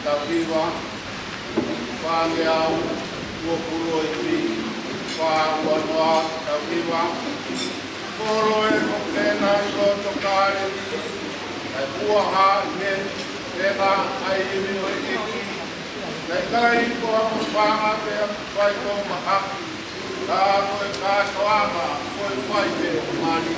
tawiwa, whangeau, uopuro e pi, whangoanoa tawiwa, koro e kokena I roto kāre ni, ai puaha men, ena ai imi o eki, nei kai ko ako whanga pe a whai ko mahaki, tā koe kātoanga, koe whai pe o mani.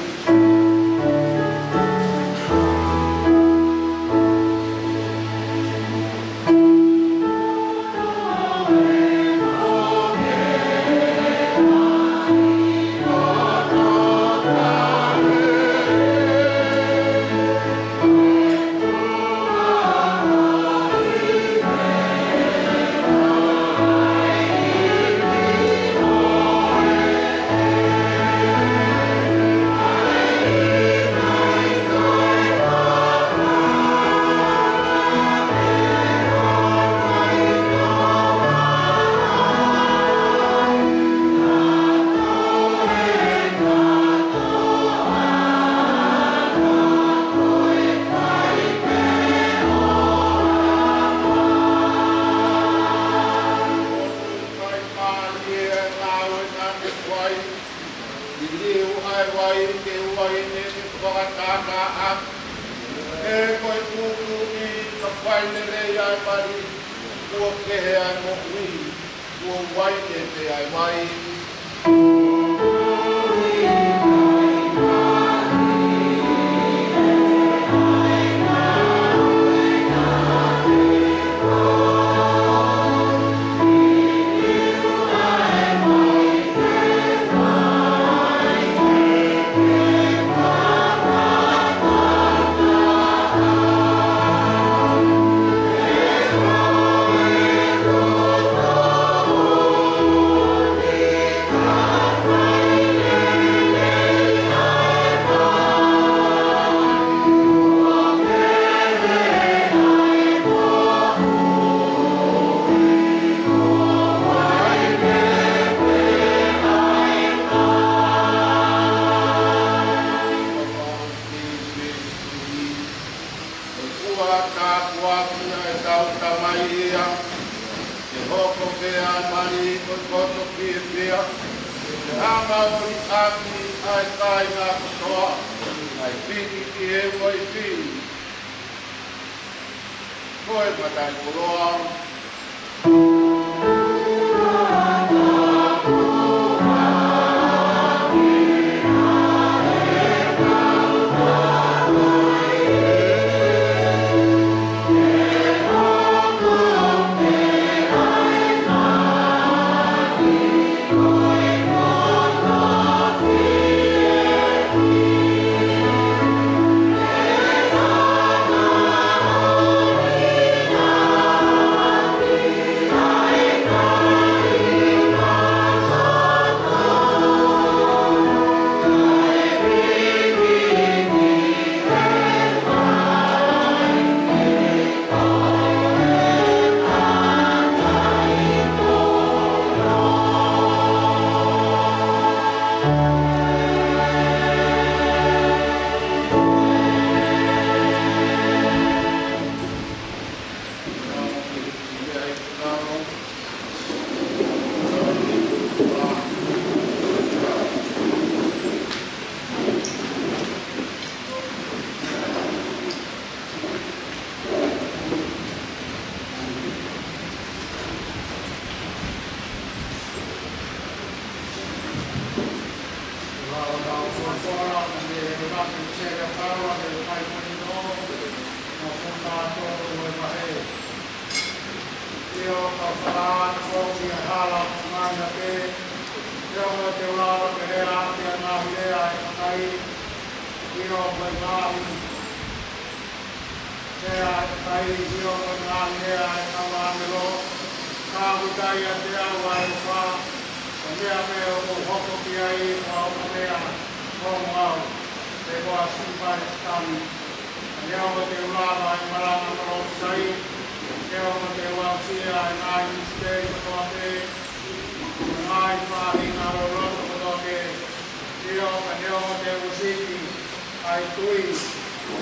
ai tui,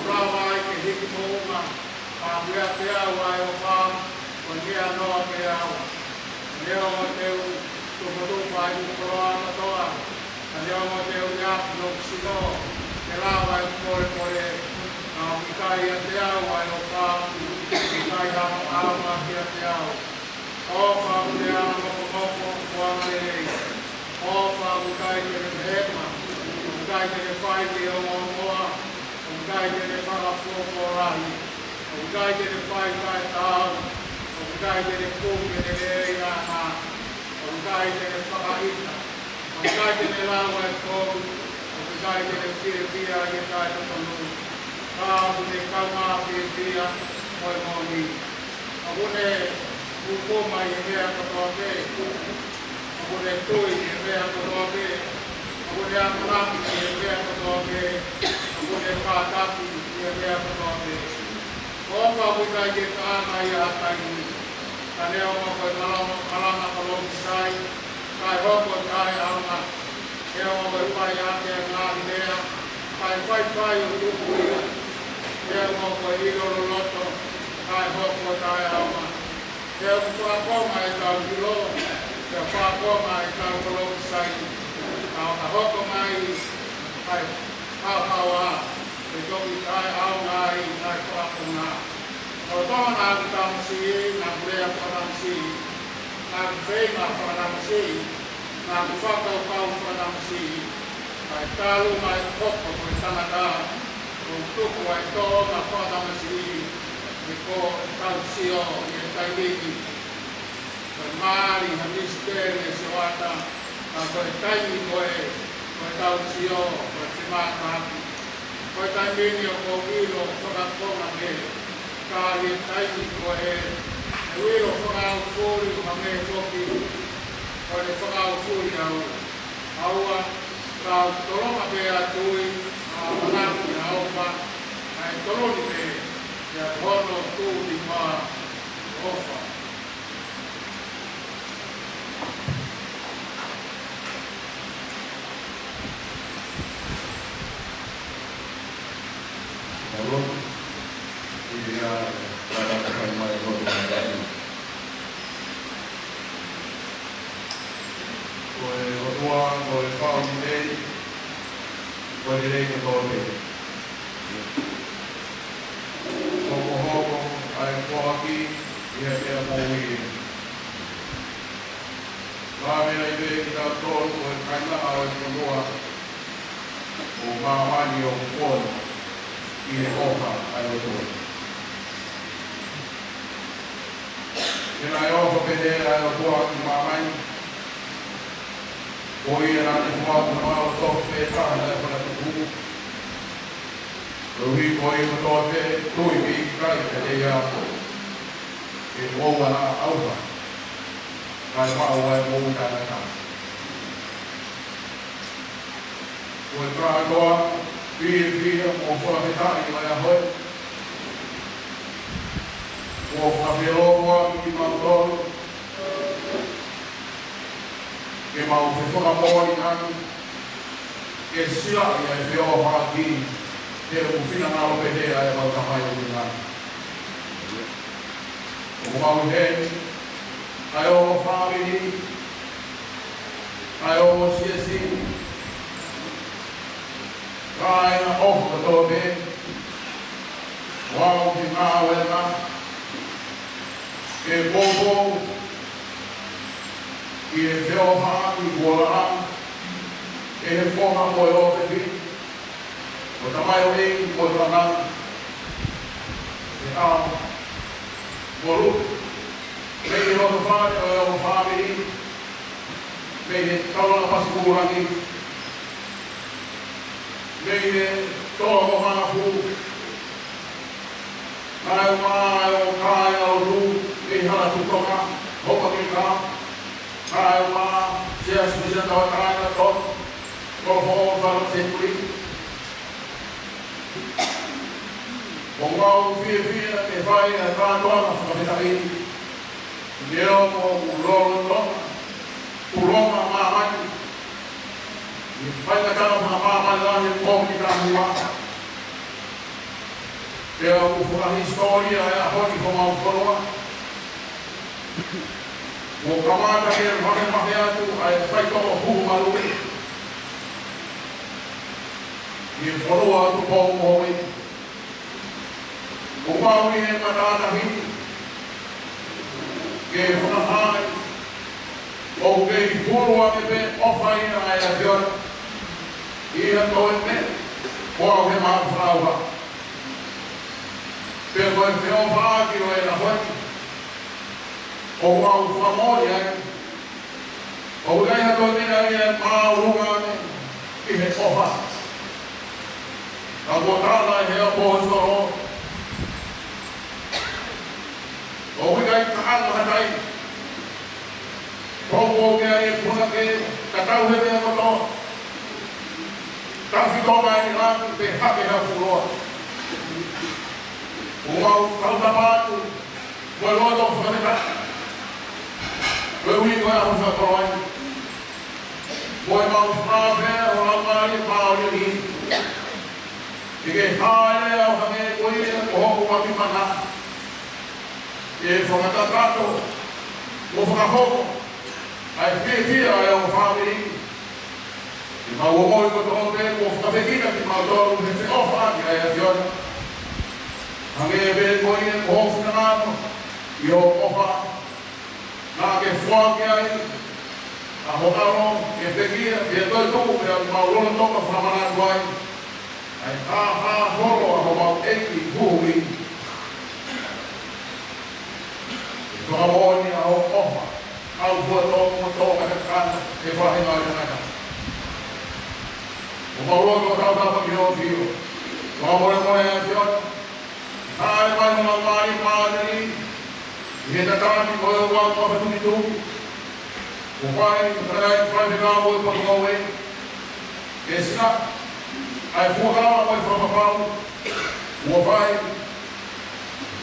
rāwai ke hiki mōunga, a mea te au ai o whā, Pania noa ke awa. Leo mo teu tuparu pai ukoroa matoa. Leo mo teu yak no sino. Ke lawa e kore mikai a te awa e o ka. Mikai hama ama ki a te awa. O whaure ama moko kuanga e rei. O whaukai te re hema. Mikai te re whai te o moa. Mikai te re whakafoko rahi. Mikai te re whai kai tāu. Mikai te re kōke te re ei ngā ngā. Mikai te re whakaita. Mikai te re lawa e kou. Mikai te re whia i e kai tapanu. Kāpu te kaumā whia moi moni. Awone uko mai e mea katoa te. Awone tui e mea katoa te. Awone akuraki e mea katoa te. Awone kātaki e mea katoa te. Oka wikai ke kāna i a taini. Ka leo mo koe kalanga kalongi sai. Kai hoko kai aunga. Leo mo koe whai ate a ngāri lea. Kai whai o tuku ia. Leo mo koe iroro loto. Kai hoko kai aunga. Leo mo whakoma e tau kilo. Leo whakoma e tau kalongi sai. Ka hoko mai. Kai hau a. E toki kai aunga i kai whakonga. Ko toa nā ki tamsi, nā kurea whanamsi, nā ki whenga whanamsi, nā ki whakau kau whanamsi, kai tālu mai koko koe tangata, ko tuku ai tō ngā whanamsi, me ko tau sio i e taimiki. Koe Māori ha misteri e se wata, ka koe taimi koe tau sio, koe whimātaki. Koe taimini o ko wilo whakakonga me, ka e taimi koe e wilo whakau fōri ma me whoki, koe ne whakau fōri au. Aua, ka tolonga me a tui, a manaki a opa, a e toloni me, e a hono tūti mā ofa. Alô? E a trabalhar com mais oportunidade. O tua, o pau de lei, o direito do lei. O roubo, a enfoque e a mover. Lá vem a ideia que dá todo o canal de boa. O mamãe e o fono. E ofa ai o tō. E nai ofa pēdea ai o tō ki mamai. O ia nā te whātu nā o tō pētaha nai whana te pū. Ruhi ko i o tō pē, tui mi kai te rei a tō. E mōua nā auha. Kai mau ai mōu tāna tā. Ko e kātoa, Fia, o whakatari mai a hoi. O whawhiroa ki mautoro. Ke mau whewhakamori nani. Ke sila i ai whio whaki. Te uwhina ngāo pehe ai mau tahai o ki nani. O mau hei. Ai o whamiri. Ai o siesi. Kai na ofu ka tō pē, wau ki ngā wena, e pōpō, i e whioha, i kuala, e he whonga mo e o te whi, o ta mai o e, o ta ngā, e a, moru, me i roto whāne o e o whāmiri, me i tauranga pasi kūrangi, Mei tōko māpu, kai o mai o kai o rū, e hana tutonga, hoka ki kā, kai o mā, sea smisa tau kai na tō, ko hō whara te kuri. O ngau whia e whai a kātoa na whakawhetari, leo mo uroro tonga, uronga māmai, Vai na cara para mamãe lá e come da rua. Eu vou falar história, é a roda como a coroa. o kamata ke mahe atu ai whai toko hu marui. I whanua atu pōu mōi. O maui e manana hini. Ke whanahai. O ke i pūrua me pe ofai na ai a whiora. I a toi me. O au he maa whanauha. Pe koe whio whaaki o e na hoi. O au whamori ai. O gai ha toi mina i e maa urunga me. I he ofa. Ka kua tāna i hea pōhis koro. O wikai ka anga hatai. Pōko ke ai e puna ke, ka tau he mea koto. Ka whitonga i rāku pe hake hea furoa. O mau kauta pātu, koe loto whakateka. Koe ui koe ahu whakoro ai. Koe mau whāwhea o ramari pāori ni. Ike haere au hange koe o hoku waki mana. E whakatatato, o whakahoko. Ai whiwhia ai au whāwiri. I mau o moi koto hote, o whakawhekina ki mau tōru he whiofa ki ai a whiona. Hange e bē koe o hoku whanano, i o ofa. Nā ke whuaki ai, a hokaro, e pekia, e toi tuku, e mau rono toka whamanatu ai. Ai ha horo a ho mau eki huhui. E whakamoni a ho ofa. Au hua tōku mo tōka te kāna, e whahinga i tanaka. O mau roto tau tapa ki ho whio. Whakamore more a whiona. Tāre mai hona māri māteri. I he tatani koe o wau kawha tuki tuki. O whai, tarai, whai te kāmo e patu mau e. E sina. Ai fuakawa koe whakapau. Ua whai.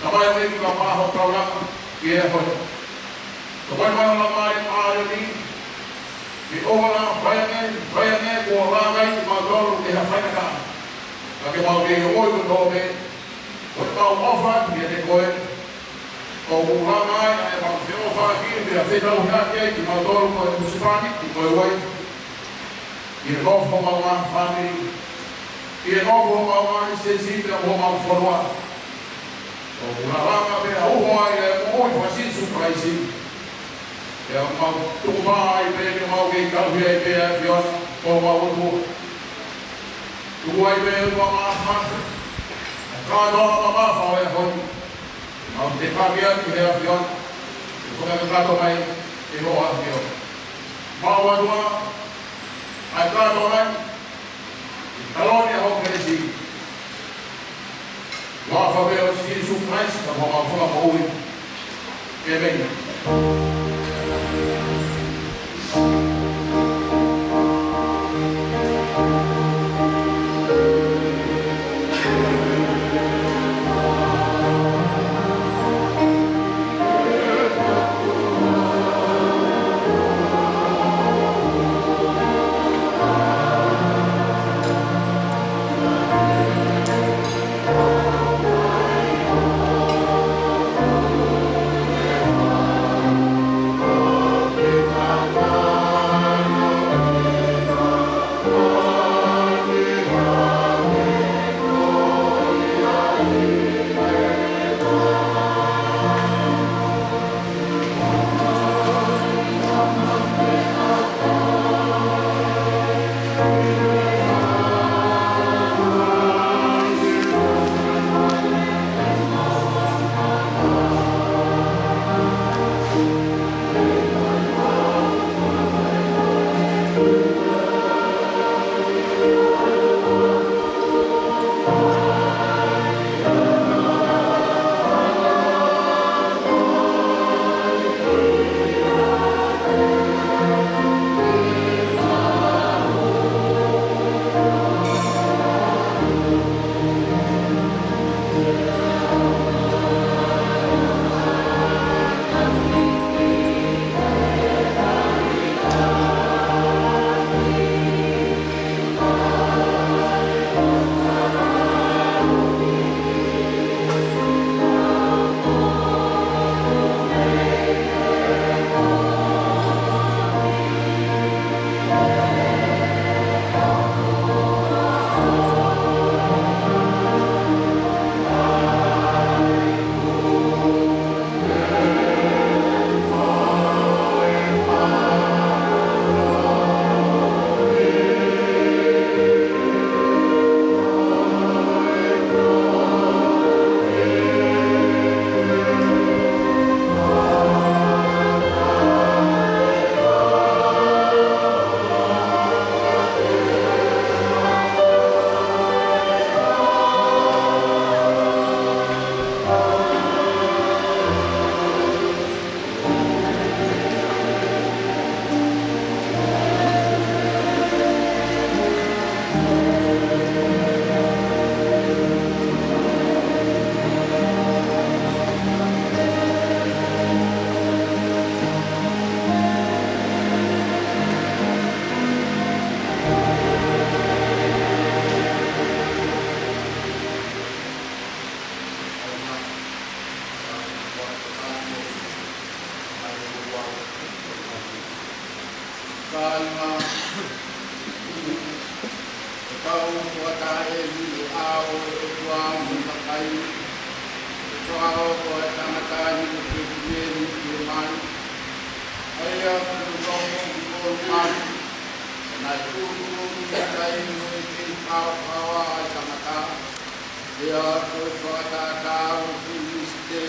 Tamai o eki ka māho kauraka. I e hoi. Ka koe mai hona māri māre ni. I omana whaiange, kua rāngai i mātoru e ha whainaka. Ka ke mau kei o moi ko tō me. O te mau ofa ki e te koe. O rāngai e mau whio whaki e a whetau hea kei ki mātoru ko e musipani ki koe wai. I e nofo mau ngā whaniri. I e nofo mau ngā i se sita o mau whanua. O rāranga pe a uhoa i e moi whasinsu praisi. E a mau tukumā i pe ni mau kei kauhia i pe a whiona o mau utu. Tukua i pe ua ngā whansu. Kātona mamawhau e hoi. Mau te kāpia ki hea whiona. E whakakato mai e hoa whiona. Mau atua. Ai kātona ai. Taloni a hok meresi. Wāwha wea o si su Christ, ka mo mau whaka maui. E mei. kāinga kau kuata e ni ao e tua muna kai Tuao ko e tangata ni ke kue ni ke mai Aia kuru rongo ki koro mai Nai kuru ni kai no e ke kau kawa ai tangata Ea ko e kuata tāo ki ni ste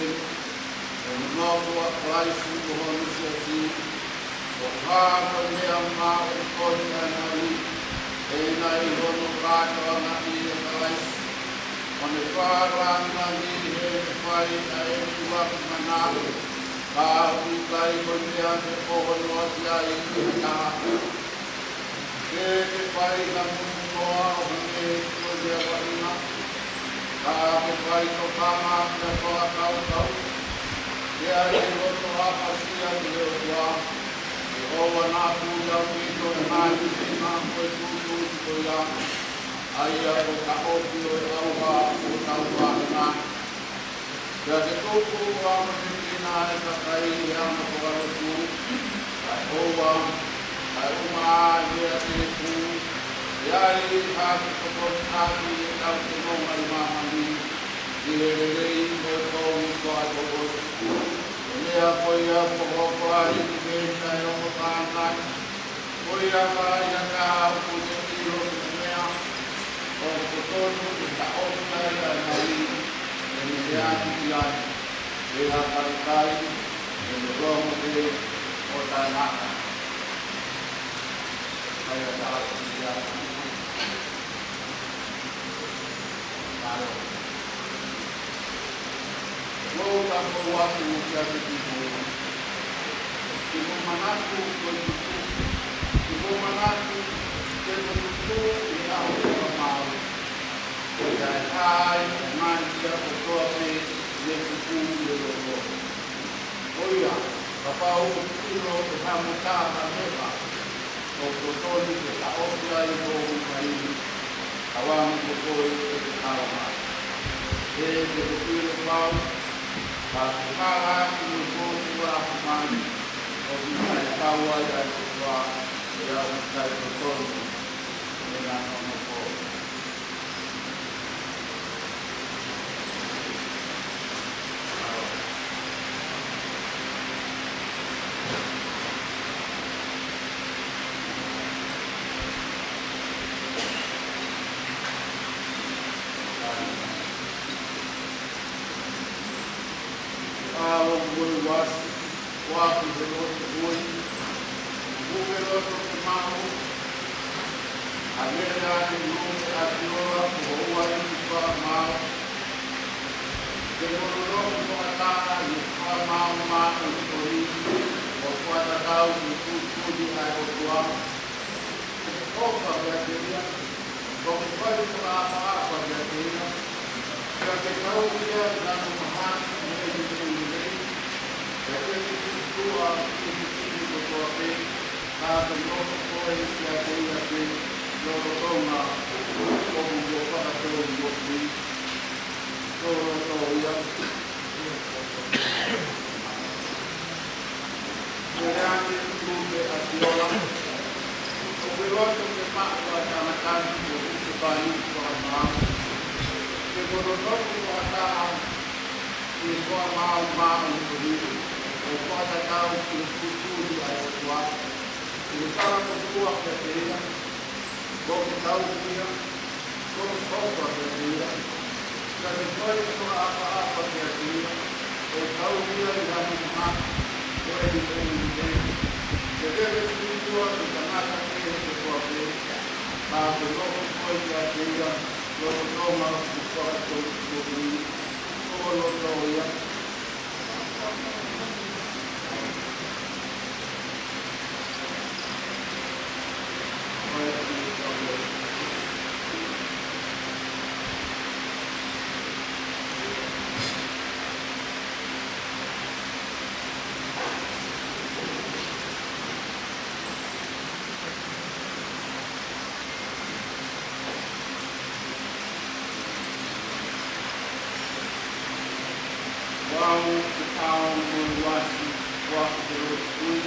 O mnoko a klaifu o honu si a si O hāko mea mā o koni anari E nai hono kātoa na i e klaifuOne whāranga ni he whai a e tuaku manao Ka hui kai konea te pohono ati a e kuhata Ke te whai ka mumu noa o hane kuhea waina Ka te whai to kama kia toa kau kau Ke a e roto hapa sia ni leo tua E oa nā pūia whito e hāi te ngā koe tūtū i koia Aia o ka opi o e auha o tau wāhena. Kia te tōku o amatina e kakai e ama koarotu. Kai oua, kai uma āhea te pū. E ai hāki kokon hāki e tau te nonga i māmani. I he rei o e tōu ko ai kokon. E mea koia ko ai ki mēta e omo tāngai. Koia kai a kā o te tiro te mea. O te tonu te ta okai a nai, e me te ati ki ai, e a karikai, e me rongo te o tai naka. Kai a ta ati ki ai. Tāro. Lō ta kou atu o kia te tiko. Te mo manatu o te tiko. Te mo manatu te mo tiko e au o mau. O te ai, e mai kia o toa me le kuku le roho. Oia, ka pau o tino te hamata a meha. O totoni te taopia i tōhu mai. Awangu ko koe e te kawa. E te kutiro pau. Ka te kaha ki o tōhu a mai. O ki kai kaua i ai kua. E au kai totoni. E nga nono koe. O ngoi wasi, waku he roto ui, uwe roto te mahu, a mea ni runge a tiora, o ua i ki wha mau. Te moro roto a tāna i wha mau mātu i kori, o whata tau i kūturi ai o tua. Te koka pia te ria, o ki whai ko a apa pia te ria, kia te tau pia i nanu mahani, e i te uri. E te tua i te ko toa pe, ka te noho koe ki a te ia te loro tonga o mungo whakatau i opi. Toro tō ia. Te reane tūpe a tiola. O te roto te mātua tāmatani o te pai kua maa. Te koro noho kua taa i kua mau maa i kuri. O whata tau ki o kuturi ai o tua. I o tara ko tua kia te ira. Ko ke tau kia. Ko ke taupa kia te ira. Ka te koe ko apa kia te ira. O tau kia i rani maha. Ko e ni te ni te. Te rere kutua ki ka nata kia te kua te. Ka te roho koe kia te ira. Roho tonga ki whakatau ki o kuri. Ko lo tō ia. Wau te tau mō wasi, wako te rotu ui,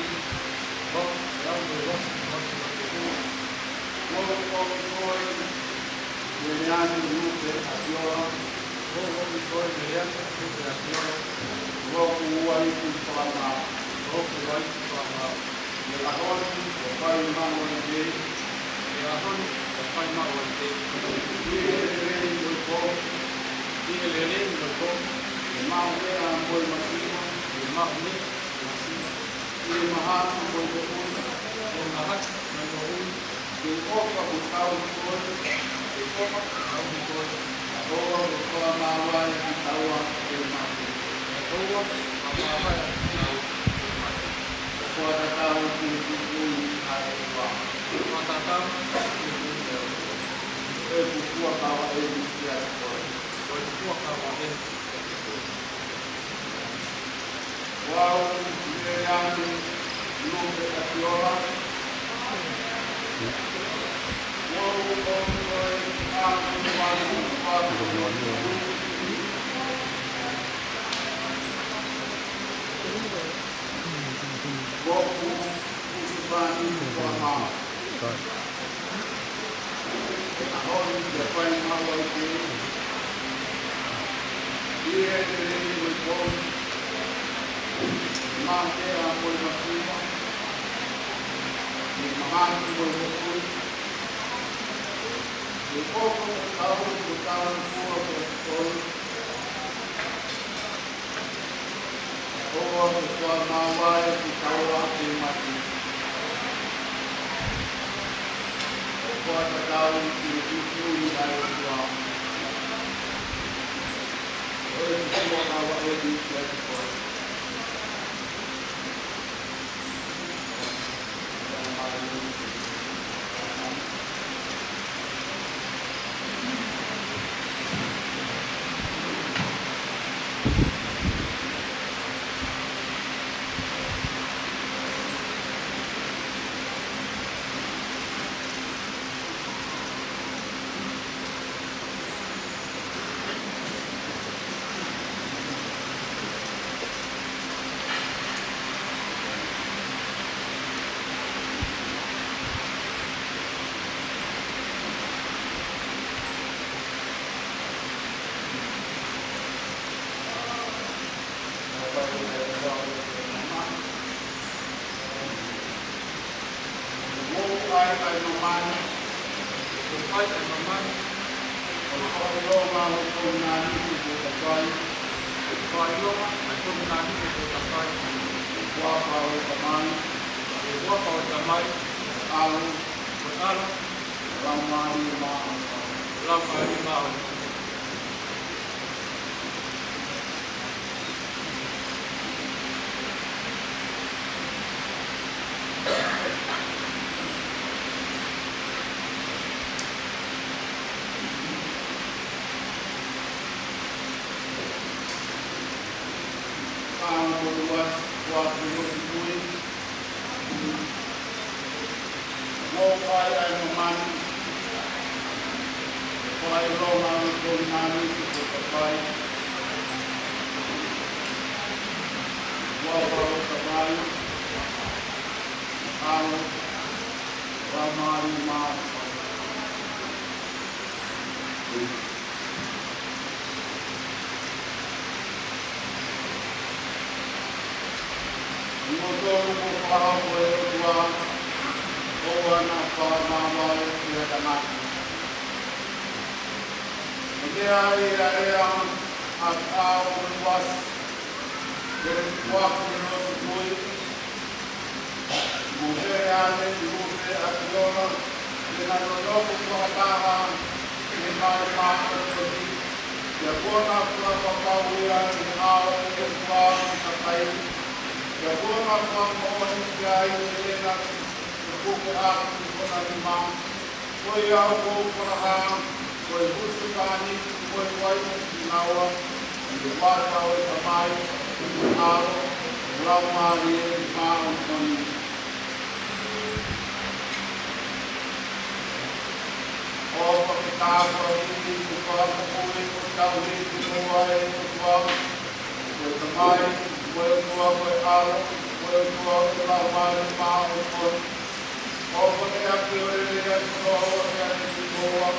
Opo te aki o e lea tino o te ane ki moa.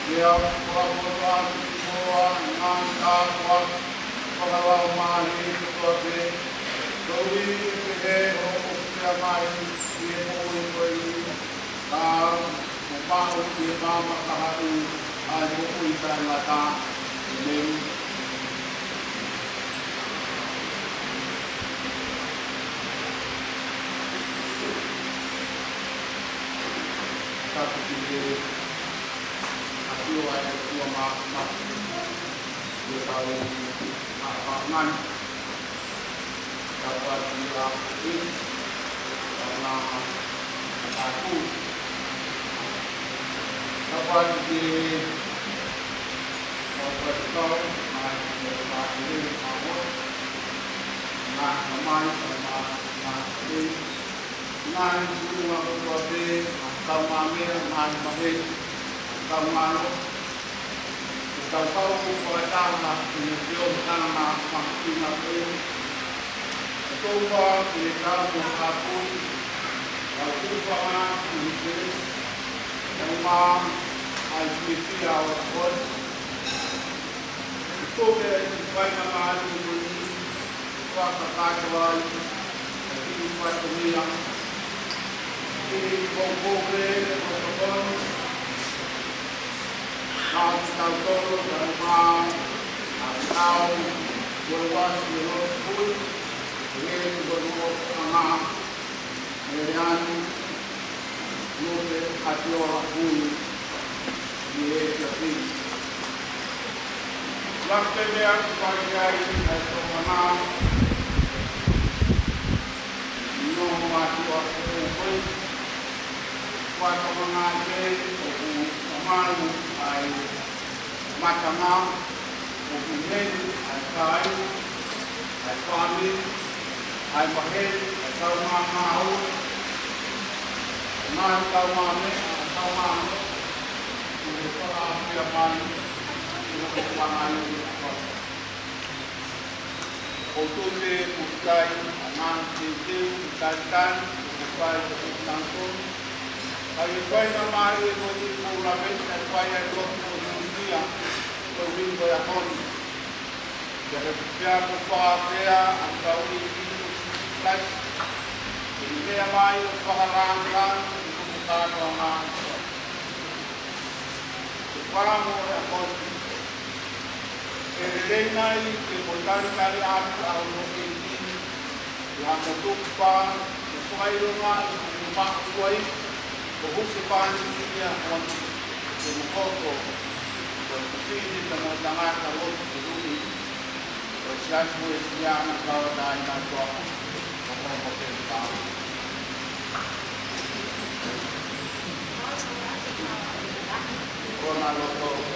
Lea kua moa ki moa, ngāi tātua, whakalau mahi ki toa te. Kaui te he o kia mai ki e mōi koe i. Ka mo pāo ki e māma kahatu ai mo ui tai ngata i neu. Tātu ki te atio ai e kua māma i e tau a whangan. Dapat dilakukan karena aku dapat di memberitahu masyarakat ini awal nah ramai sama ini nah semua berbagai atau mamir nah mamir atau malu atau tahu pada ini dia karena makin ini Tuwa kita mengakui Tuwa Inggris memang ICC awal pun itu berjuang nama ini Tuwa kekacauan itu buat pemilang ini komponen protokol tahu dan tahu berwas berpul ini berdua sama dengan nulis hati orang pun dia jadi lakukan dia sebagai atau mana nomor dua pun kuat mengajar amal ay macam mungkin ay suami ay mahal, ay kaumamaw, mahal kaumame, kaumame, kung para siyaman, pinakapangalan nito. Otude, putay, anang, titil, italkan, putay, putangkon, ay iba'y na maaari mo din mulamin, ay pa'y ko ng siya, gawin ko yakon. Dahil siya ko pa kaya ang gawin hindi kaya mayo pakarangkan kung paano ang mga para mo ako ilagay na ipuntan kari ato ang hindi yung natupa isukayo nga lumakway buhusipan niya ang lumukoko kung pilit na mga tangat na huwag ilumi o siya siya ang kawadaan na ito ako Corona loco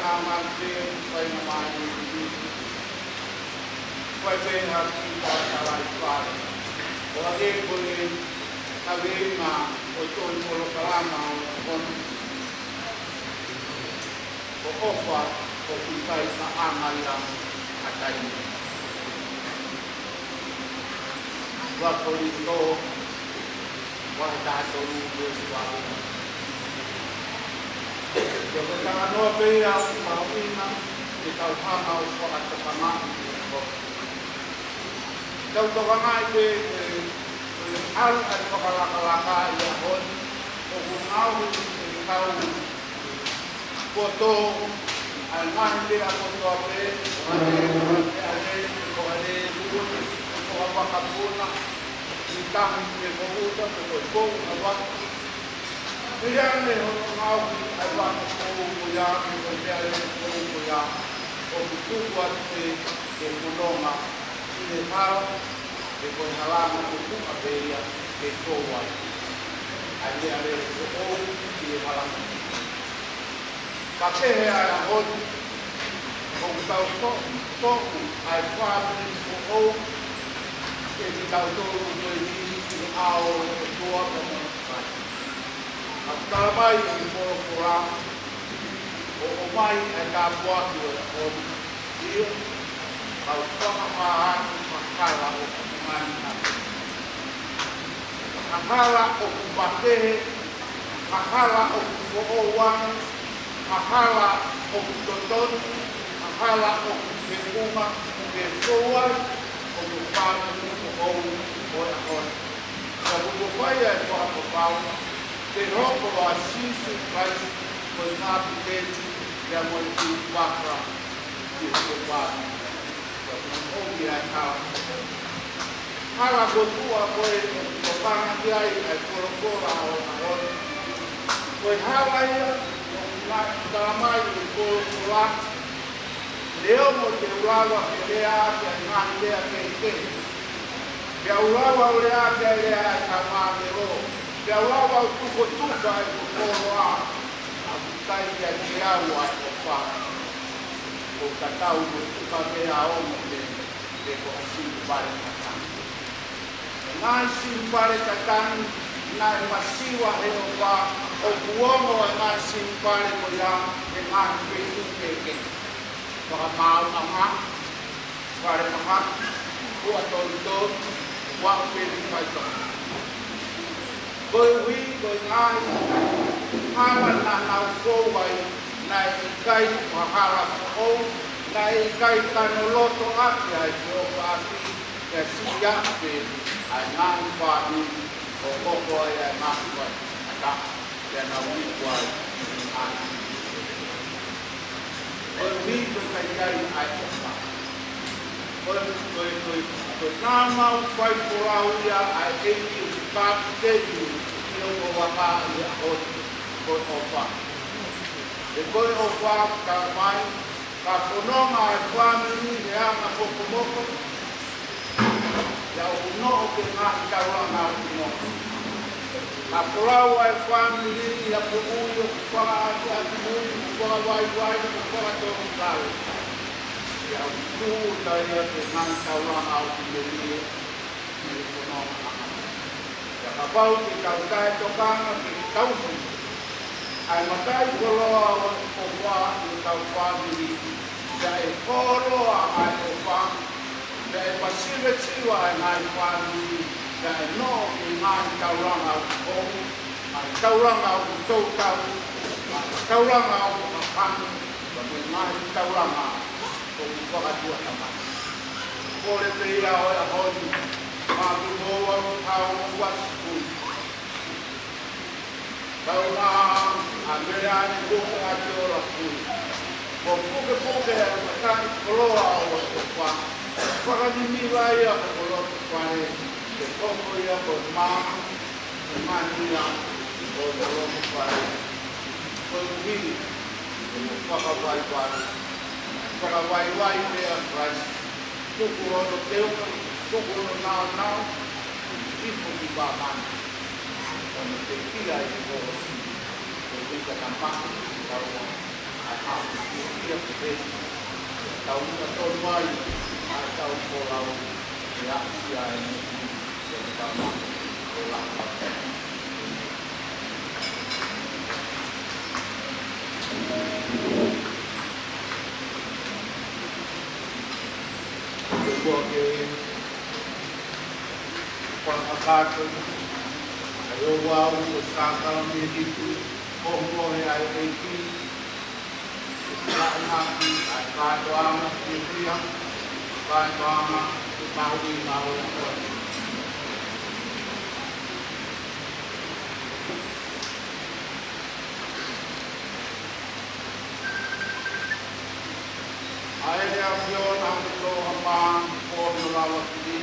amal din ay naman pwede natin pagkakalipan. Lagi po rin sabihin na ito ay puro kalama o ofa o kumpay sa amal lang at tayo. Wag po ito wag dato ng wag. Jadi jangan lupa yang mau ina kita utama usaha bersama. Kalau orang itu hal atau kalaka yang pun mau tahu foto almah dia foto ada apa kapuna kita mengurusi foto apa Kaya ni mau ay wala ko kuya, kaya ko kuya, o tuwat ke kulonga, ini tao, ke konhalangan ko abeya ke tuwa. Ay ko di malang. Kasi ay ahon o tau to ai whāpini o e ki tau tōru o i ni ao e tua o mo kai. A karamai i moro kora o mai e ka puaki o ia au whakamaatu whakala o kumani naki. Whakala o kupakehe, whakala o kufo'owangu, whakala o kutotonu, whakala o kuwhenuma, ke whauai o kuwhāngu o oe ahoe. Ka kukuwhaia e whakapapau, te roko a Jesus Christ ko i ngā piteti ia mo i ki whakara ki o whāngu. Ka kukuwhaia e kāra. Hala gotua koe o panga ki ai ai korokora o ahoe. Koe hala ia o ngā karamai o korokora. Leo mo te urawa ke lea ki a ngā lea ke ke. Ke urawa o lea ke lea e ka mā me ro. Ke urawa o tufo tufa e ko koroa. A kutai ki a ke au ai o wha. O katau o tuka mea o mo te ko asimu pare katang. Ngā simpare katang nā e masiwa he o wha. O kuongo e ngā simpare ko ia e ngā whetu keke. Waka māu na mā, whare maha, kua tōru tōru, wau pēri whaitona. Koe hui, koe ngāi, hāma nā nau fōwai, nā e kai wahara whao, nā e kai kano loto ake ai whioka ake, kia siya pēri, ai ngāi whāni, o koko ai ai ngāi wai, ata, kia nā wikuai, ngāi. Koe hui koe kai kai ai oka. Koe nā mau whai porau ia ai eiki o te kāpi tehi i o ko waka i a hoi koe o wha. E koe o wha ka mai, ka whanonga ai whamini he anga mokomoko, ia o no o ke ngāhi tauranga o te moko. Ka porau ai whamini i a po ui o ku whanga atu atu ui, ku whanga wai, ku whanga tōru tāu. Ia o tū tai a te ngāhi tauranga o te meri i o whanonga anga. Ia ka pau te tautai tokanga ke tauwhi. Ai matai koroa o wha i tau whamini. Ia e koroa ai o wha. Ia e pasiwe tiwa ai ngāhi whamini. Ia e no i ngāhi tauranga o kohu. Ai tauranga o tōtau. Ai tauranga o kapangu. Ia me ngāhi tauranga o whakatua tamai. Kore te ira o e ahoni. Mātu moa o tau o wasiku. Tau ngā a mea ane koke a te ora kui. Ko puke e o matani koroa o o wha. Whakanimi vai a o loto whare. Te koko ia ko maa. Te mania o loto whare. Ko hiri. Te mo whakawai whare. Whakawai wai mea Christ. Tuku rono teuna. Tuku rono nao. Ipo ki wāmani. Kono te kia i koro. Ko wika ka maki ki taua. Ai hapu ki kia ki pēsi. Tau nika tōru mai. Ai tau kōrau. E aksi ai ni. Ko nika maki. Ko laka. Ko kua ke whakakato. Ai o wau o sākara me hitu, kohoe ai eiki, Lainaki, ai kātoanga, e pia, kātoanga, e mahui mahui koe. Ai rea whiona o toha mā, kōno rawa ki.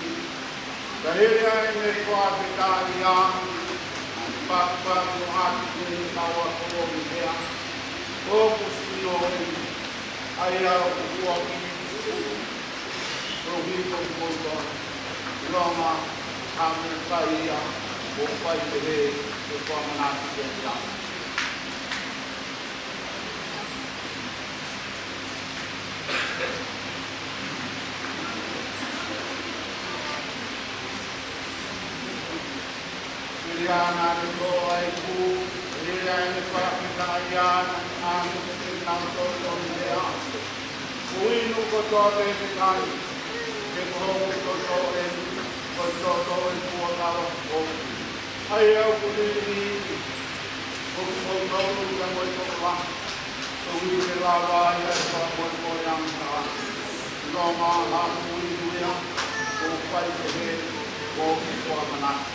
Ka here ai me whāwhitāri āngu, Pāpāku hāki kuni tawa kōmi hea. Kōku sui o hei. Ai au kua ki. Rohito kōta. Roma hāme kai ia. O whai te he. Te whamanaki te ia. Ayana de Loai Ku, Lilian Pakita Ayana, Amin Nanto Lomea, Uinu Kotoe Kai, the Home Kotoe, Kotoe Kuala Home. Ayah Kuli, Kotoe Kamotoa, Uwi Lava, Yamoyang, Roma, Lamuya, go fight ahead, go before the night.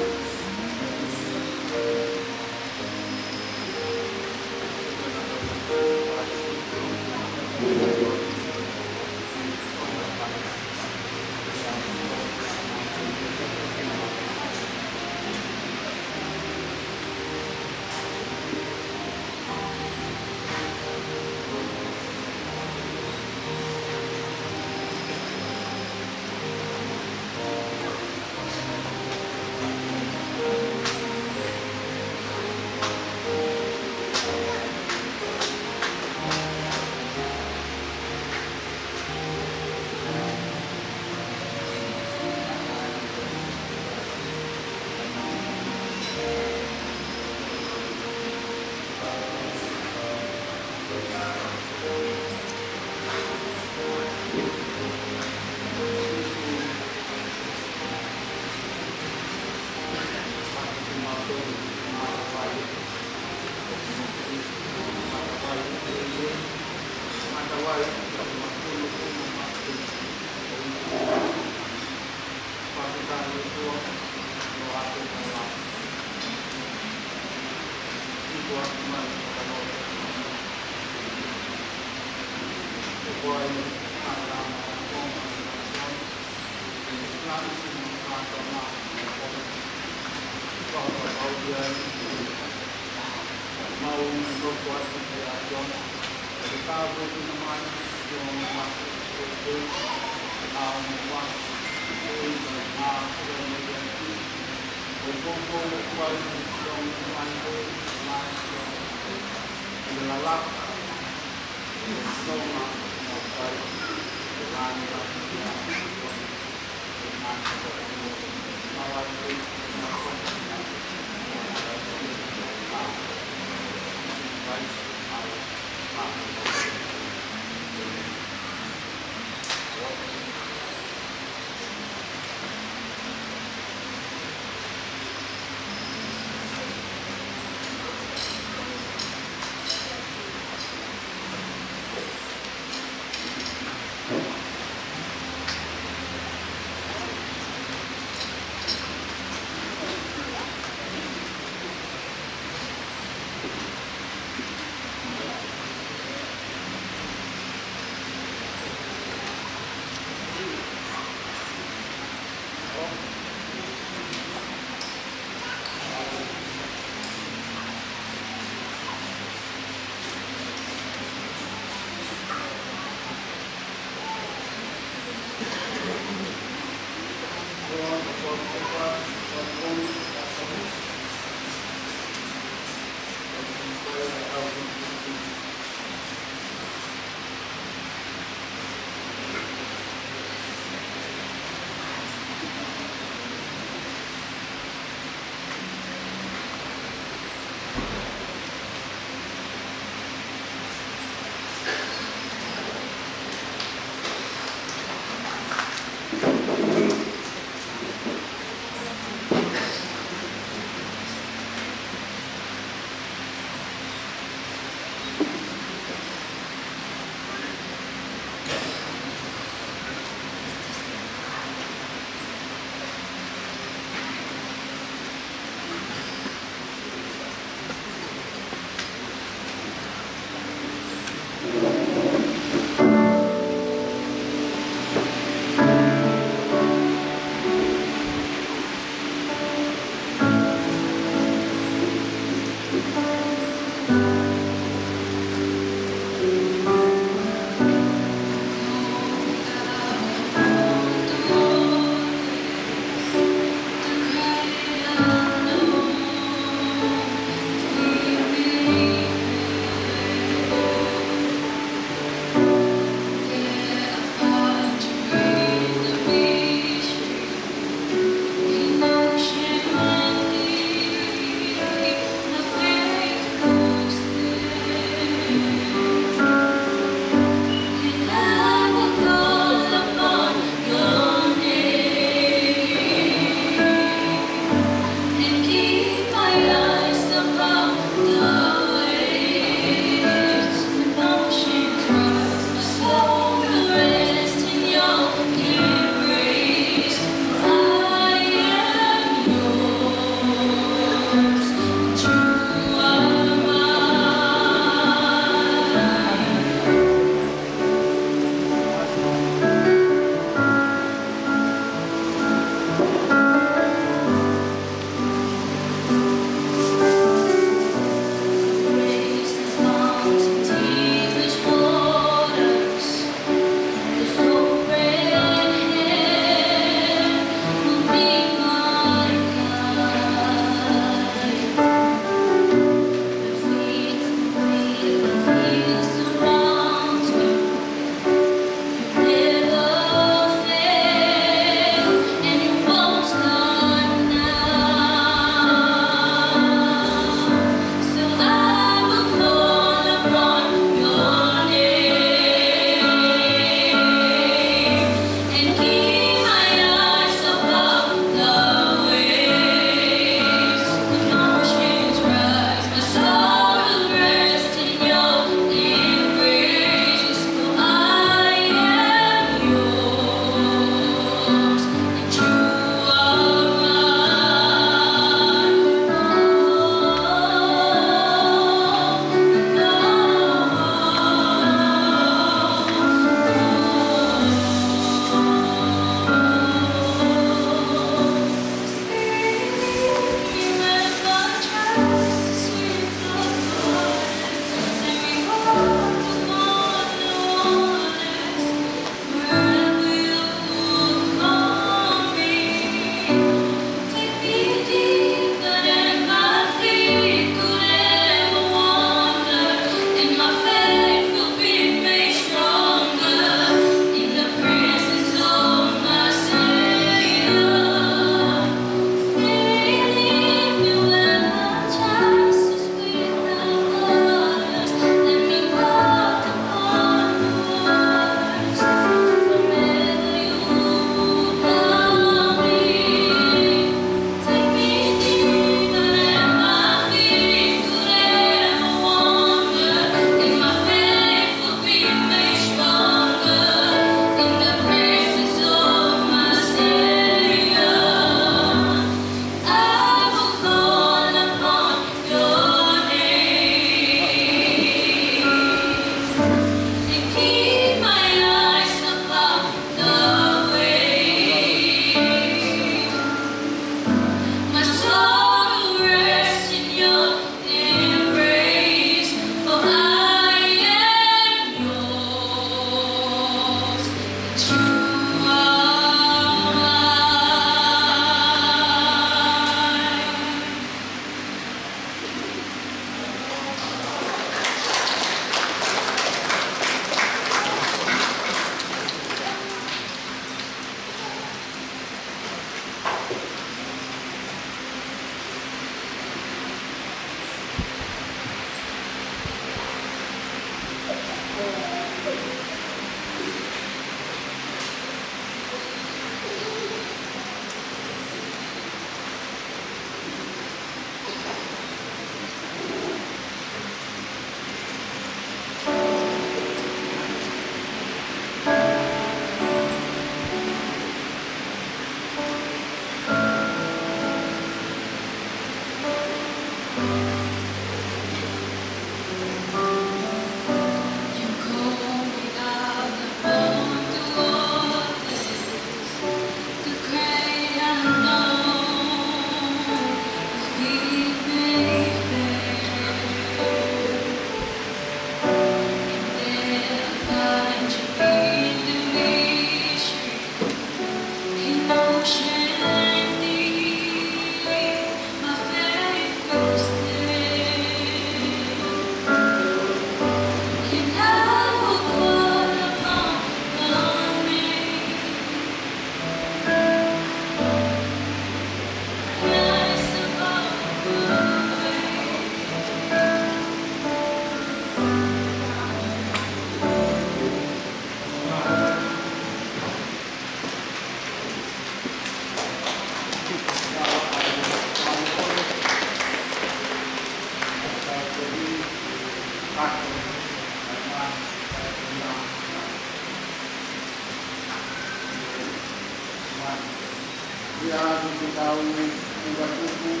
dia di tahun tiga puluh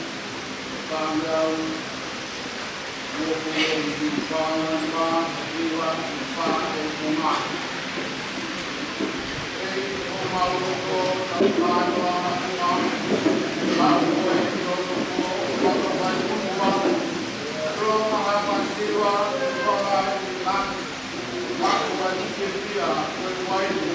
tanggal 20 di Palembang Iwan Sifat Umar Maluku tanpa doa Imam lalu Maluku lakukan uang rumah pasiwa orang lang lakukan dia bermain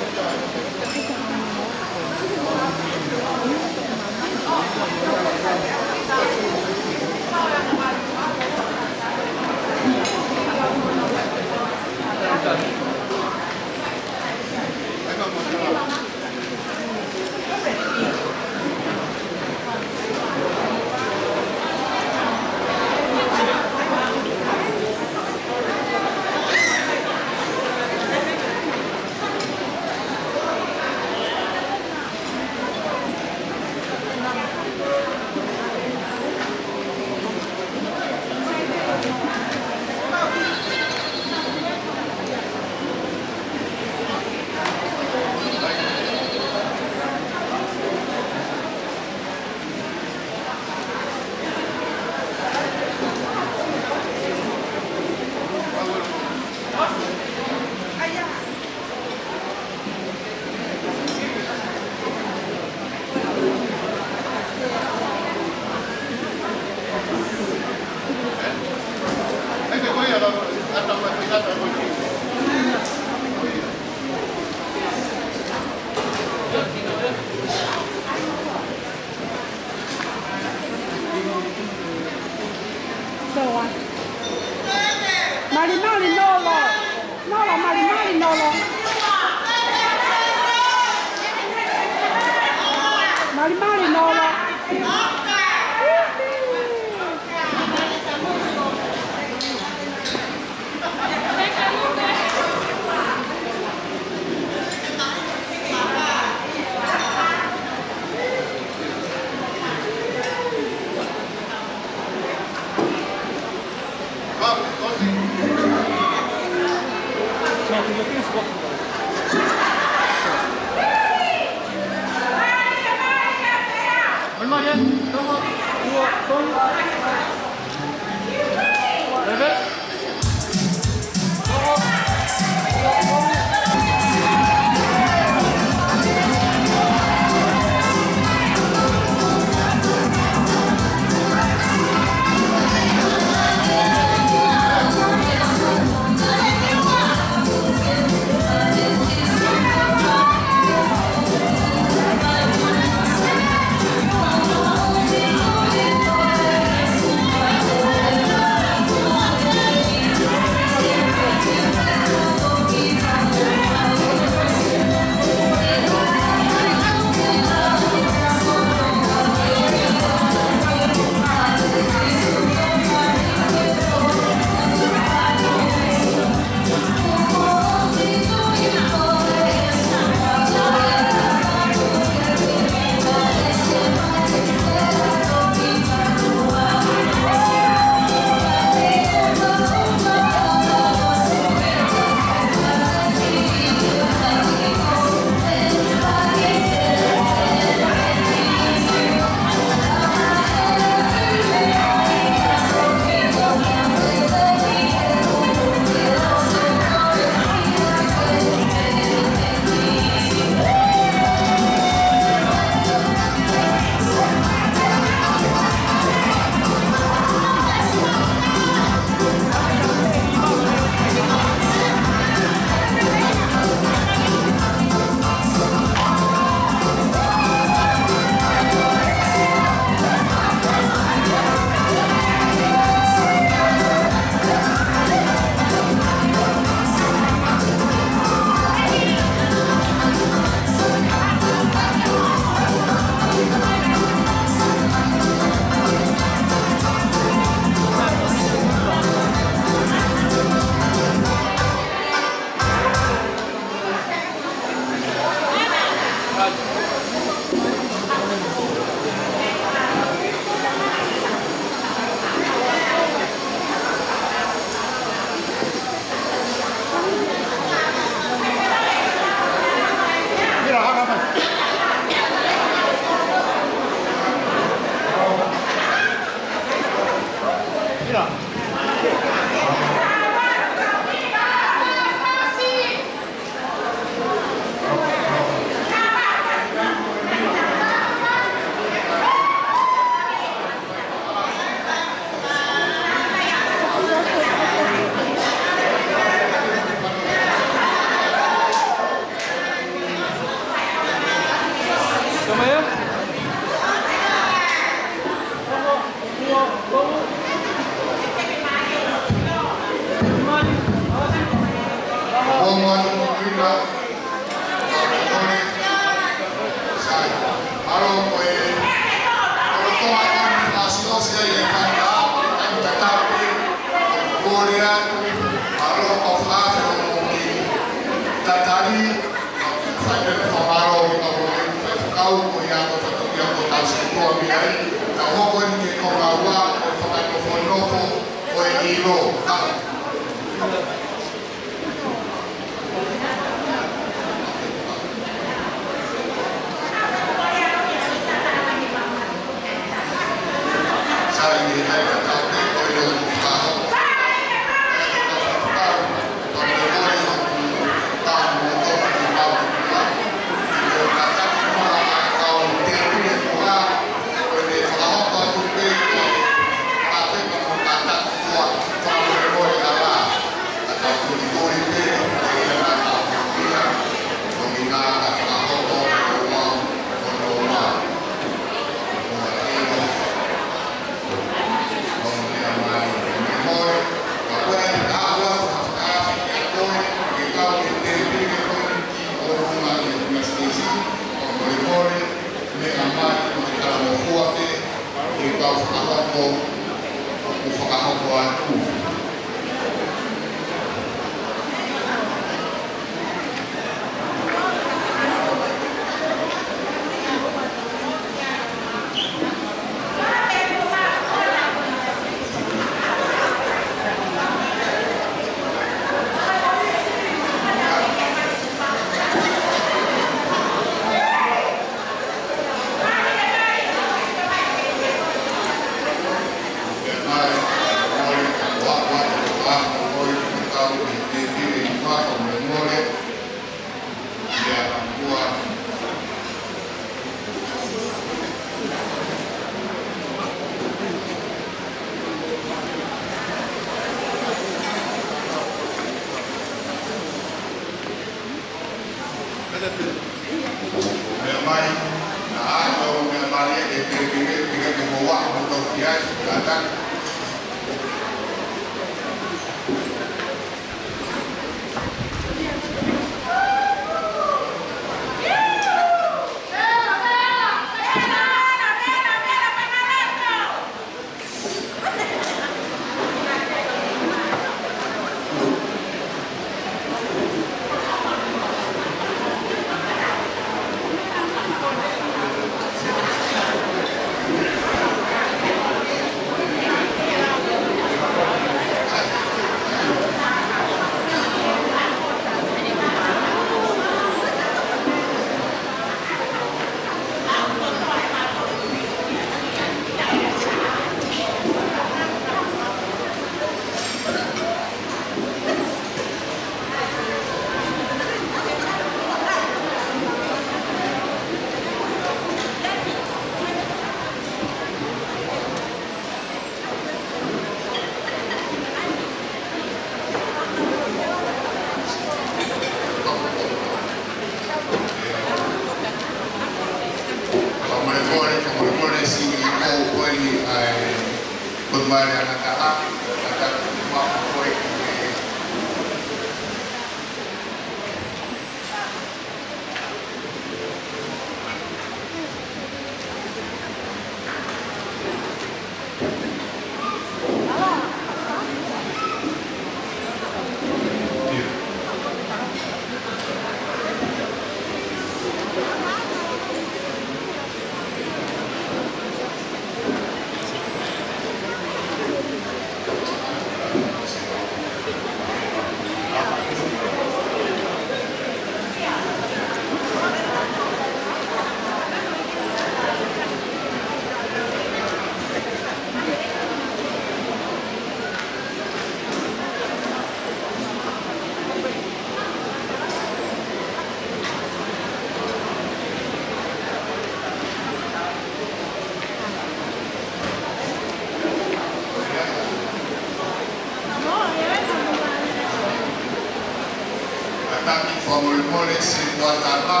taki whamole se watala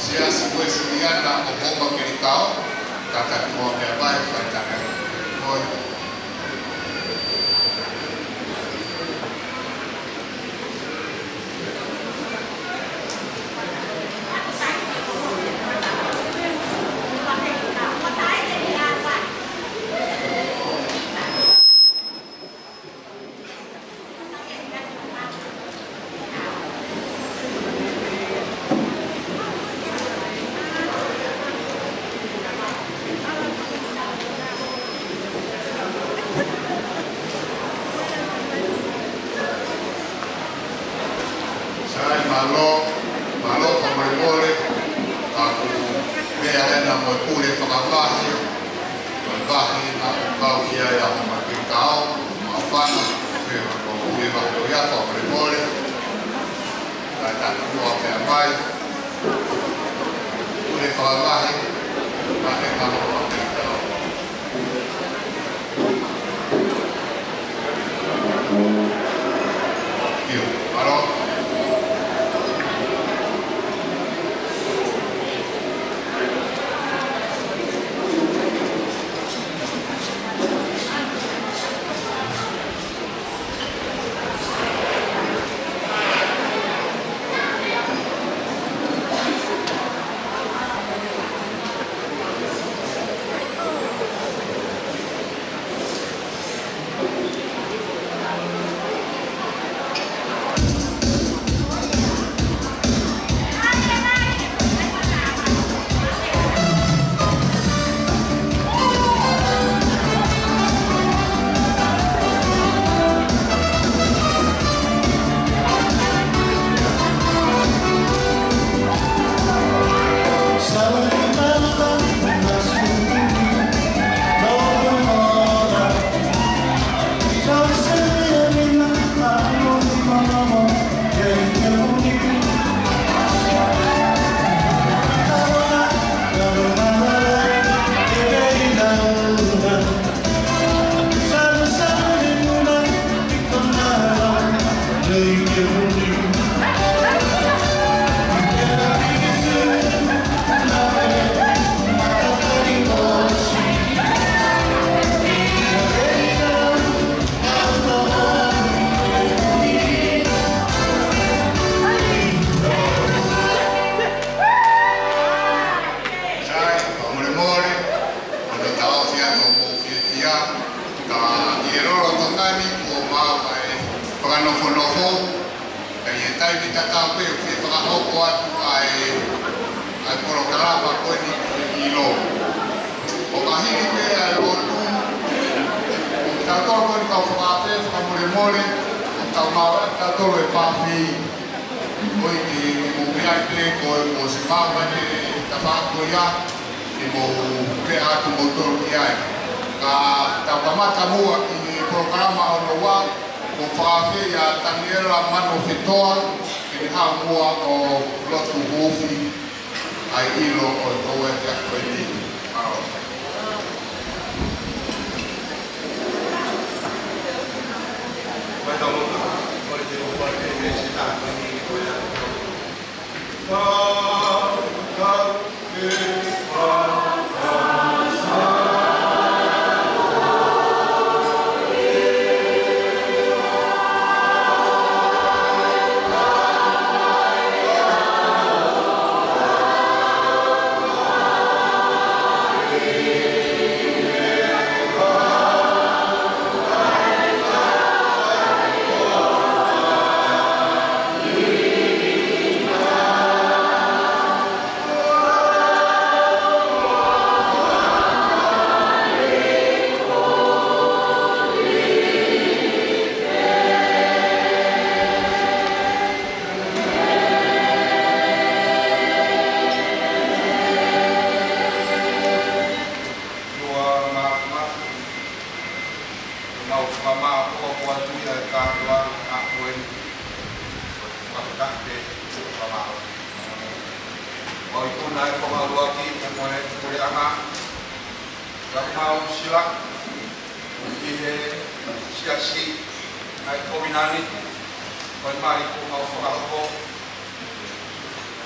se asi wesiliana o bomba kilikao kata kua mea vai whaitanga moi. Malo whamoremore, aku mea hena mo e pule whakavahi, wahi na kau kia ia ho makirikao, mawhana, whiwa ko whiwa ko ia whamoremore, kai tāku kua mea mai, pule whakavahi, ka hena mo makirikao. Kiu, alo.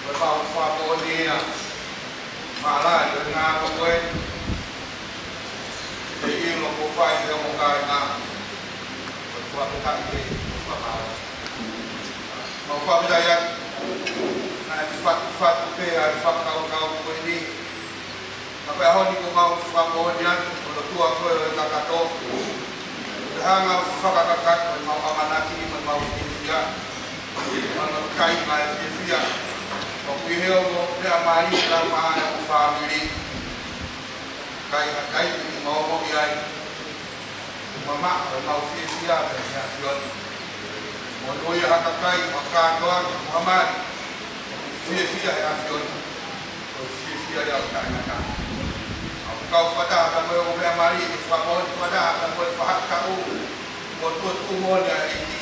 Bapak Fapo dia malah dengan pokok jadi lo profile yang muka nak bersuatu kali bersama mau Fapo daya nak fat pe fat kau ini apa yang ni mau Fapo dia kalau tua kau nak kata dah ngau fakakat mau amanati mau sia mau kai mai sia Piheo mo dia mari lang mga family kay mo mo yai mama mau sia ya sion mo doya hakakai makadoan Muhammad sia ya sion sia dia kana kau pada kan mo dia mari famon pada kan mo fahat kau mo tu mo dia ini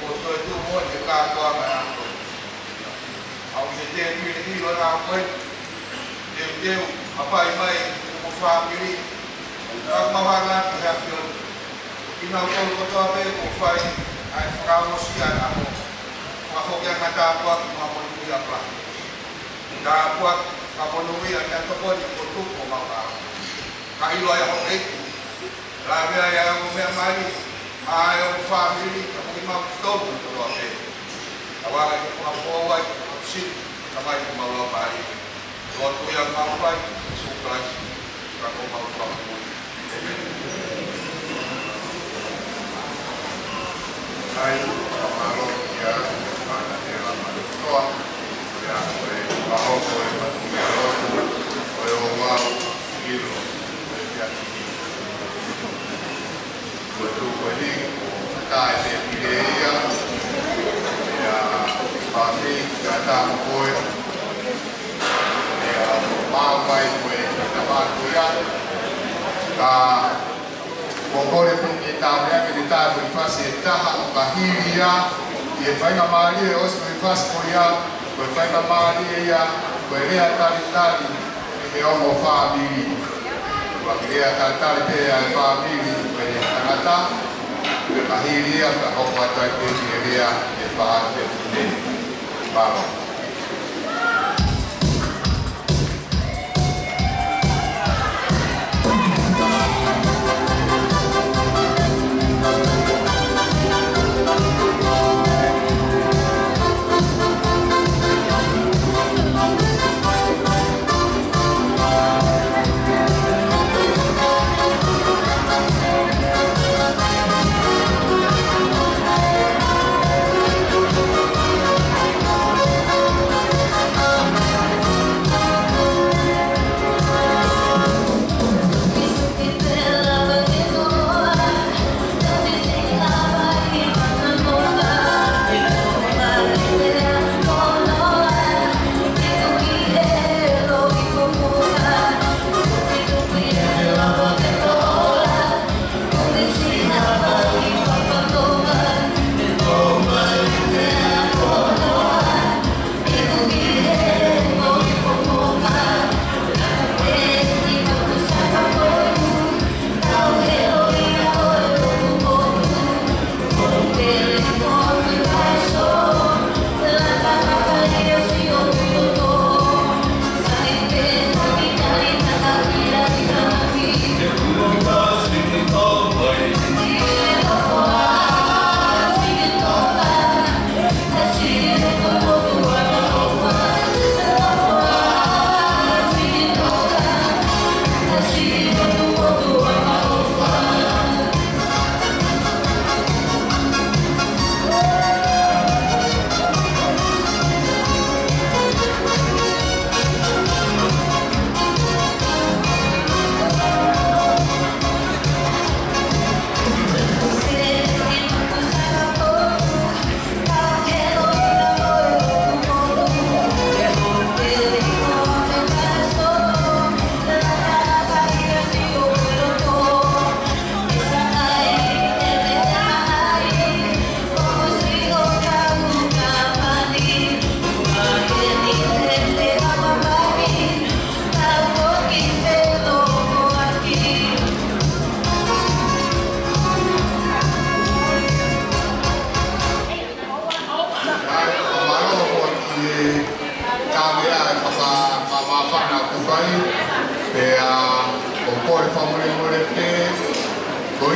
mo tu mo dia ka doa mana Aku jadi pilih orang apa, dia apa ini, mufa pilih, orang mahalan hasil, ina kau kata apa, mufa ini, sekarang musian aku, masuk yang kata buat mengambil apa, dah buat mengambil yang terpon untuk mengapa, kalau yang itu, lagi yang memang yang mufa pilih, kamu mau tahu betul apa, awal itu mufa Sip, kamay ko mawapay. Lord ko yung mawapay, suklas, ako mawapay. Ay, kamarot ya, mana nila malutoa, ya, baho ko ay matumero, o yung wow, hilo, ya, betul beling, tayo sa pileya, ya, pasti kata koi, ya mawai koi, nama kuya, pokoknya pun kita mereka kita berfasi tahap bahiria, ia fai mamali os berfas kuya, berfai mamali ya, beria tali, ia omo family, beria tali ya family, beria kata, bahiria berhubungan dengan beria faham betul. Vamos.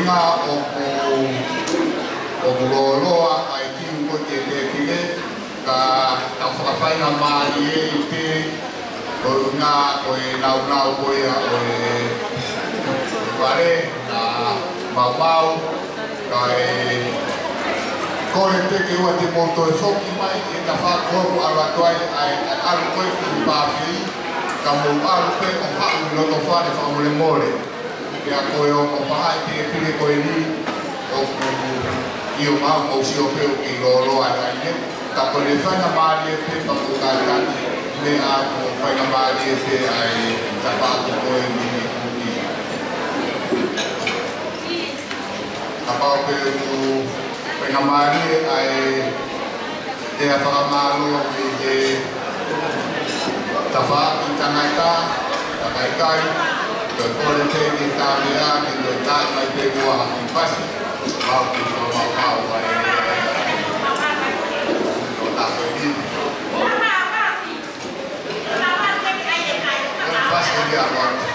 inga o loa ai tiu ko te pile ka whakawhainga maari e te o inga o e nau ko e o e whare na mau ka e kore te ke ua te moto e whoki mai e ka whakoro ala toai ai alu koe ki pāwhi ka mo alu pe o whaku loto whare whamole more Pea koe o mo whahai te pile koe ni o ku i o mau mo si o peo ki lolo ai ai ne. Ka koe le whainga maari e pe pa ko kai tani me a ko whainga maari e pe ai ta whāku koe ni ni kuki. Ka pao pe ku whainga maari e ai te a whakamalo i te ta whāku tangai ta, ta kai kai. Ke kore te ki tāmea ki te tāi mai te mua haki pasi. Mau ki so mau ai o tāko i ni. Pasi ki a wata.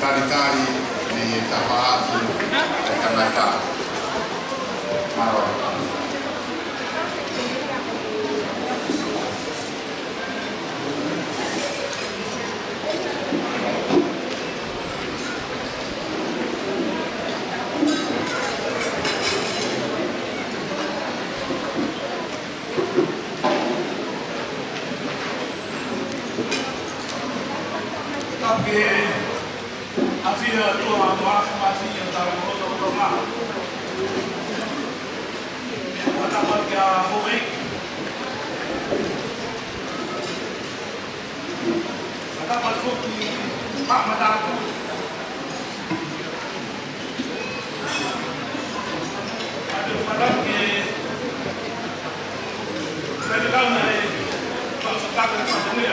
kari ni tapaatu e tangata. Maro. Porque havia tua afirmação da Roma. Eu estava aqui a Rui. Eu estava aqui a Madaku. Eu falava que kalau sekarang macam ni,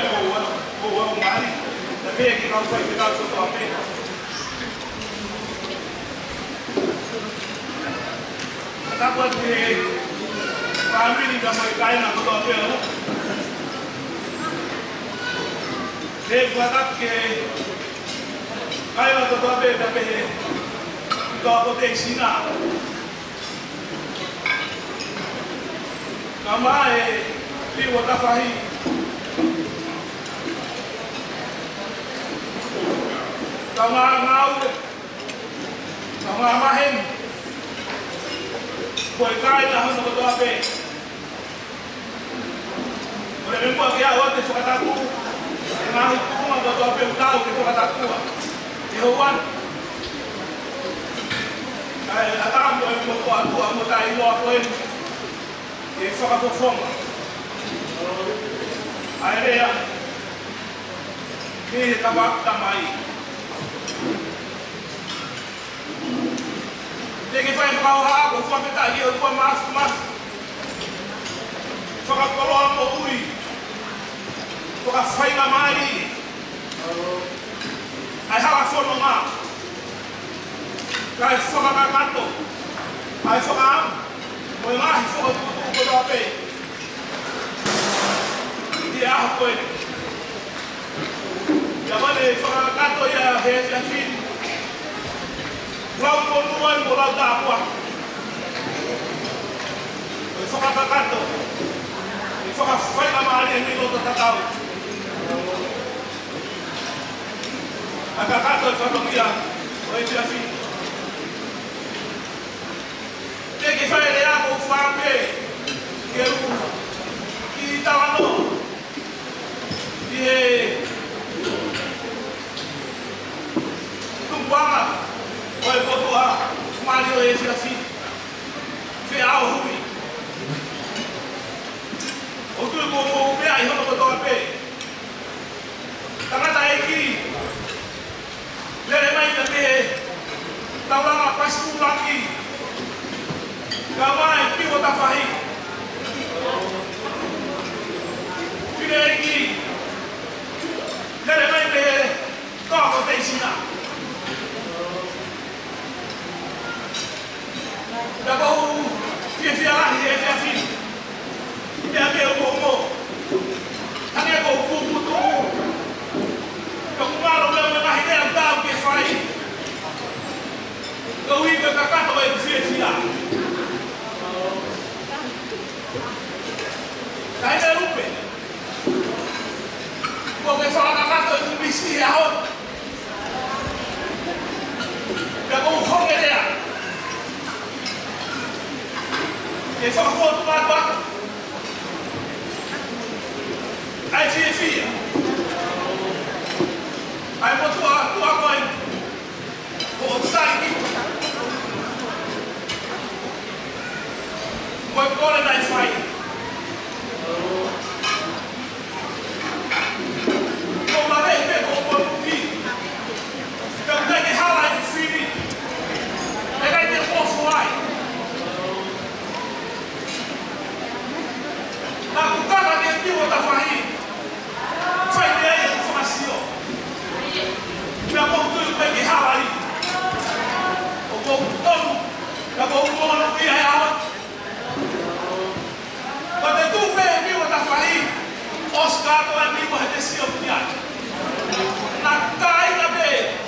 orang mari. Tapi kita usai kita tu apa? Kita buat ni, kami ni kami kaya nak tu apa? Dia buat ke kaya nak tu apa? Tapi tu apa tu Cina? Kamai di Watafahi. Sama ngau, sama mahin, boleh kaya lah untuk betul apa? Boleh membuat dia awak tu suka takut, ngau tu pun betul apa? Tahu tu suka takut. Hewan, atam boleh membuat tu, amu tak iluat pun, dia suka perform. Akhirnya, ni tabak tamai. Tem vai para o rabo, só que tá aí, eu vou mais. Só que coloca o ui. Só que sai na mari. Aí ela só no mar. Aí só que gato. Aí só que am. Foi mais, só que tudo do apê. E a coisa. Já vale, só que gato ia receber assim. Lau konuan bola dapwa. Isso que tá canto. Isso que foi na marinha ni lo tatau. Agak canto isso não ia. Oi dia assim. Tem que fazer ele a fape. Que tá lá no. E Tumbanga. Olha, botou a Mario esse assim, feal ruim. O tu o pé aí não botou a pé. Tangan daí que lele mais também. Tá lá na parte do aqui. Gamai que botar faí. Filho aqui. Lele mais também. Como tem ensinar? Da bau fia lah dia fia. Dia ambil bomo. Hanya bau bubu tu. Kau malu lemah dia tahu ke fai. Kau ini kakak tu yang fia. Kau ini lupa. Kau ke fai kakak tu yang mesti ahok. Da bau hong dia. E só foto para baixo. Aí filha. Aí botou a tua mãe. Botar aqui. Foi embora da fai. Como vez pegou o povo aqui. Eu tenho que ralar de filho. Pegar e ter poço lá. Na kutana dia piwa tafahi. Fai dia informasi. Dia bom tu pergi hawali. O bom tom. Dia bom bom dia ya. Quando tu piwa tafahi, Oscar tu é piwa desse dia. Na cai na be.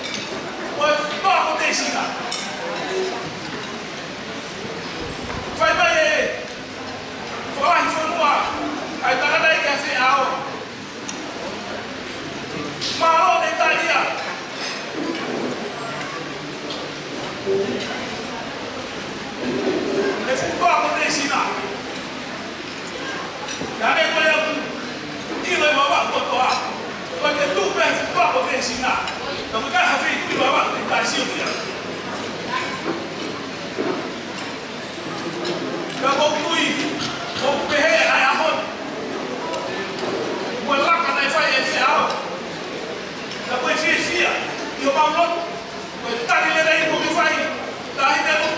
Silvia. Kalau kui, kau pehe ayah hon. Wala ka na fai esse ao. Da poi sia. Io Paolo, poi tani le dai come fai? Dai dentro.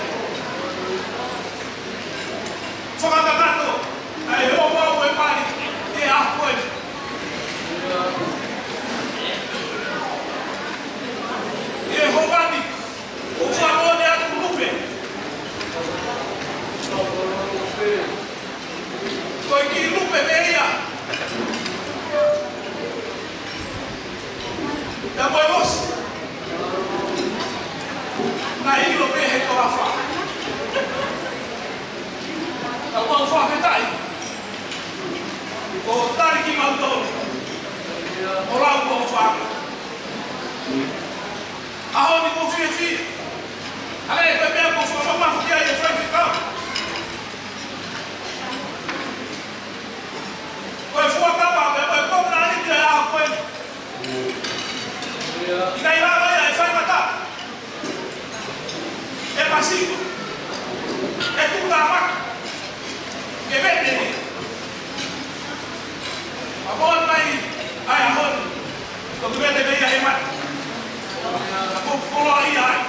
Sono andato. Ai ho mau e pari. E a poi. E roubani. O favor é do Lupe. Foi que Lupe veia. Da boi você. Daí lo veio reclamar fa. Da bom fa que daí. O tari que mandou. O lá o bom fa. Aonde confia filho? Allez, vai bem, vamos falar uma fogueira e vai ficar. Vai focar vai comprar ali que é a coisa. E daí lá vai matar. É passivo. É tudo da máquina. Que vende. A bola vai. Ai, a roda. Quando vende bem a remate. Pulou aí, ai.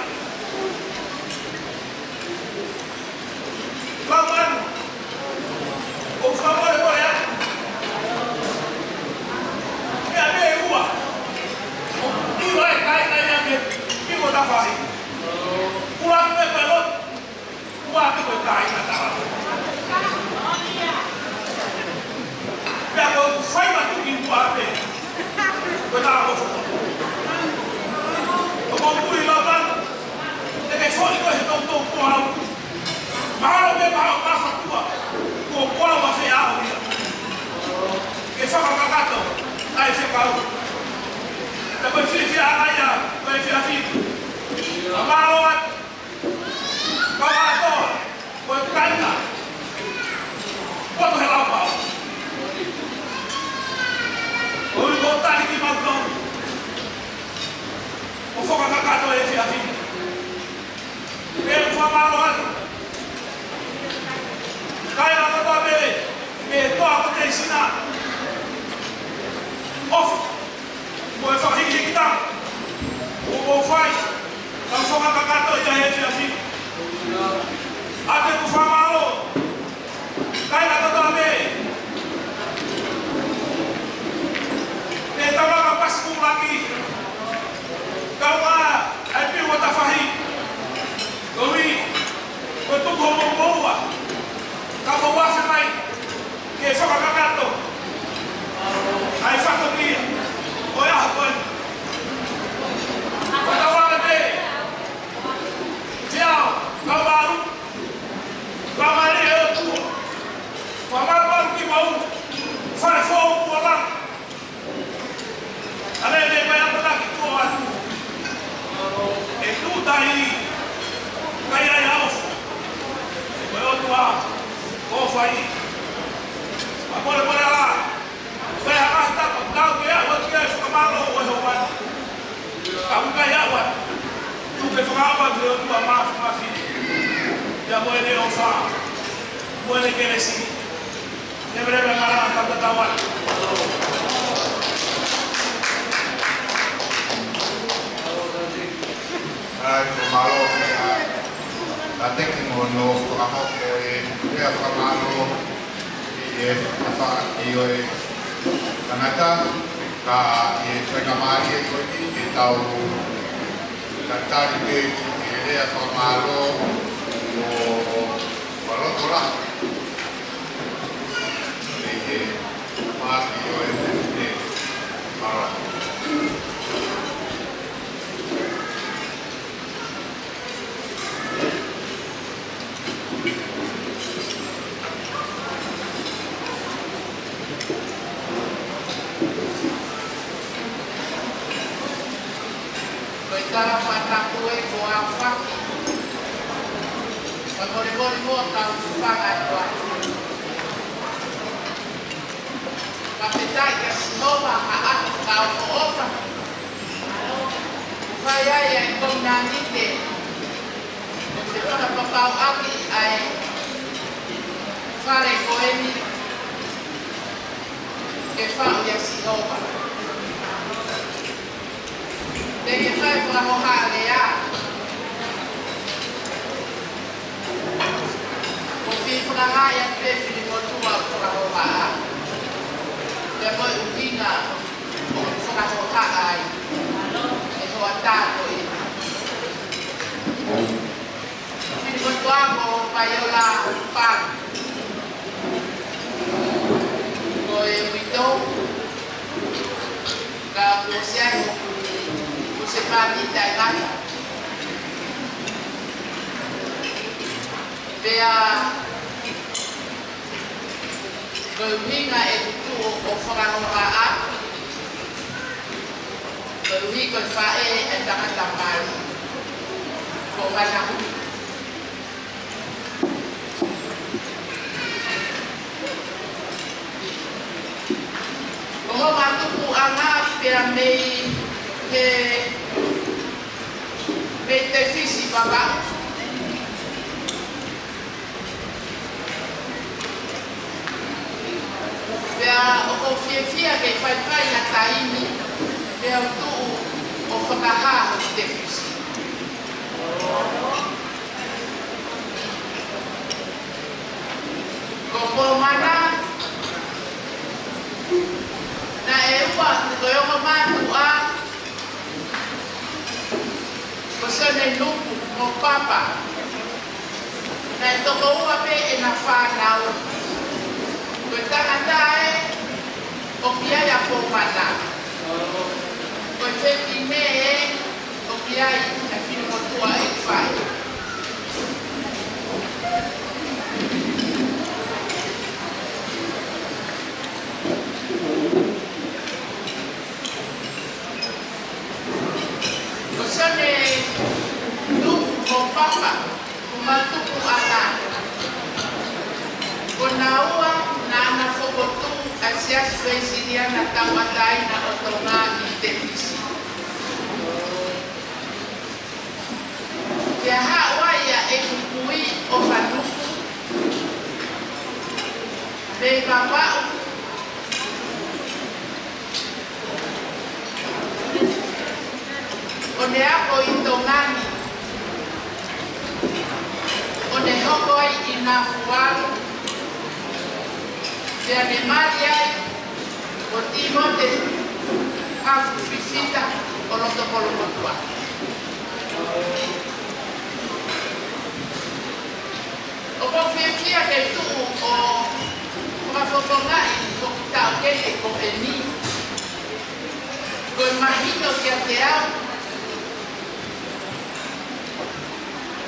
Clamando. O favor é por ela. É a minha rua. E vai cair na minha. E vou dar vai. O lado é pelo. O lado vai cair na tela. Pega o sai na tudo em tua pé. Vou dar uma foto. O bom lá mano. Tem só de coisa tão com algo. Mahalo be mahalo passa tua. Com qual você abre? Que só cagato. Aí você caiu. Depois se aí, vai se assim. Mahalo. Cagato. Foi caída. Quanto relava? O botar aqui mandou. O fogo cagato aí se assim. Ele foi mahalo. Cai na tua bebê, e toca te ensinar. Off, vou fazer que tá. O bom faz, não só a cagada e a gente assim. Até o famalo, cai na tua bebê. Então lá para passar por aqui. Calma, é pio outra farri. Oi, eu tô como boa. Kamu wasi mai, ke soka kagato, ai fato dia, olha rapaz, pada wala be, tchau, kabaru, kamari eu tu, kamar baru ki mau, faz fogo por lá, ale be vai andar aqui tu atu, e tu daí, cai aí alfa, eu tu a Ofa aí. Agora bora lá. Vai arrastar para o carro, que é o outro que é ficar maluco, o Romano. Kamu kaya wat. Tu que ficar para ver tua máfia, filha. Já vou ele ofa. Vou ele querer sim. Deveria me malar para dar wat. Ai, maluco. Até que no trabajo que es hermano y es pasar y hoy Canada y entrega María y tal cantar y ver que es hermano o al otro lado y Mario es malo. Cara patakue ko alfa. Pagori-gori mo tao sufangan ko. Kapitai kas nova haat tao ko ofa. Kaya yang kong nanite. Ito na papaw aki ay fare ko eni ke fao ya Jehovah. Deke fai fra mohale ya. O fi fra haya pe fi motua fra mohale. Ya mo ukinga o fra mohale. Ito atato ini. Fi motua mo payola pan. Ko e mito ka kusia sepati Thailand. Vea Berwinga itu orang orang Berwinga fae endangan tambali Komana Komo matuku angap pia mei benefício babá. Vea o confiança que faz na caíne, vea tu o facaha o benefício. Como mana na ewa eu mamãe a você nem lupo no papa na toko ua pe e na whanau koe tangata e o kiai a pōmana koe wheti me e o kiai a whinomotua e whai Kosone lupu mo papa kumatuku ana konaua na ana fokotu asias presidia na tawatai na otonga itepisi ya hawaya ekukui o fanuku be babau One ako itongani, one hokoi inafuaru, te animaliai, o timote, hafu fisita, o lotokolo motua. O konfiansia ke tu o mafofongai, o kitao kele ko eni, ko imagino que ateau,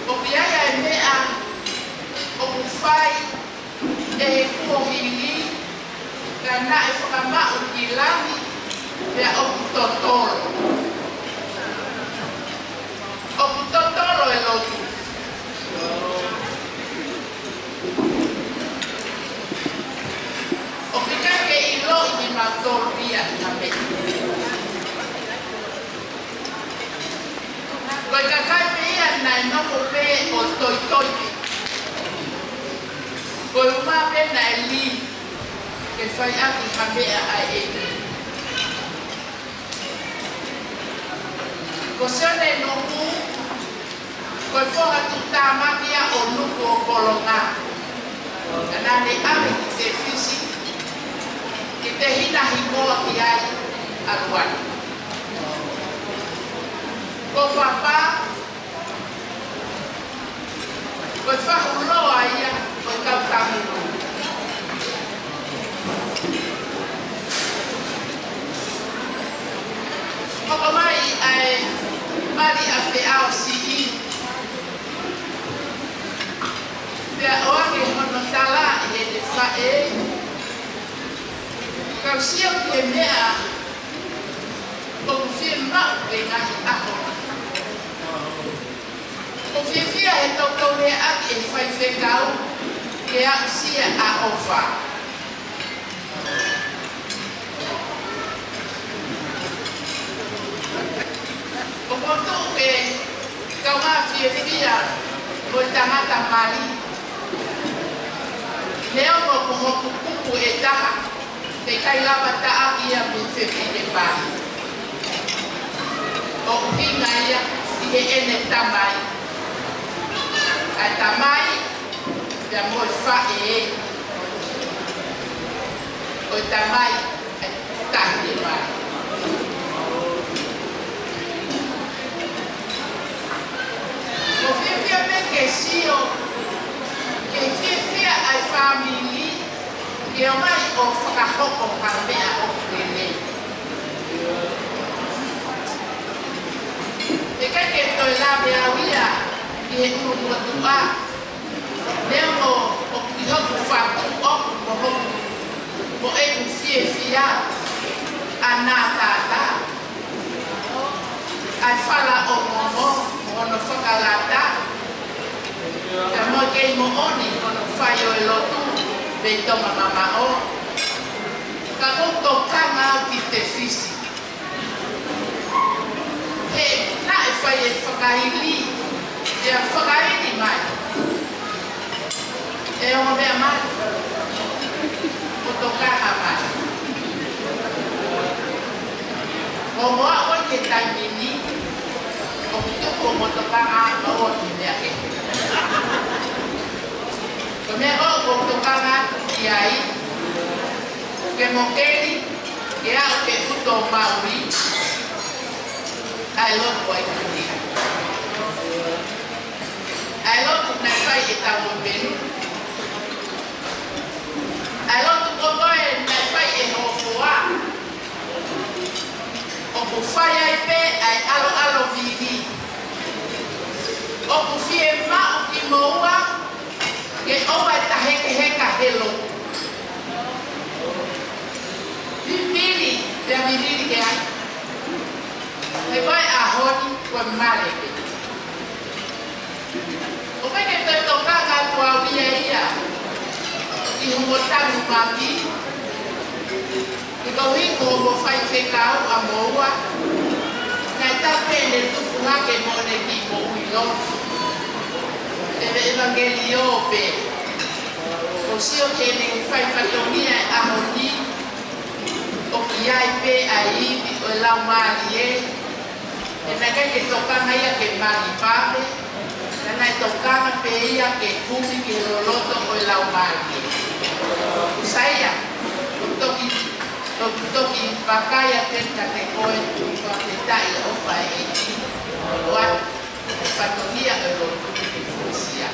o biaya e mea o kufai e kuohili ka na e whakamau ki lani pia o kutotoro. O kutotoro e lotu. O pika ke ilo i matoro pia i hame. Koe kakai pia na e nofo pe o toi. Koe uma pe na e li ke whai aki hamea a e li. Ko sene nuku, koe whoha tu tāmakia o nuku o kolonga. Ana ne ame ki te fisi, ki te hina hikoa ki ai aruani. Ko papa, koe whahuloa ia, koe kautamu. Koko mai ai mari a te ao si i. Pea oake hono tala e te whae. Kau sio ke mea o kuwhia mau ke ngahi ako. O whiawhia he toko mea aki e whai whekau ke au sia a ofa. O motu ke kau ngafie fia ko tangata mali. Leo mo kuku etaha te kai lava taa ia mi fefi de pai. O hinga ia i ene tamai. A tamai ya mo fa o tamai tahi de pai. O fia me que sio que fia ai family que o mai o whakahoko haramea o kurele. E kai ke toi la mea wia i he uru tua leo mo o kihoku whatu oku mo hoku mo e ku fia a nā tātā. Ai whala o momo ono whakalata. E mo kei mo oni ono whai o e lotu be tonga mama o. Ka koto kanga ki te fisi. He na e whai e whakahili. E a whakahili mai. E o mea mai. Koto kanga mai. O moa o ke taimini. O kituko koto kanga o ki mea ke. Kome o koto kanga ki ai, ke mokeri, ke au ke uto mauri, ai loko ai kuria. Ai loko na whai e tau benu. Ai loko kokoe na whai e hofoa. O ku whai ai pe ai alo vini. O ku fie mao ki moua, ke owa ta heka helo. Vivili, te vivili ke ai. Te koe a honi koe mare ke. O me ke te toka ka tua wia ia. I humotangu maki. I kau hiko mo whai whekau a moua. Ngai tapene tuku hake mo ne ki mo uilo. Eve evangelio pe. O sio kene whai whatonia a honi. O ki ai pe a iwi o lau mali e. E naka ke tokanga ia ke mali pape. E nai tokanga pe ia ke kumi ki loloto o lau mali e. Usaya. Toki pakaya tenta te koe tua te tai o whai e ki. Oa. Whatonia e lotu ki fusia.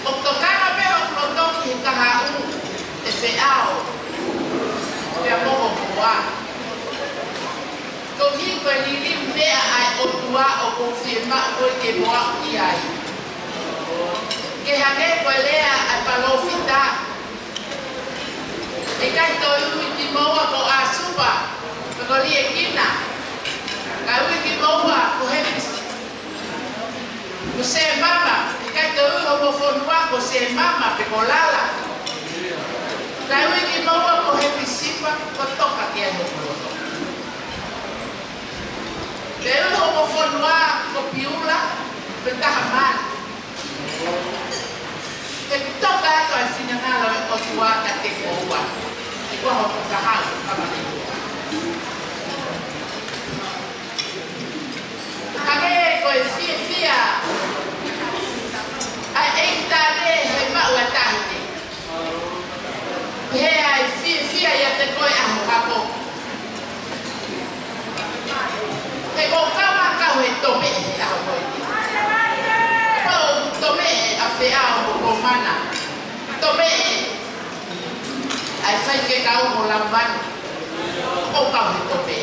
O tokanga pe o protoki he kaha unu. Te wheao. Te amoho kua. Ko hiko e lili mea ai o tua o kofie ma koe ke moa ki ai. Ke hange koe lea ai palofita. E kai toi ui ki moa ko a supa. Ko li e kina. Kai ui ki moa ko hepis. Ko se mama. E kai toi ui homo fonua ko se mama pe ko lala. Kai ui ki moa ko hepisipa ko toka ki a hokoloto. Te ui homo fonua ko piula pe taha mani. Te toka ato ai finangalo e o tua ka te koua. Te kua hoko kahau kamani tua. Hage koe fia. Ai eintare he mau a tahite. He ai fia ia te koe aho hako. Te ko kawa kau he tome he aho koe ti. Pau tome a wheao ko mana. Tome ai whai ke kau mo lamban. O kau he tome.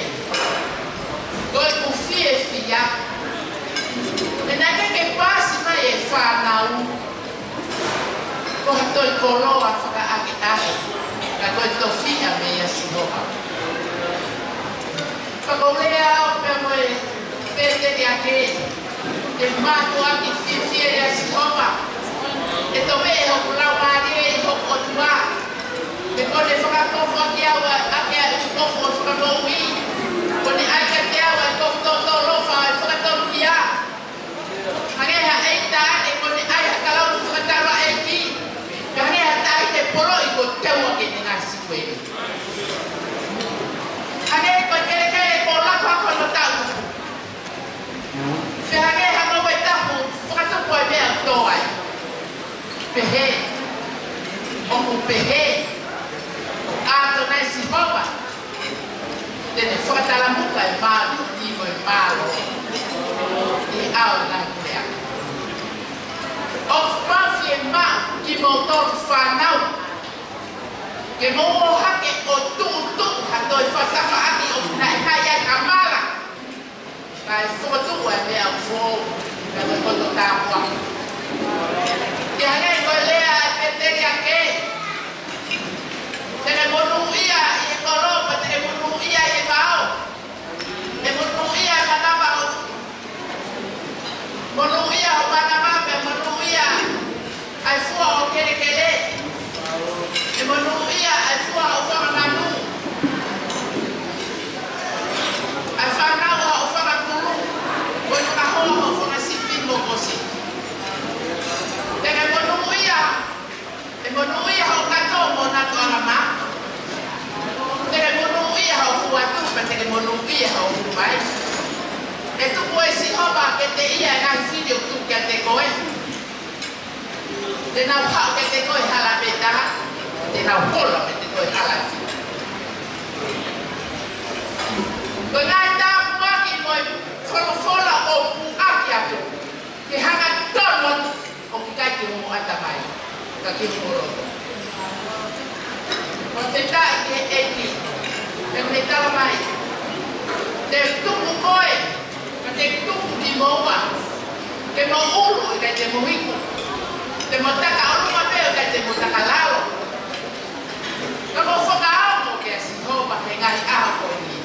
Koe ku fia. E naka ke pasi mai e whanau. Ko hatoi koloa whakaake ahe. Ka koe tofia me ia sihoha. Pakolea o pe moe pete ni ake. Te mātu aki fia ia sihoha. E tome e hoku lau maari e hoku o tua. Te kone whakakofo aki awa ake a ukofo o whakakoui. Kone aika te awa pehe, o ku pehe, ato na si hopa, tene whakatala muka e mālo, ni mo e mālo, i ao na kurea. O whawhi e mā, ki mo tōru whanau, ke mo o hake o tu, hatoi whakawha aki o na e hai ai ka mala, ka e whakatu e mea o whou, ka te koto tāpua. Ki hanei koe lea e teri ake, tene monu ia i e koropa, tene monu ia i e mao, e monu ia e manama o monu ia o manama, me monu ia ai fua o kere kere, e monu ia ai fua o whamanu, ai whanau o whamakuru, o i whakahoa o whakasipi mo kosi. Tene monu ia, e monu ia o kato mo nato alama, tene monu ia o kuatu, pa tene monu ia o kumai. E tupu e si hoba ke te ia e ngai whirio tu kia te koe. Te nau hao ke te koe hala peta, te nau hola me te koe hala whirio. Koe ngai tā puaki moi wholofola o puaki atu, ke hanga tono o ki kai ki homo atamai, ka ki homo roto. Ko te tai ke eki, e me tala mai, te tupu koe, ka te tupu ki moua, ke mo ulu i kai te mohiku, te mo taka oruma peo kai te mo taka lalo. Ka mo whakaao mo ke asi hoba he ngai aho koe ni.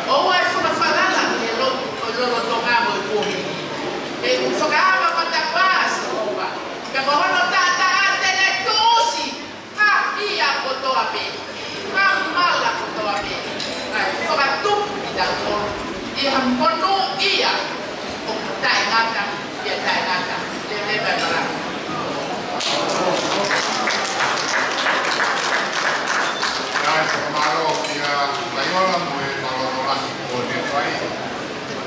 O ai whakawhalala ki he lotu, o lolo tonga mo i kuhi. E whakaama mo ta pāsi hoba, ka mo hono tata a tene tūsi, ha ia kotoa pe, ha mala kotoa pe. Ai whakatupu ki ta koro, i ha monu ia, o tai ngata, ia tai ngata, le lebe maraka. Ai whakamaro ki a Kaiola mo e whalotoraki o te whai.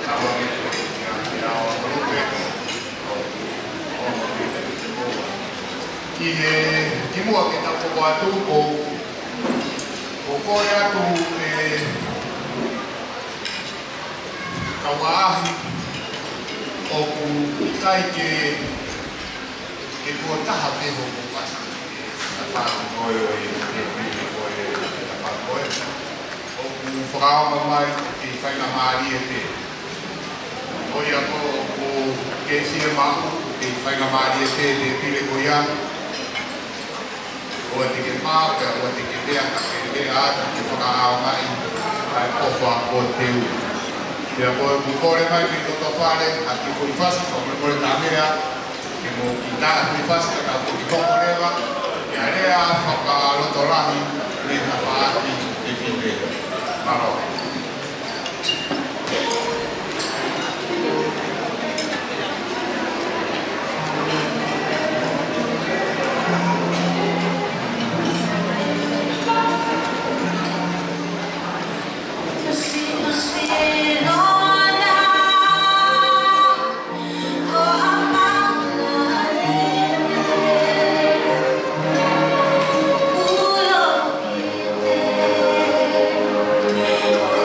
Tawa ki a o Rupe o ki he kimua ke ta koko atu o koe atu e kawaahi o ku kai ke kua taha te hoku pasa. Ta whakakoe o e te pili koe ta whakakoe. O ku whakaonga mai ki whainga maari e te. O ia ko o ke sire maku ki whainga maari e te pili koe ia. O te ke māpe, o te ke tea ka ke tea ata ki whakaonga i ai kofa o te ui. Ia koe ku kore mai ki toto whare a ki koi whasi ko me kore tāmea ke mo ki tāna koi whasi ka tau ki koko rewa ia rea whakalotorahi le na whaaki te whine. Maro. Oh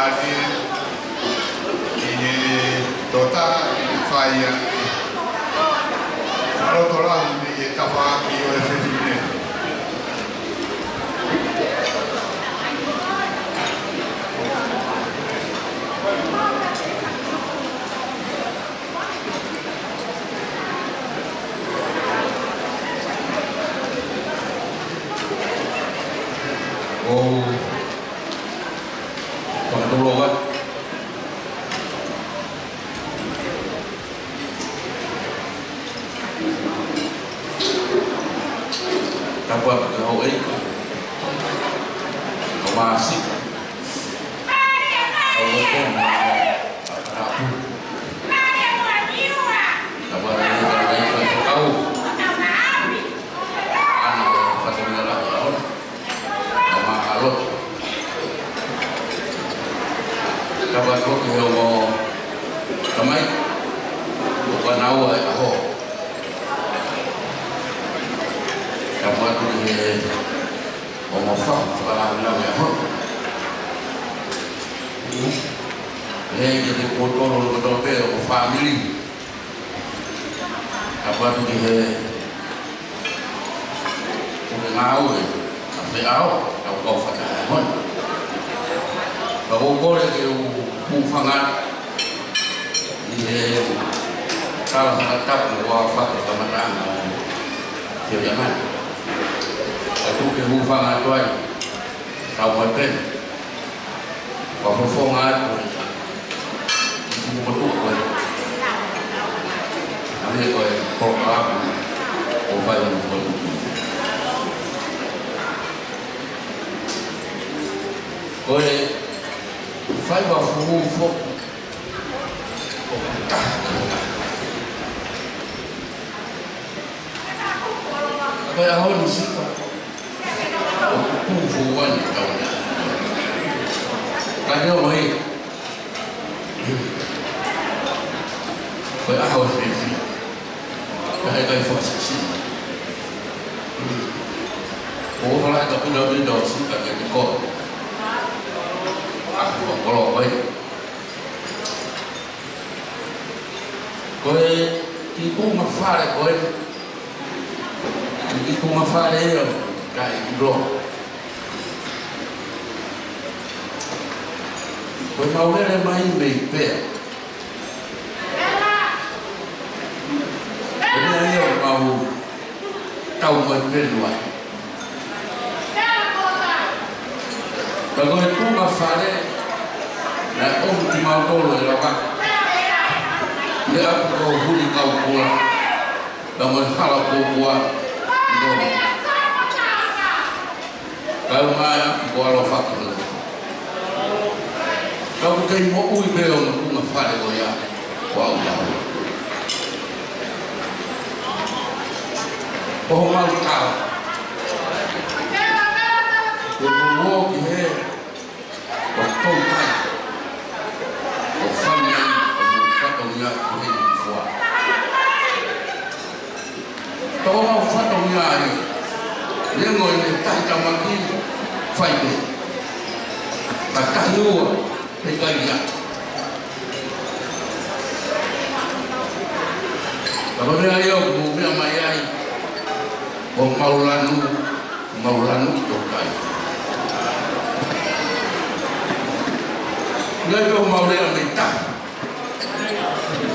ane ini tota ini faya kalau tolah ini tafaki oleh sini oh còn đâu rồi các vật người hậu ích có ba xích ở với con ở tu các vật người đây phải câu ăn phải có người lại đó mà luôn các vật có nhiều mò cái máy của con áo ở hồ các vật thì có một phòng và làm nhẹ hơn nên jadi foto về của family các vật thì cũng áo rồi phải áo đâu có phải hơn và bố có cái khu phương án thì ta là tập qua phát của các bạn kiểu như này ở trong cái khu phương án thôi tàu một trên và phương án rồi một chút rồi anh ấy gọi program của vài người rồi phải vào khu phục bây giờ hơn xí khu phục anh đâu cái đó rồi phải áo phải phi cái phục xí bố lại có cái đầu đi đầu xí cả cái con không có lo vậy coi thì cũng mà pha lại coi thì cũng mà pha đấy rồi cái rồi coi màu đấy là mấy mình về cái này là màu tàu mình trên ngoài và coi cũng mà pha đấy là ông thì mau tôi rồi là bạn dia aku huni kau pula dan menghalau kau buat kau mana kau lafak itu kau bukan mau ui beliau nak ngafal kau ya wow kau mau kau kau mau kau kau kai ya ini buat. Kalau mau fatungnya ini, dia ngồi tay trong cái phải đi, và cái lúa thì cái gì? Kalau dia ayo bumi amai, bom maulanu itu kai. Dia tu mau dia minta.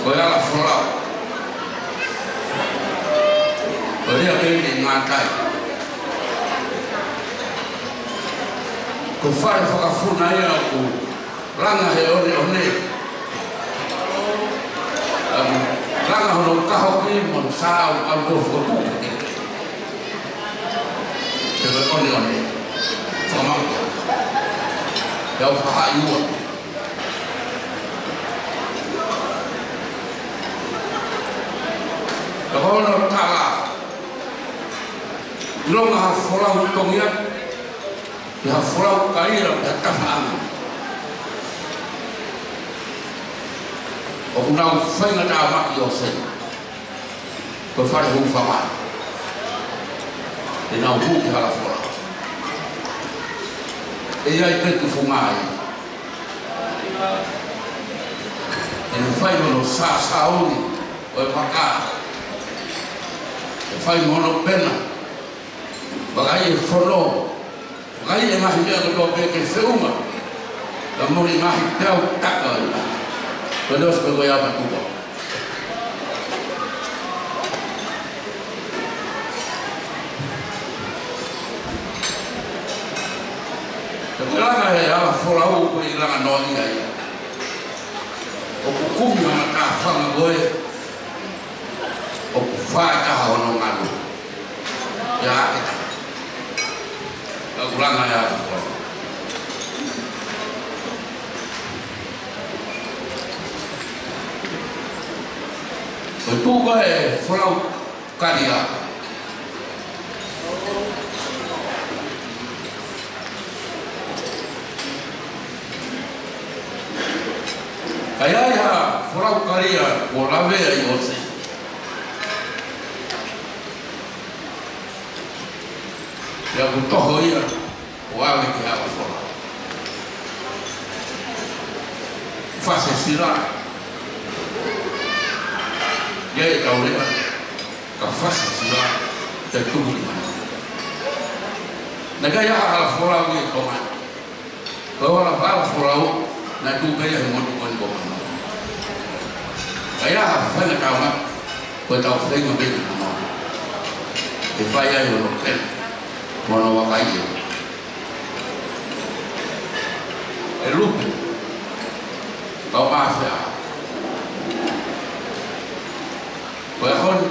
Gọi là flow ở đây là cái gì ngàn cây có phải là phụ này là của lăng là hiểu đi ông này lăng là nó cao cái một sao ăn đồ có cụ thì cái con này phải mang đâu phải luôn kalau orang kalah, lo ngah folau tongnya, ya folau kali lah dah kafan. Ông nào phải ngã đào mắc vô sinh, có phải hung phạm à? Thì nào hung thì là folau. Đây là cái phụng ai, E fai no sauni o maka. E fai mono pena. Bagai e fono. Bagai e mahi mea ko pe ke seuma. La mori mahi tau taka. Pedos ko ya ba tuba. Kelana ya ala folau ko ilanga noni ai. O kukumi ona ka fanga goe. O kufaka hono ngalo. Ya kita. Ulanga ya ala. O tuga e folau karia. Kaya ya folau karia o lave ai ose. Ya butoho ia o ave ki ala folau. Fase sira. Ya kau lihat ka fase sira te tuhu mana. Nagaya ala folau ni koma. Kau ala folau na tu kaya mo ko ko mo kaya fa na ka ma ko ta fe mo be mo e fa ya yo no ken mo no wa kai e lupo ba ma fa ko hon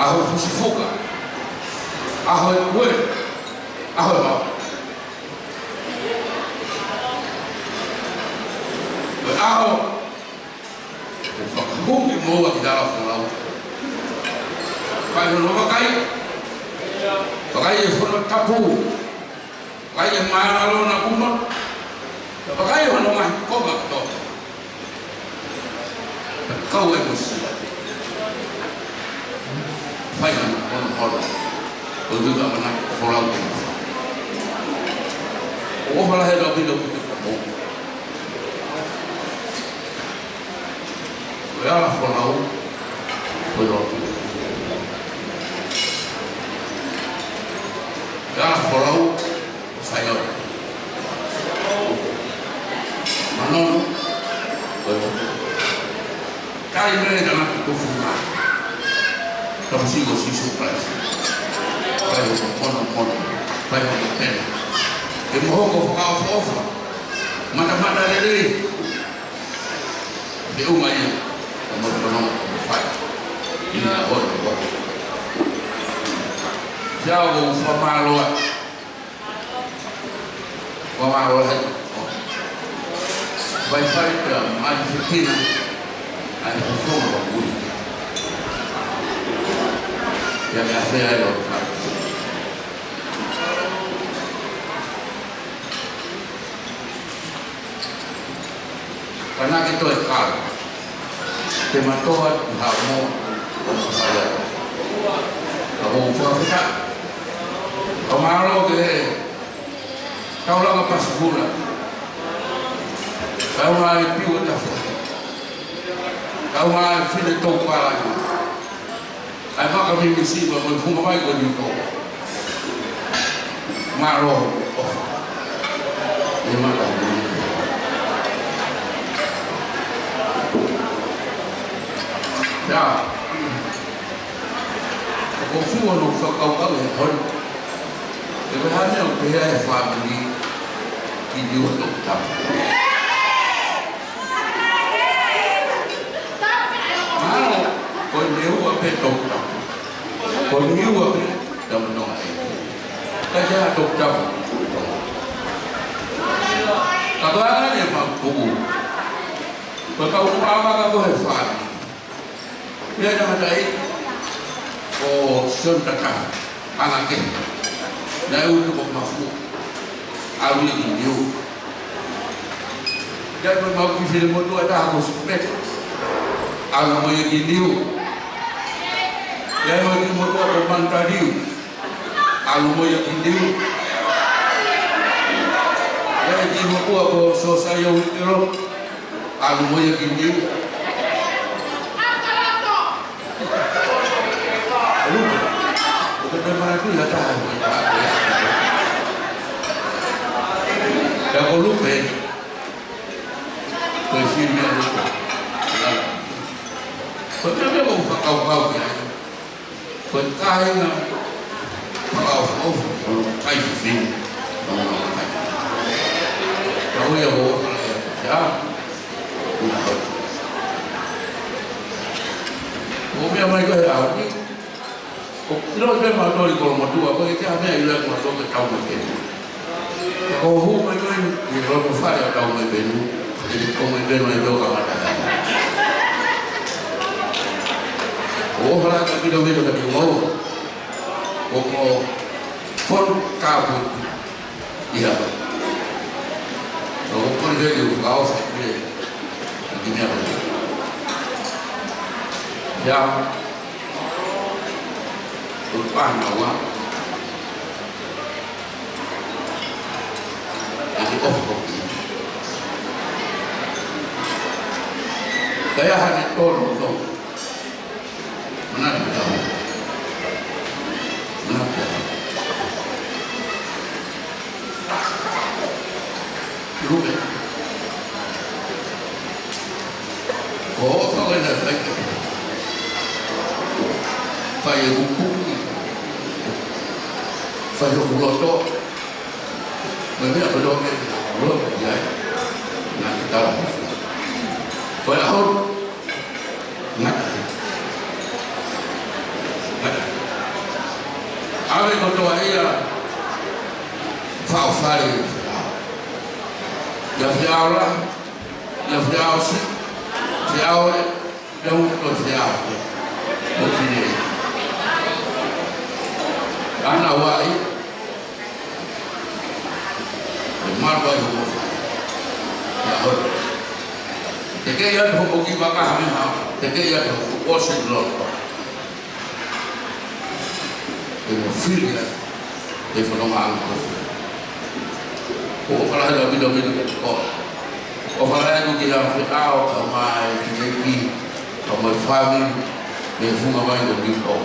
aho fusifuka aho we aho ba aho o whakahuki moa ki dara whanau kai hono wakai wakai e whono tapu wakai e maaralo na kuma wakai hono mahi koma kato kau e musia whai hono hono hono o duga mana whanau ki mwha o whala he rau pino kutu kapo ya la folau pero ya la folau sayo manon pero kai mere kana tu fuma to sigo si surprise kai ko kai ko pena e mo ko fa ofa mata lele de uma aí como não faz e agora já o famalo vai fazer mais pequena a reforma do mundo e a minha fé é o faz karena itu ekal tema toat hamo saya kamu faham kamaro ke kau lang pas bulan kau mai piu ta kau mai file to para ai ma kami misi ba mo fuma mai ko ni to maro ni ma ka ya ko fuo no fa ka ka le hon e ba ha ne o pe ai family ki dio to ta maro ko ne o pe to ta ko ni o pe da no ai ka ja to ta ka ba ne ma ko ko ka u pa ka ko he family dia dah ada oh sentakah anaknya dah untuk mafu awi dia dan mau film itu ada harus spek alam mau dia dan mau motor berman tadi alam mau dia ni mo ko so sa yo pero alu mo ya gini. Bukan mana tu ya tahan. Dah kau lupa. Presiden lupa. Betul dia mau kau ya. Betul na kau kai sini. Kau ya bawa ya. Kau mai kau ya ni. Kau dia mau tahu kalau mau tu apa kita apa yang dia mau tahu ke kau mungkin. Kau hu mai kau ni kalau mau faham kau mai benu. Jadi kau mai benu itu kau ada. Oh, kalau kita video kita mau, oh, phone kabut, iya. Oh, phone video kau sendiri, begini apa? Yang depan awak, jadi off kopi. Saya hanya tolong. Mana tahu? Mana tahu? Lupa. Oh, kau dah lagi. Saya hukum ni. Saya ulang tu. Mereka belum dia. Nak kita. Kalau nak. Awe kotoa ia faufari ya fiaula ya fiausi fiaule ya uto fiaule mufini ana wai marwa yumo ya hor teke ya hoki baka hame teke ya osin lo filha de forma o falar da vida que o falar do que já ficou mais aqui como família de fuma vai do que o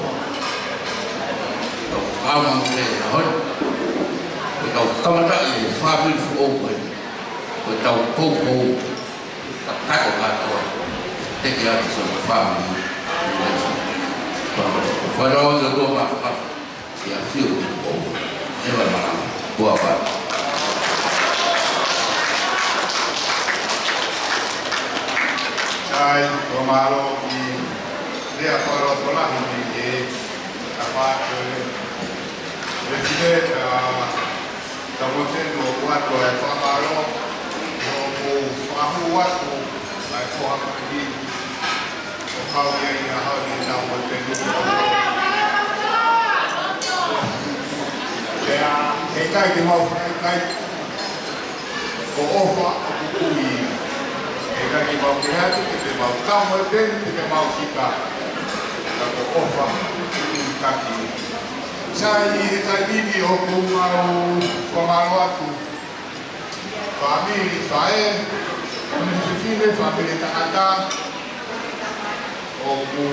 ama que hor o tama da família foi o tau pouco tá com tem que ir sobre família farol da tua ya fio ni mana buat apa sai tomaro di dia farol bola ini apa presiden tamoten waktu farol mau fahu waktu mai fahu di kau yang hari tamoten e kai te mau kai o ofa o kui e kai te mau kreati te mau tamo den te mau sika ka o ofa i kaki sai e kai vivi o kumau atu famili fae o fine famili taata o ku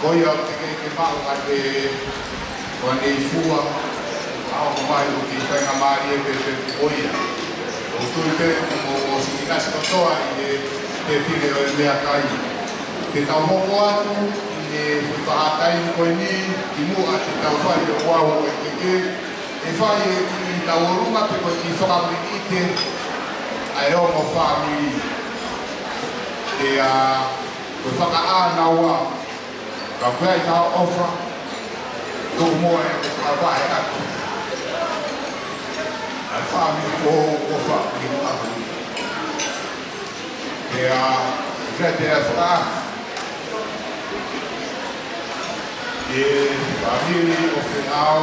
koia te mau ate quando ele fua ao mais do que foi na Maria de Oia o tu como se tivesse toda e teve ele a cair te tau moko atu e foi para cair no coini e mu atu tau fai o uau e fai e tau runga pe ko ti faka ite ai o mo family e a ko faka ana wa ka kai ta ofa como é que trabalha aqui a família for o família e a GTFA e família o final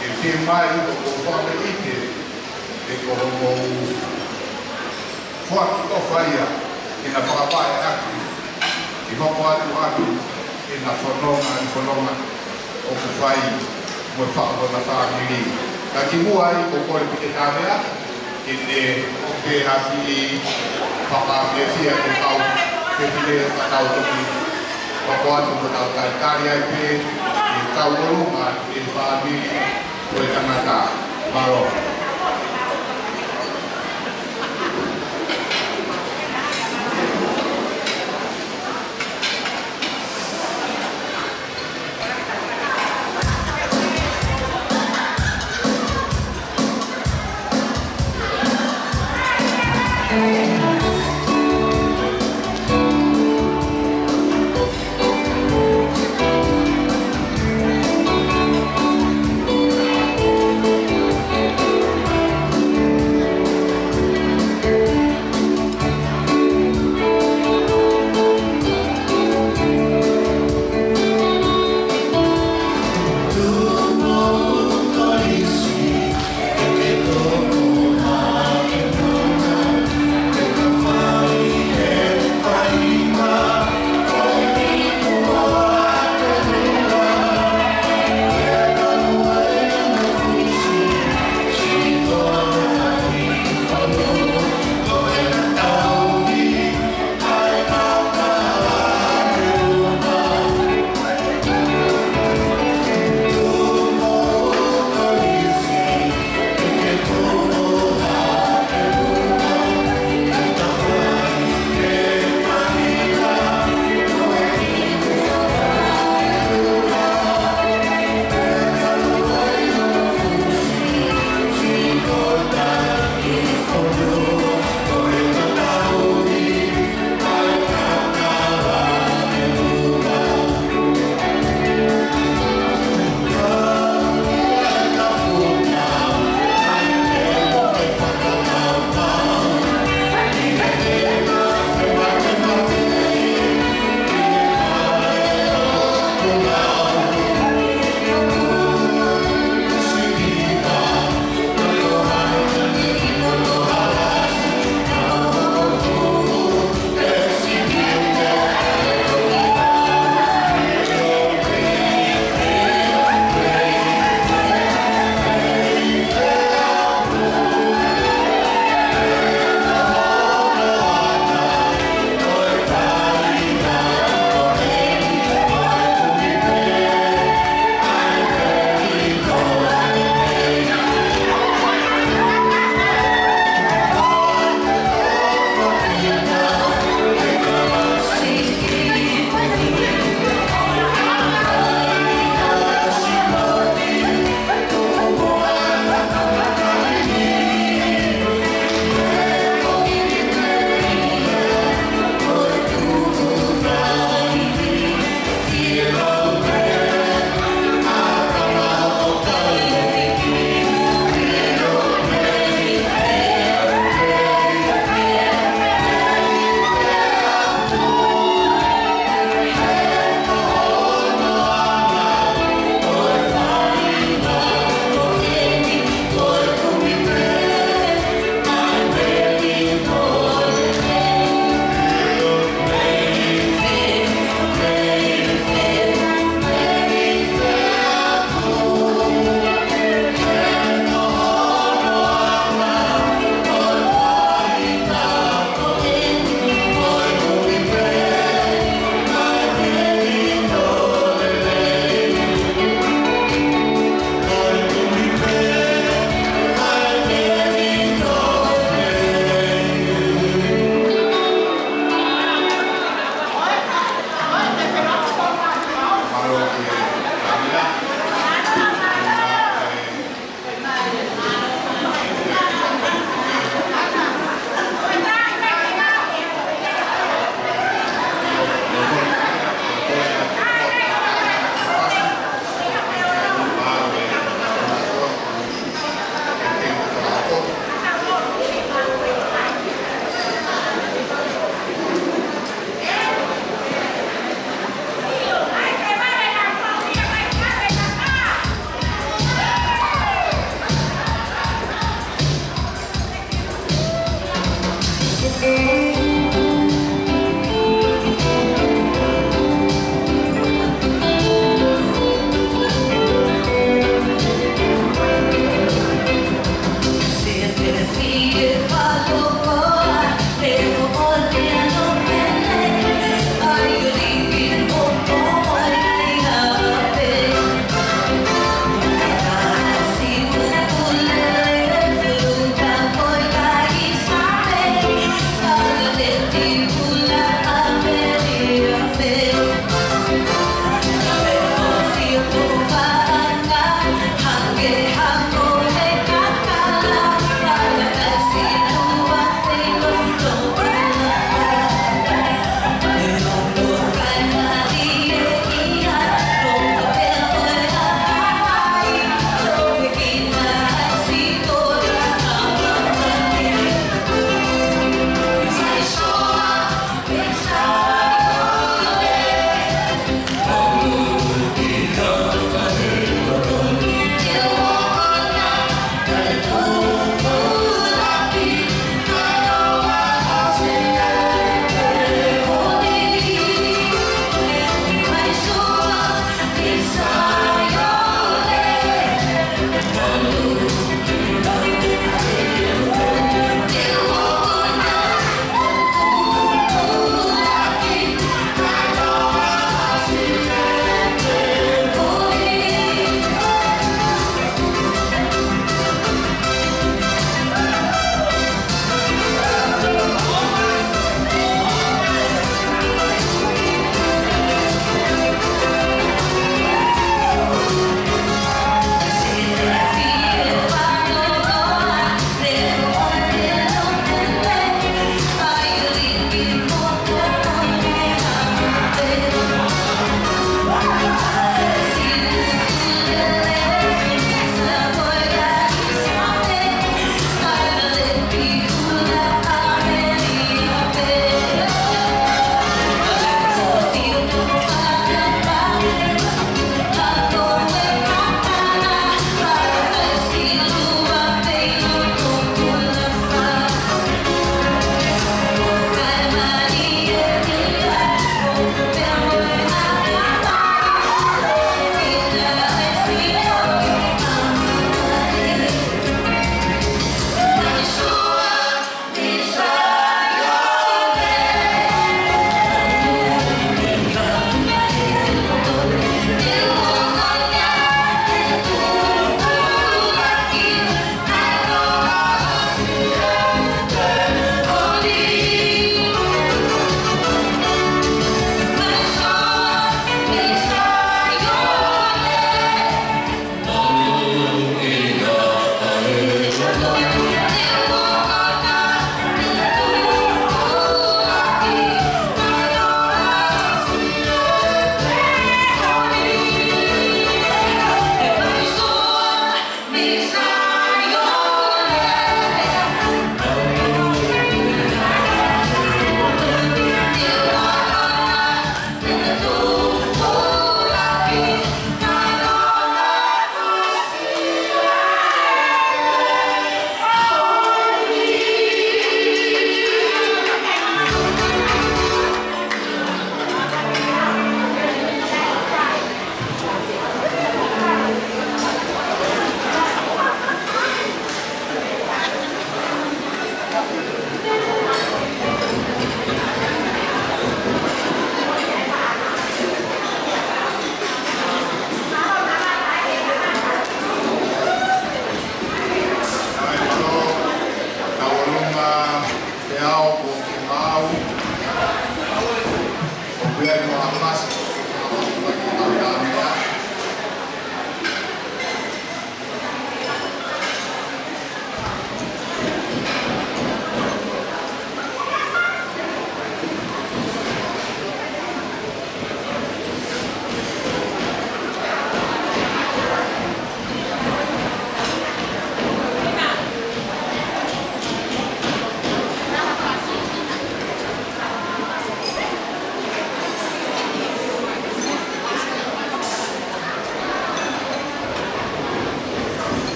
e tem mais o família e como forte o faria e na trabalha aqui e vamos lá e na fornoma o que faz o fato da família Kakimuai o kore pike tāmea, e te o te haki I whakawhiawhia te tau, te while ka tau toki. Wako atu ko tau kai kāri ai pē, e tau orunga e whaamiri o e tangata maro.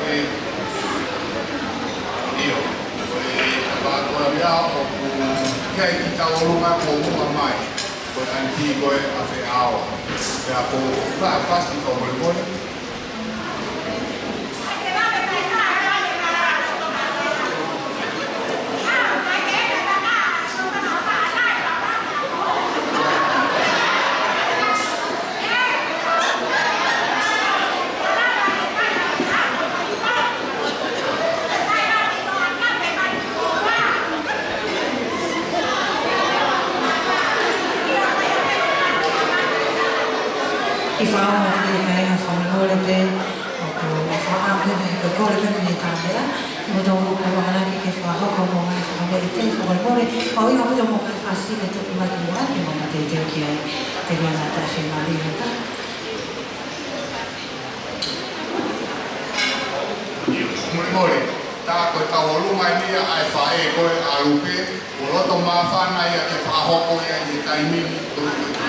Io, la che ti cavolo ma come mai con antico e a feao e a po' va fasti come le buone I fa una tecnica fa un gol per fa anche per gol per l'Italia ma dopo la che fa come fa vedete fa il gol poi io dopo fa sì che tu prima di là che non ti dico che è andata a finire Mori, ta ko tawolu mai mia ai fa e ko alupe, ko to ma fa na ya ke fa hoko ya ni kai mi to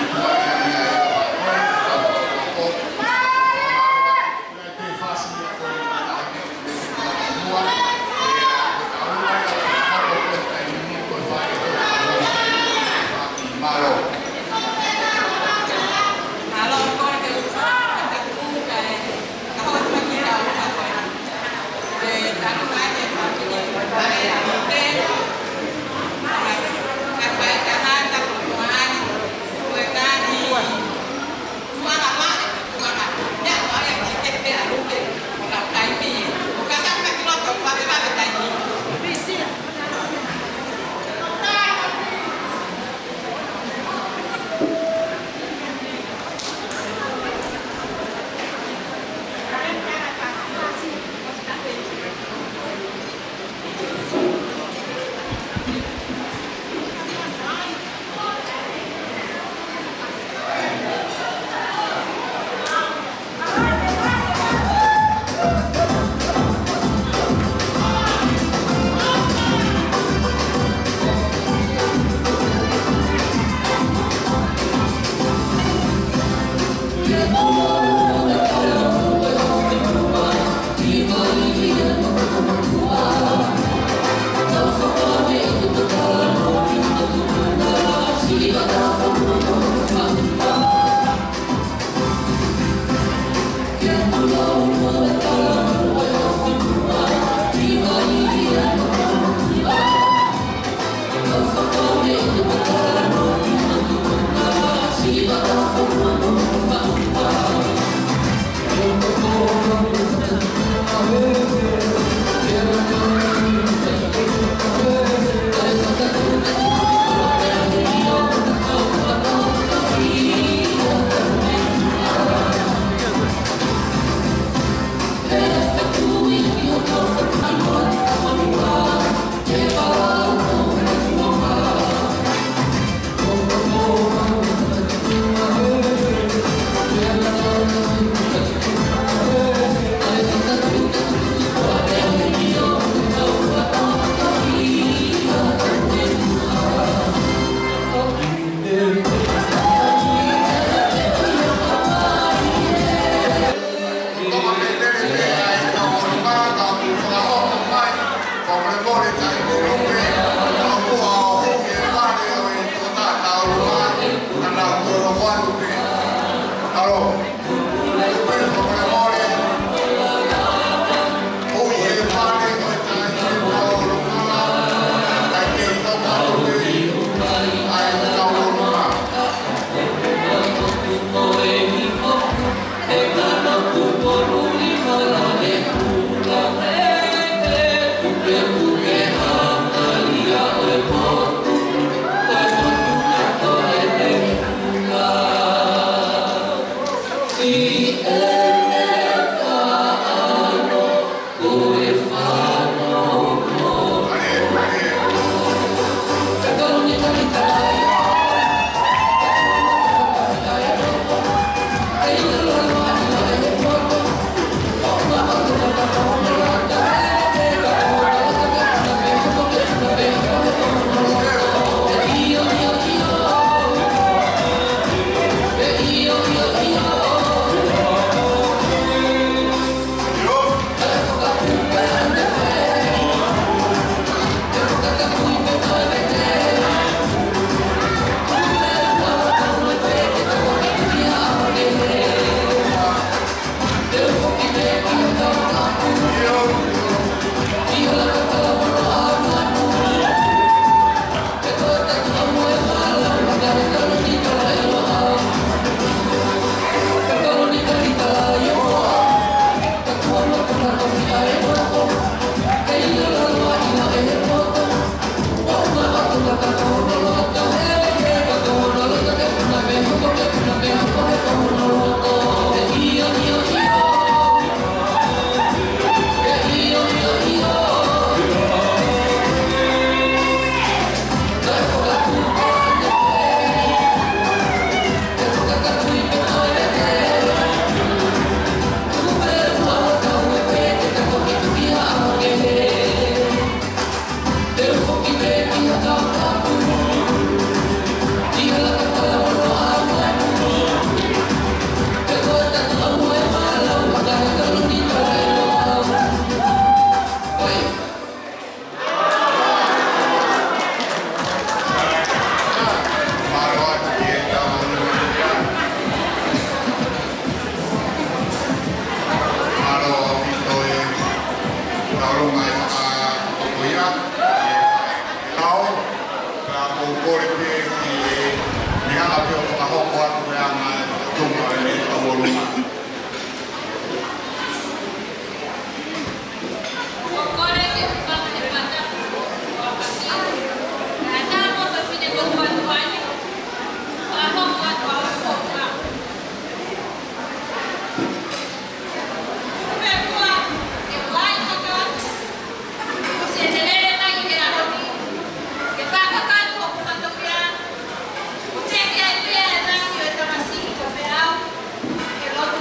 whakarunga e whakakoia lau ka o kore pe ki ni hanga pe o whakahoko atu e anga tunga e awolunga. Que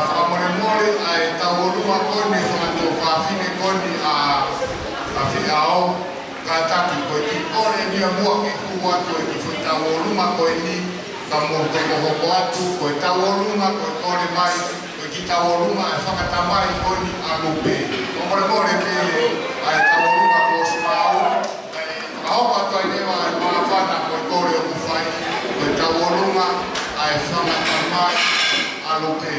whamore mole ai taurua koni whangato whawhine koni a whiao ka taki koe ki kore nia mua ki kua koe ki whi tauruma koe ni ka mo koe hoko atu koe tauruma koe kore mai koe ki tauruma e whakata mai koni a lupe. Whamore mole ke ai tauruma ko smau Ahoka toi newa e maafana koe kore o kuwhai, koe taurunga ai whamata mai alupe.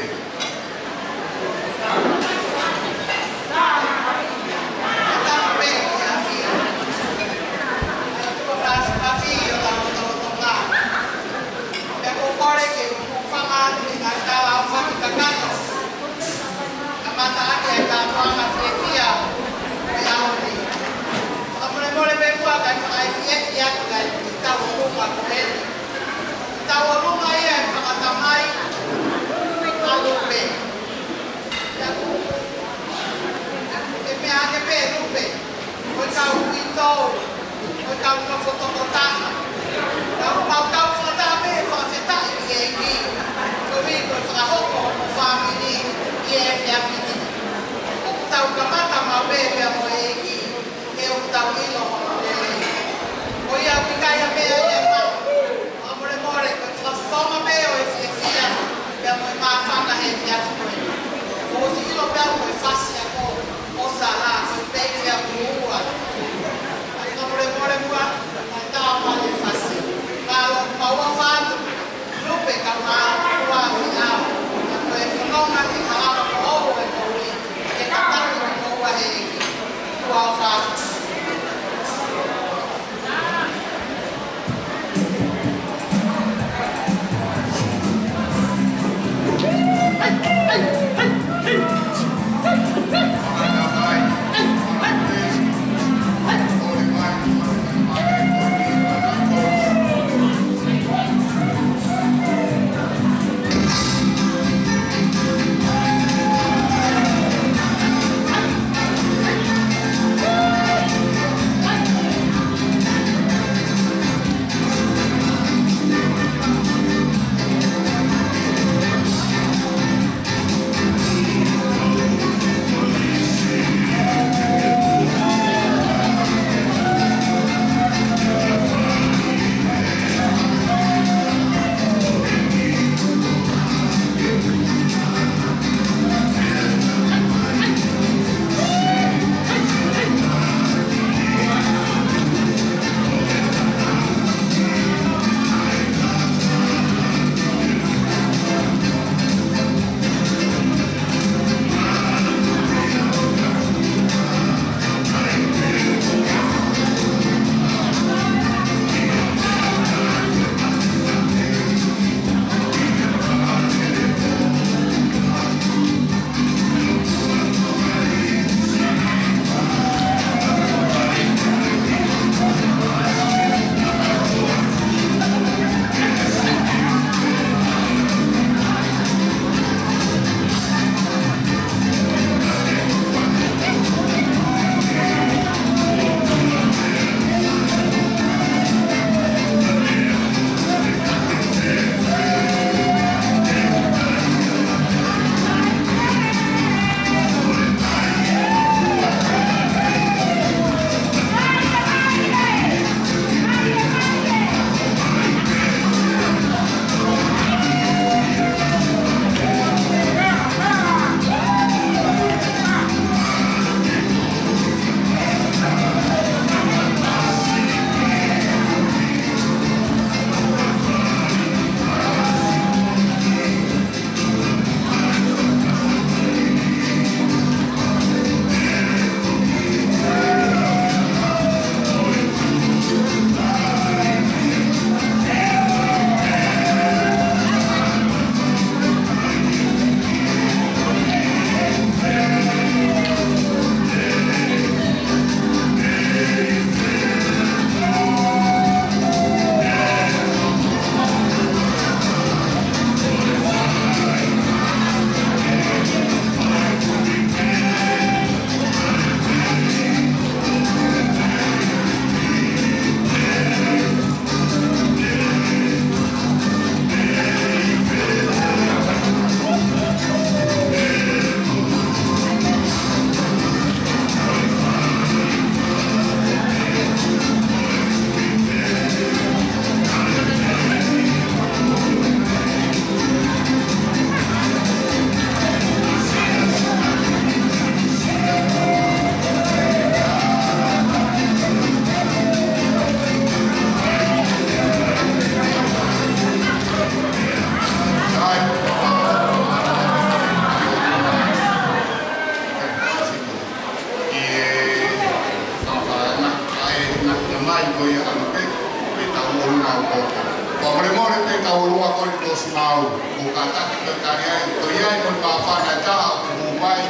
ulua ko ito sinau. Bukata kita karya itu ya ikut bapak naja umumai.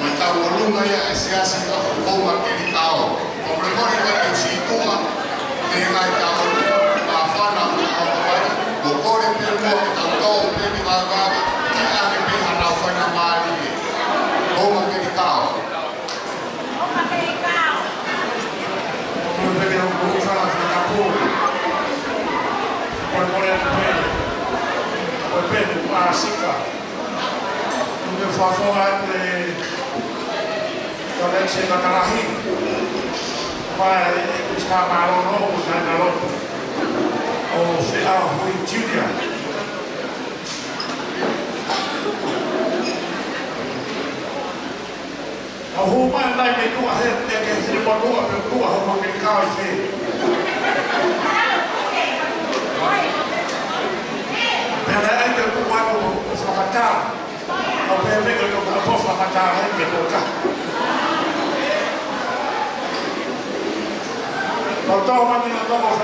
Mata ulunga ya asiasi aku makin tahu. Mereka itu situ dengan tahu bapak nak apa. Bukore perlu kita tahu pergi bapak. Kita pergi hanau fana mali. Makin tahu. Pergi nak berusaha nak pun. Bene qua Sica, dove fa fuori la legge da Carahi, ma sta malo nuovo, già lotto, o se ha un Giulia. A Roma andai per tua gente che si riportua per tua Roma che cava i figli. Perché anche il quadro fa mancare, o per me che non può far mancare anche il capo. Non trovo ma non trovo ma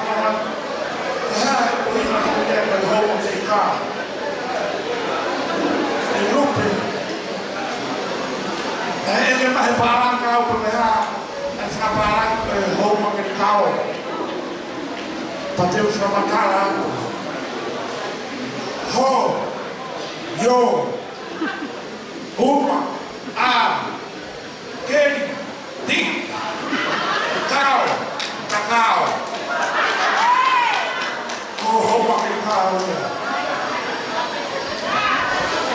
prima di vedere il uomo dei capi. E il lupo, e che mai parla anche per e fa parlare il uomo che cavo. Potevo far mancare anche. Ho, yo, uma, a, quem, di, cao, cacau. Oh, uma que cao.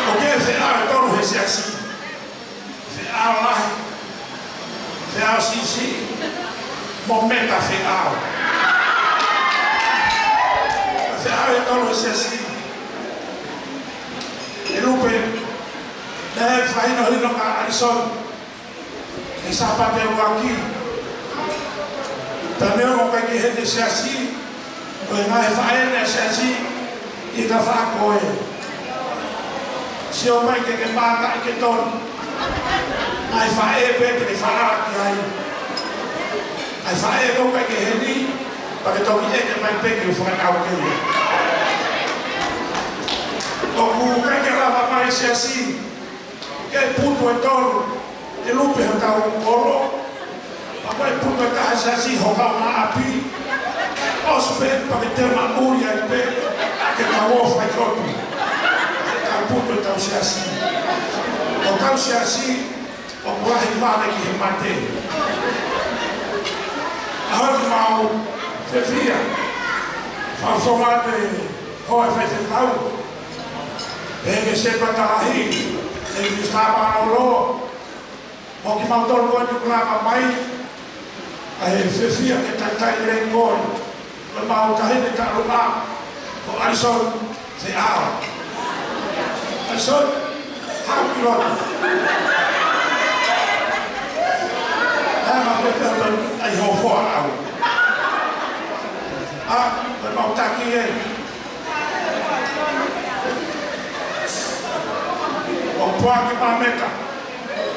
O que se há todo esse assim? Se há lá, se há assim, momento se há. Se há todo esse assim. E lupe, deve fai no hino ka Alison. E sapate o aqui. Também o que gente se assim, o não fai né se assim e da fraco é. Se o mãe que mata que ton. Ai fai pe que fará que aí. Ai fai o que gente para que toque que vai pe que foi ao o que lava mais assim, que puto é tolo, e lupe está colo, agora puto está assim, jogar uma api, os pés para ter uma unha e pé, que está o faz outro, está puto está assim, o está assim, o corre vale que matei, agora mal, se via, faz o mate, ou faz o tal. Ele sempre está aí, ele estava no lo, o que mandou o olho para a mãe, aí Fefia que está aí em gol, o mal está aí está lá, o Alison se abre, Alison, rápido, mas eu estou aí ao fora, o mal está aqui ele. O pode para Meca,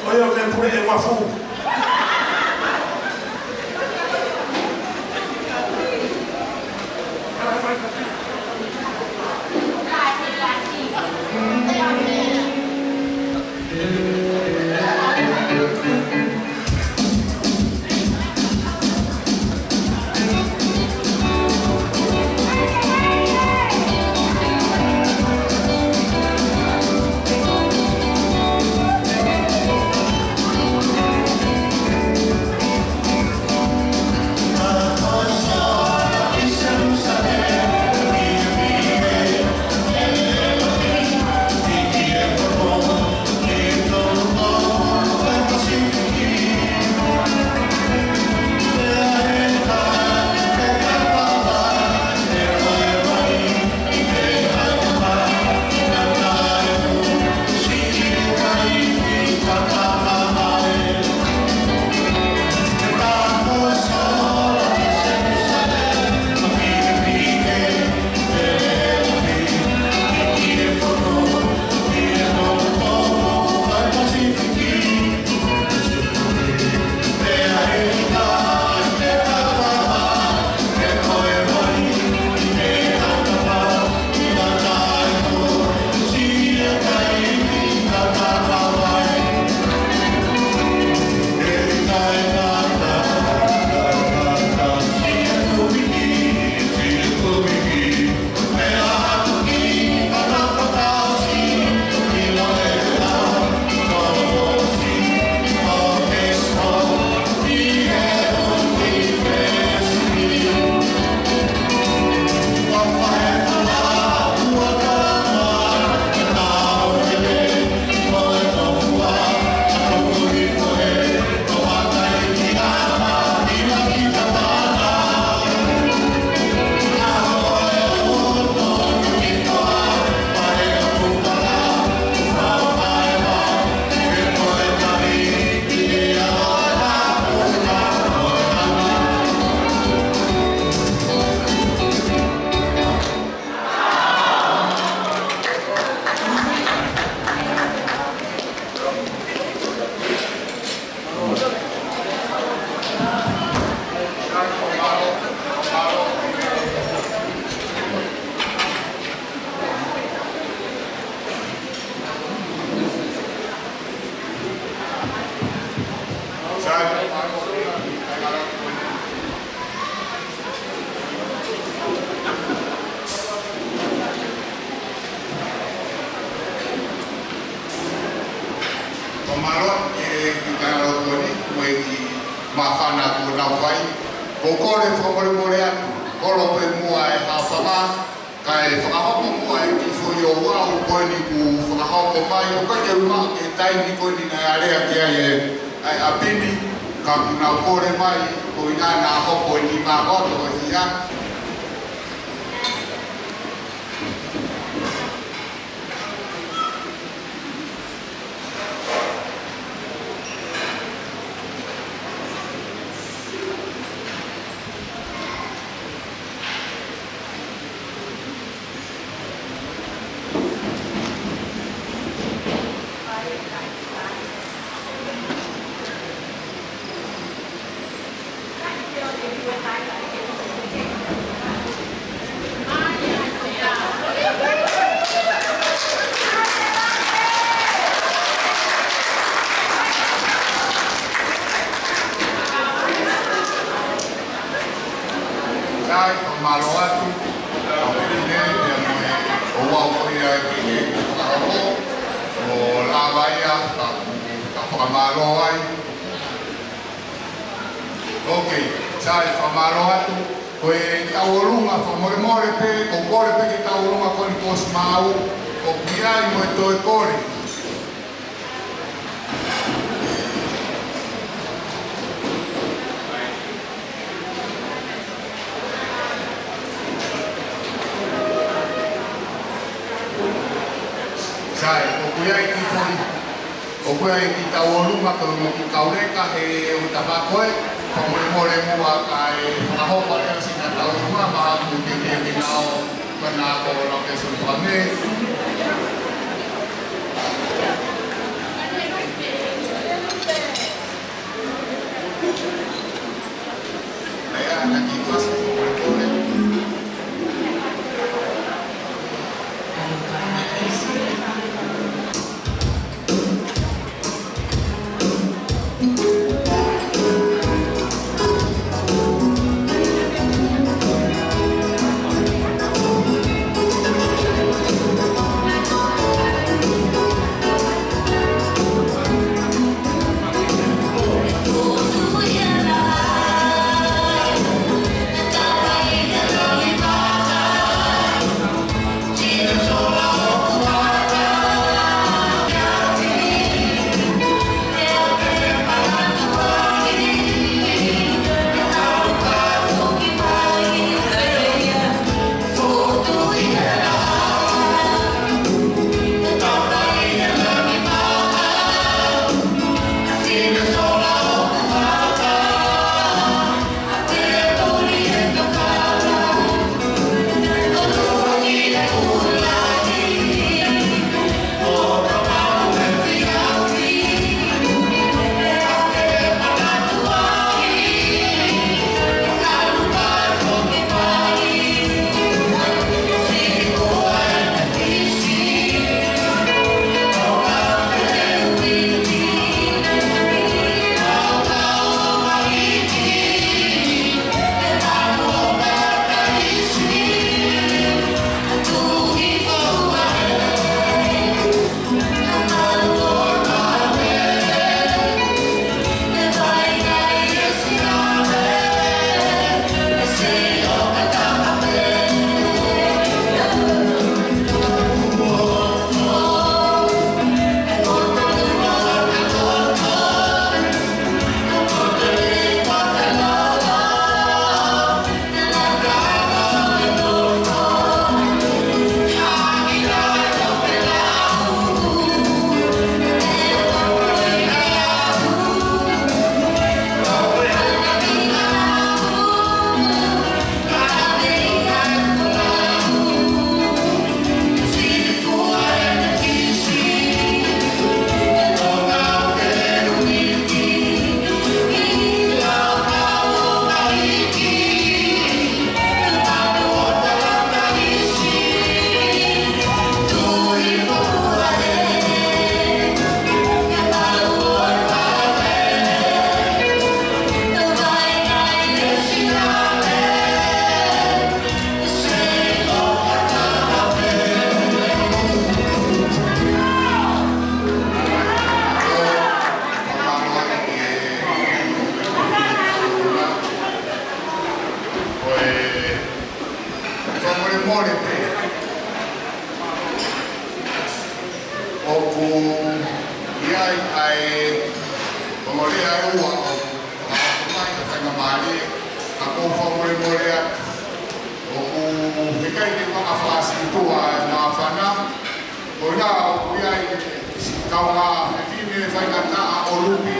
olha o tempo de Wafu. Pamalot kita lakukan ini makanan guna bayi. Pokoknya famole aku kalau pemuai apa kai whakahopo mua e ki whoi o wau koe ni ku whakahopo mai o kai rumah e tai ni koe ni ngai area ki ai apini ka kuna kore mai ko ina na hopo ni ma hoto o hia Okay, sai famalo atu koe taurunga famore pe ko kore pe ke taurunga ko ni pos mau ko piai mo to e kore sai ko piai ki foi o piai ki taurunga ko mo ki kaureka he o tabakoe Pemulai mua kai ahok pada sini tahu rumah maha mungkin dia minau kena orang kesul kami. Saya lagi pas boleh. ai ai Morea e ua o mai ka whanga mani a kōwha morea o he kai ki wanga whaasi tua nā whana o nā o iai kaunga e whine whainga nā o rupi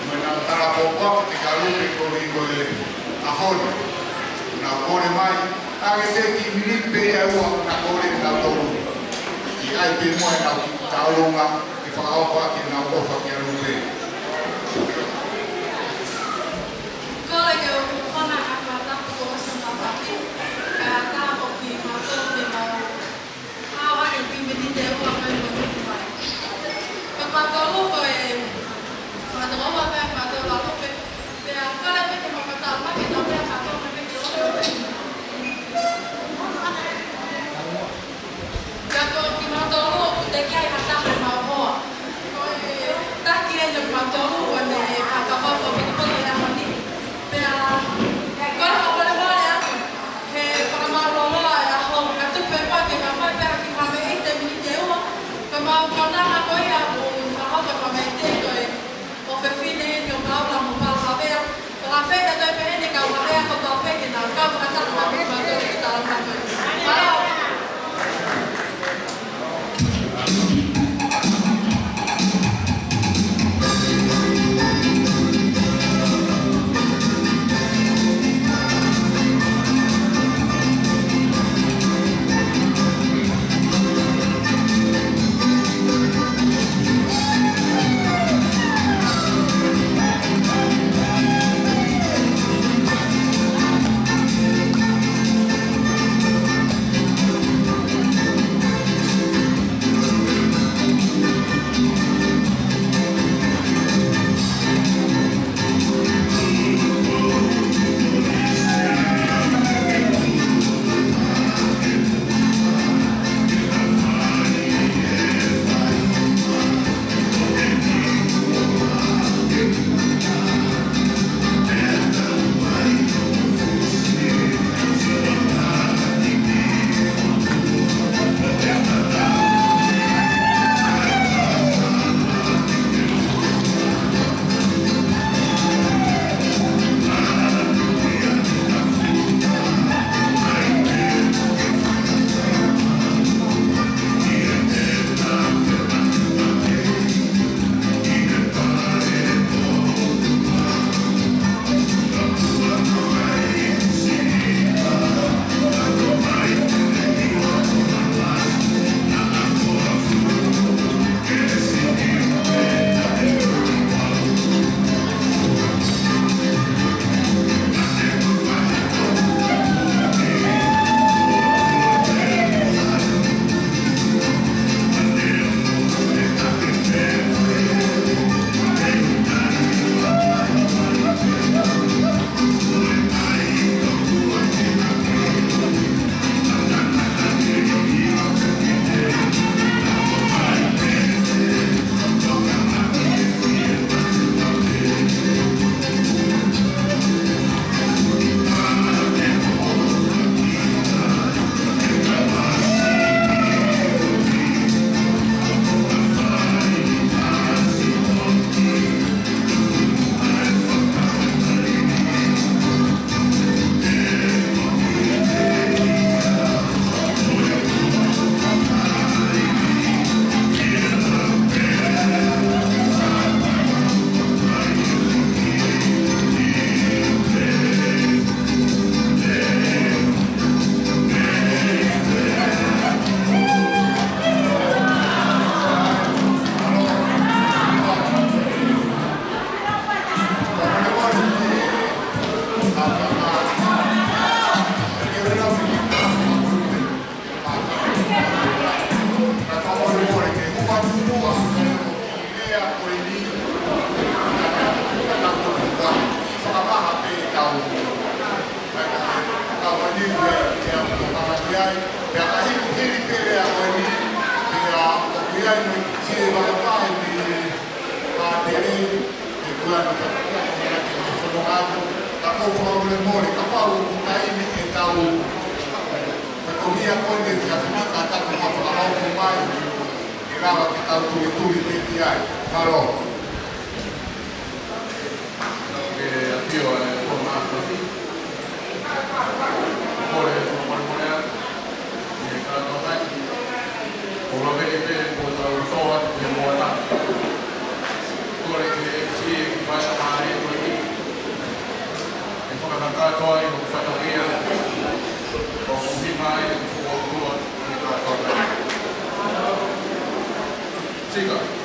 mena tara pōpua te ka rupi ko e a hori nā kore mai age te ki miripe e ua nā kore nā toru i ai pe moe nā taurunga i whakaopa ki nā kofa ki a rupi Kole ke o whana a whatapu o sanga whaki ka tā o ki mātou te mau hao ake ki miti te ua mai o rupi mai. Ka mātou loko e whataroa pēr mātou la lope pēr kare peke makatāu maki nā pēr mātou me peke lope o te. Ka tō ki mātou loko te kiai hatahe mau hoa. Taki e nuk mātou loko ne whakawawha peke peke e amani. Pea, kore whapare mare atu, he whakamāroloa e a hou, ka tupe pake ka whai pēra ki whame i te mini te ua, ka mau kaunanga koe a o whahauka whame i te koe, o whewhine e ni o kaula mo pāu hawea, ka la whene toi pehene ka wharea ko tau peke nā, ka whakatara nā mi mātou ki tā rata koe. Marao! kawa ki au tuli te ki ai. Halo. Ke atio e ko ma ko fi. Ko le ko mo mo ya. Ni ka no mai. Ko lo ve te ko ta u to ni mo ta. Ko le ke si ki fa sa mai ko ni. E ko ka ta to ai ko fa to ia. Ko fi mai ko ko ni ka to. Siga.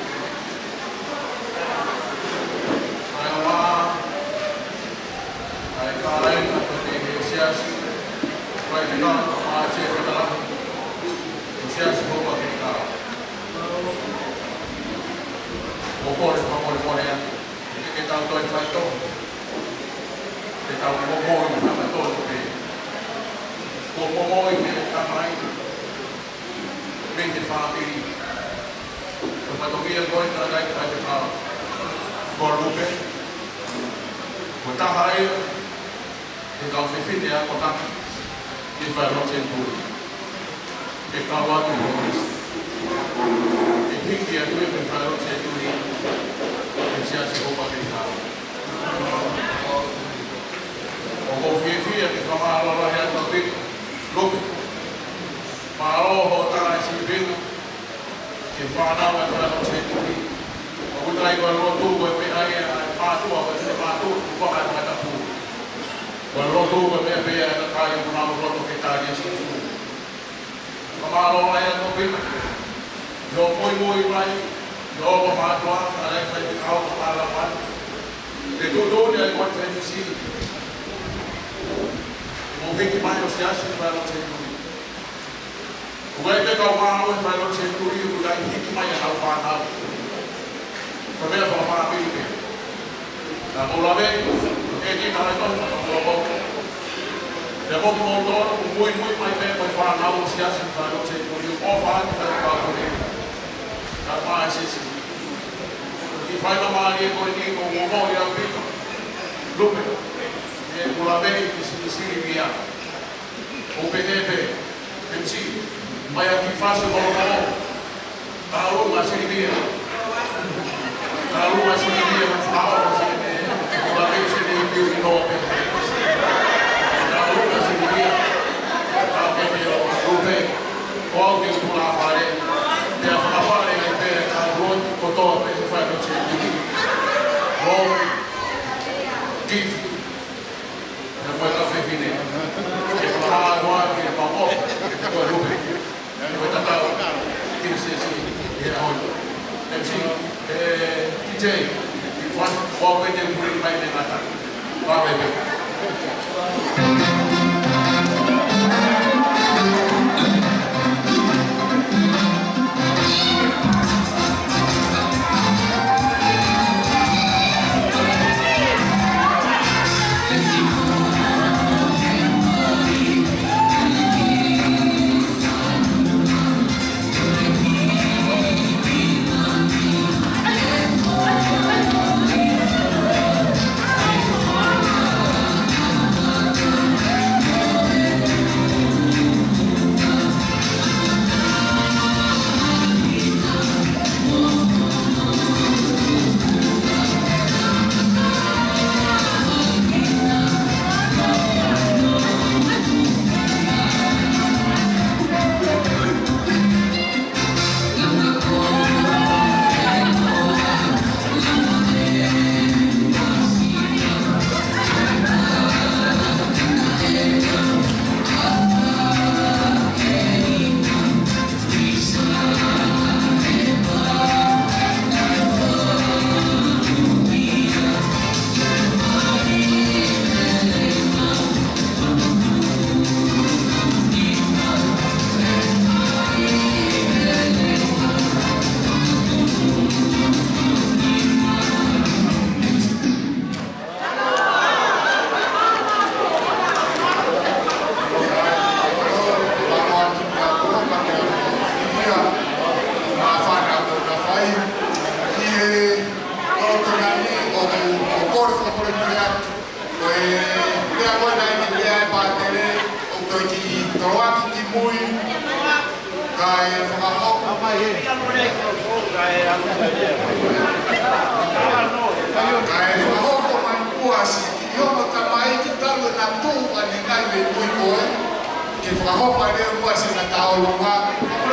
hopa de rua se na tau lunga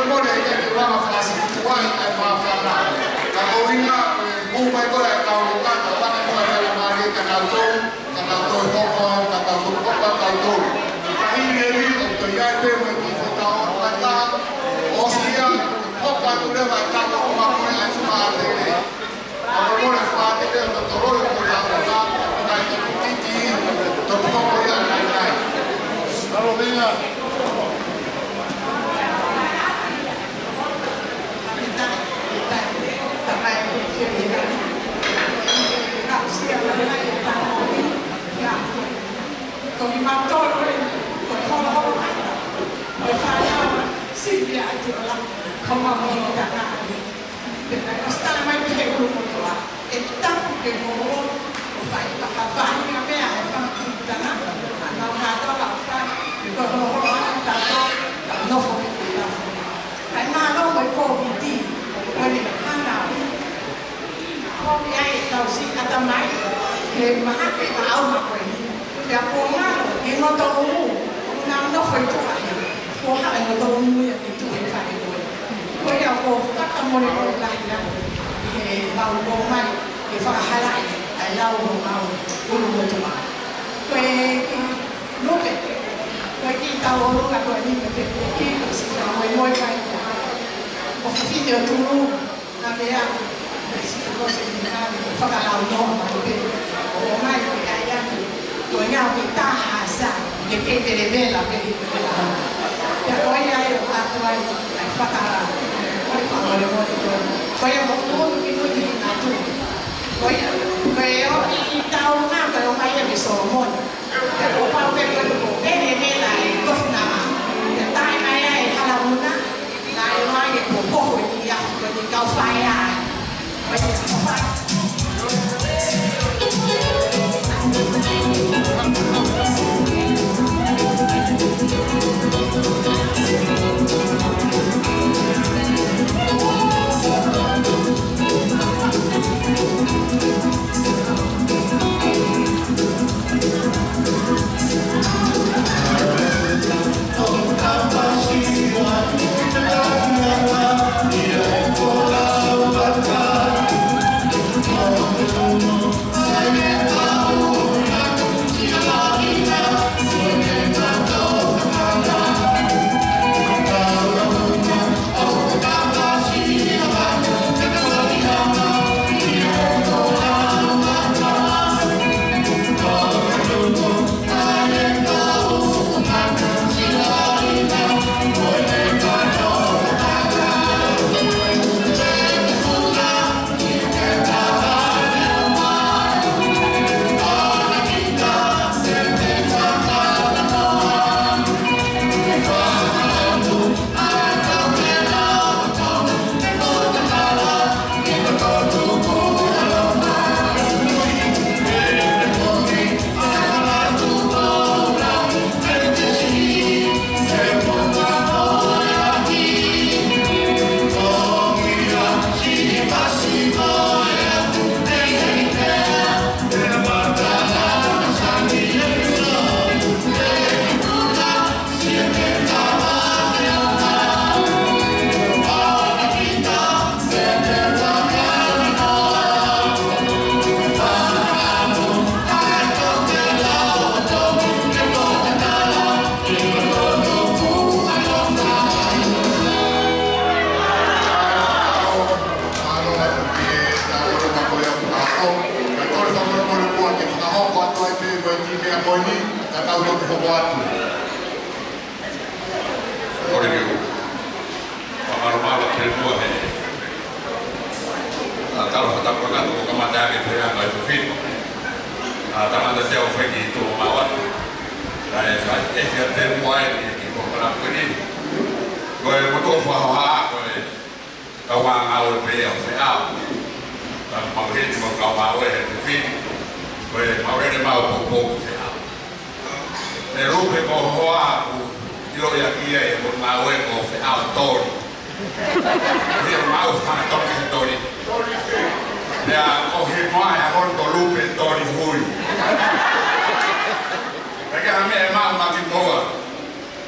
o mo le ke wa ma fa si wa ai ma fa na ka o ina mu mai ko ai tau lunga ta wa na ko ai ma ri ka tau to ko ka tau ko ka tau to ai ne ri o to ya te mo ki fa tau ka ta o sia hopa tu le va ta ko ma ko ai ma le le o mo le fa te te to ro ko ya ka ai ti ti to ko ko ya na ai Halo venga. Con ma tolo con tolo ho mai fa si viaggio là come mi da per la sta mai che gruppo là e tanto che mo fai la fai a me a fa tutta na non ha da la fa ko ho ta no fo mi da ai ma no mai ko mi ti ni ma na ko mi ai tau si ata mai che ma che au ma ko ya ko ma ni no to mu na no foi to ai ko ha ai no to mu ya ni to ai fa ai ko ya ko ta ka mo ni ko la ya che ba ko mai che fa hala ai la o ma o lo to ma lúc ấy khi tao lúc là tuổi đi cái khi sự mới môi cái một khi giờ tu lu là thế à để sự có sự gì ra thì phải là làm nhỏ mà cái hôm nay cái ai ăn tuổi nhau bị ta hạ sản những cái đề là cái ya có ai ở à tuổi phải là phải là có ai một tuần cái nuôi gì là tu có ai tao nam cái hôm nay là bị sổ mônแต่ผมเอาเป็นกระดูกเอ๊ะไม่ไหลก็หนาแต่ใต้ไม่ได้ถ้าเราดูนะนายว่าเด็กผมพวกหัวดีอ่ะหัวดีเกาไฟอ่ะไม่ใช่เกาไฟ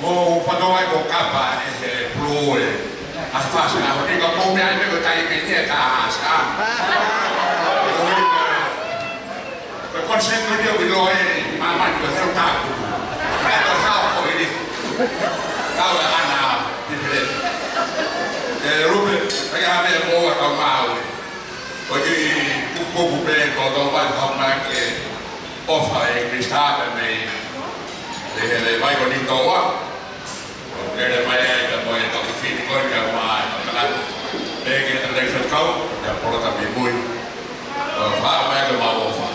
o whanau ko kapa e ploe a whasa a hori ka kome ai me ko tai me nie ka asa ko konsepto dia biloe mama ko hero taku ka to hao ko ini kau ana diferente Ruben kaya me mo ka mau ko di kuku be ko do ba ka ma ke ofa e kristata me le vai con il toa le vai a poi to fini con che ma la e che tra il fresco che porta mi muy fa ma che ma ofa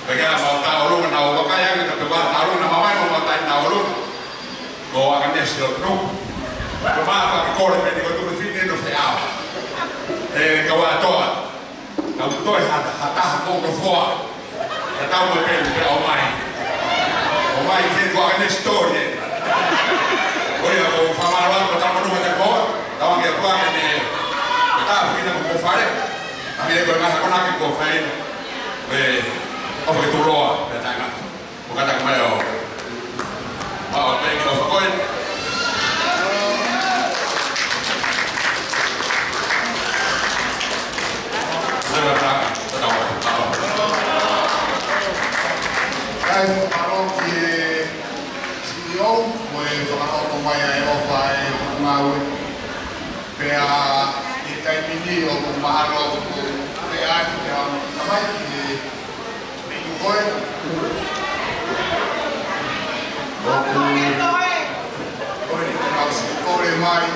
perché ma ta lu na o ka ya que te va ta lu na ma mai mo ta na lu ko a ne se no ko ma pa ko le pe ko tu fini no se a e ka wa toa ka to ha ta ko ko fo ta mo pe o mai ormai che qua le storie poi ho fatto male ma tanto non è buono davanti a qua che sta finendo con fare ma mi dico ma con anche con fare ho fatto tu lo da tanga ho kata come ho ma perché lo poi deve andare parroquia CEO, pues whakako mai e ofa e ngawe pea i taimini o ku mahalo ku pea ati te au tamai ki e tu koe o ku koe ni te nau si kore mai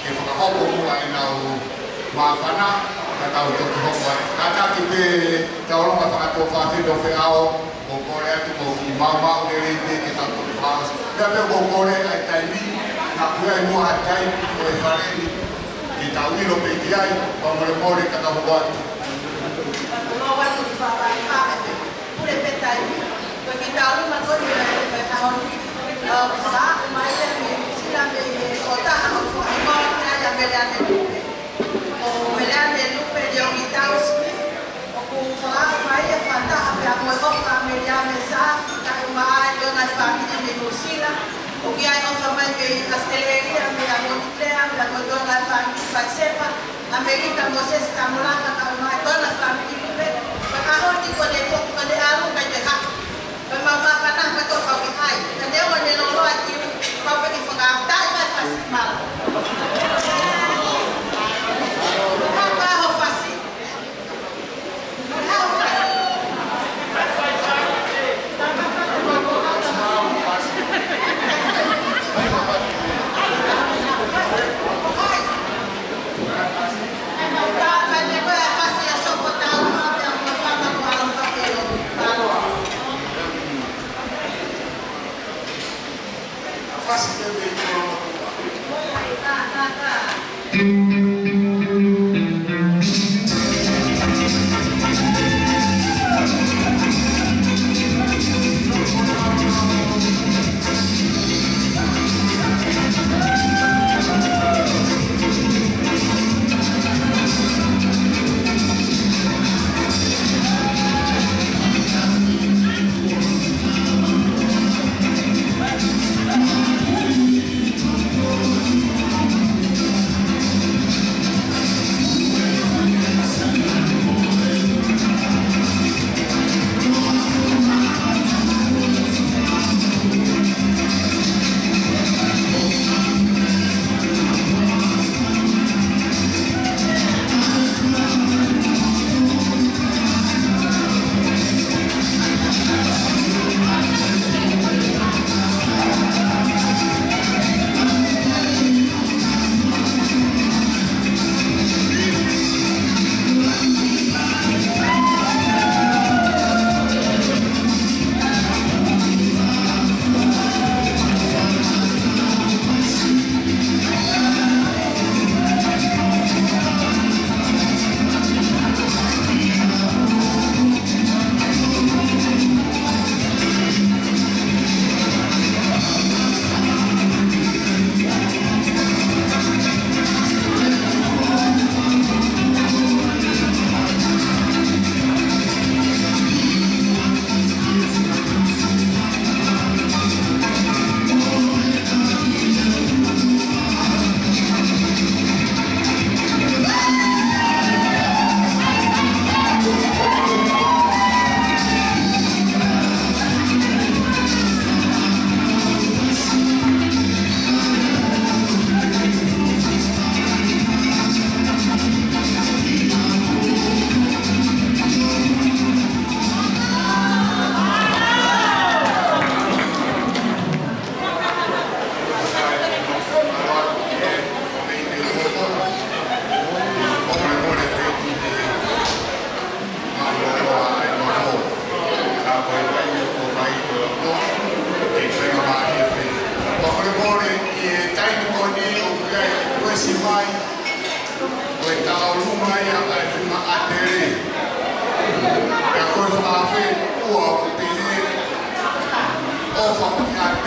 e whakahoko mua e nau mawhana ka tau toki hoko ai kata ki pe te oronga whakato whawhino whiao o kore atu mo ki mau le reite ke tato whaas. Pea peo ko kore ai taimi, na pua i mua ai taimi o e whareni, ki tau ilo pe ki ai, o more ka tau watu. No watu ki whawai whawete, pure pe taimi, ko ki tau lima kori e tahoni, whaa mai e me sila me o taha o whai moa ki ai a meleane lupe. O meleane lupe di o ki tau Smith, Whakao mai e whantaha pe a moe ofa me ria me saafi kai mai o nai whamini me Nusila o ki ai ofa mai me Asteleria me a Moniclea me a koe nai whamini Whaisepa Amerika Moses Tamolaka kai mai o nai whamini lupe whakahoni ko ne whoku ko ne aru kai te haki kai mau mawhanah me tō kau ki hai ka newa ne lolo a kiu kau pe ki whakao tai mai whasi mala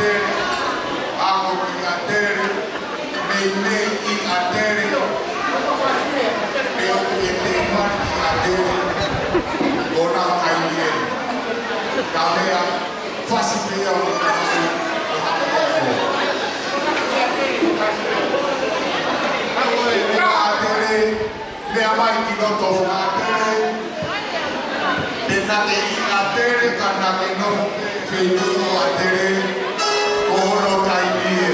atere, ako ki atere, me i atere, me o ki te mani i atere, kona ai e. Kamea, fasi pia o ki atere, le amai ki loto funa atere, le nate i atere, ka nate no feitu atere, kohono kai nie.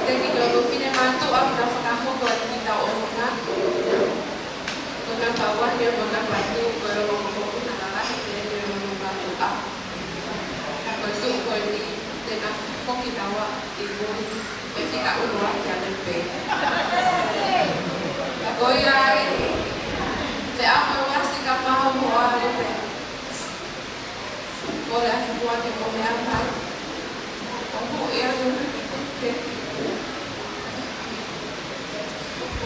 Teknik fine mantu ang nafakamu ko at kita dia botar batu kalau mau nak dia batu ah. Batu kau ni dengan kau kita awak ibu mesti kat luar jangan pe. Aku ya ini saya apa masih kapal mau ada pe. Boleh buat yang kau apa? Kamu yang pe.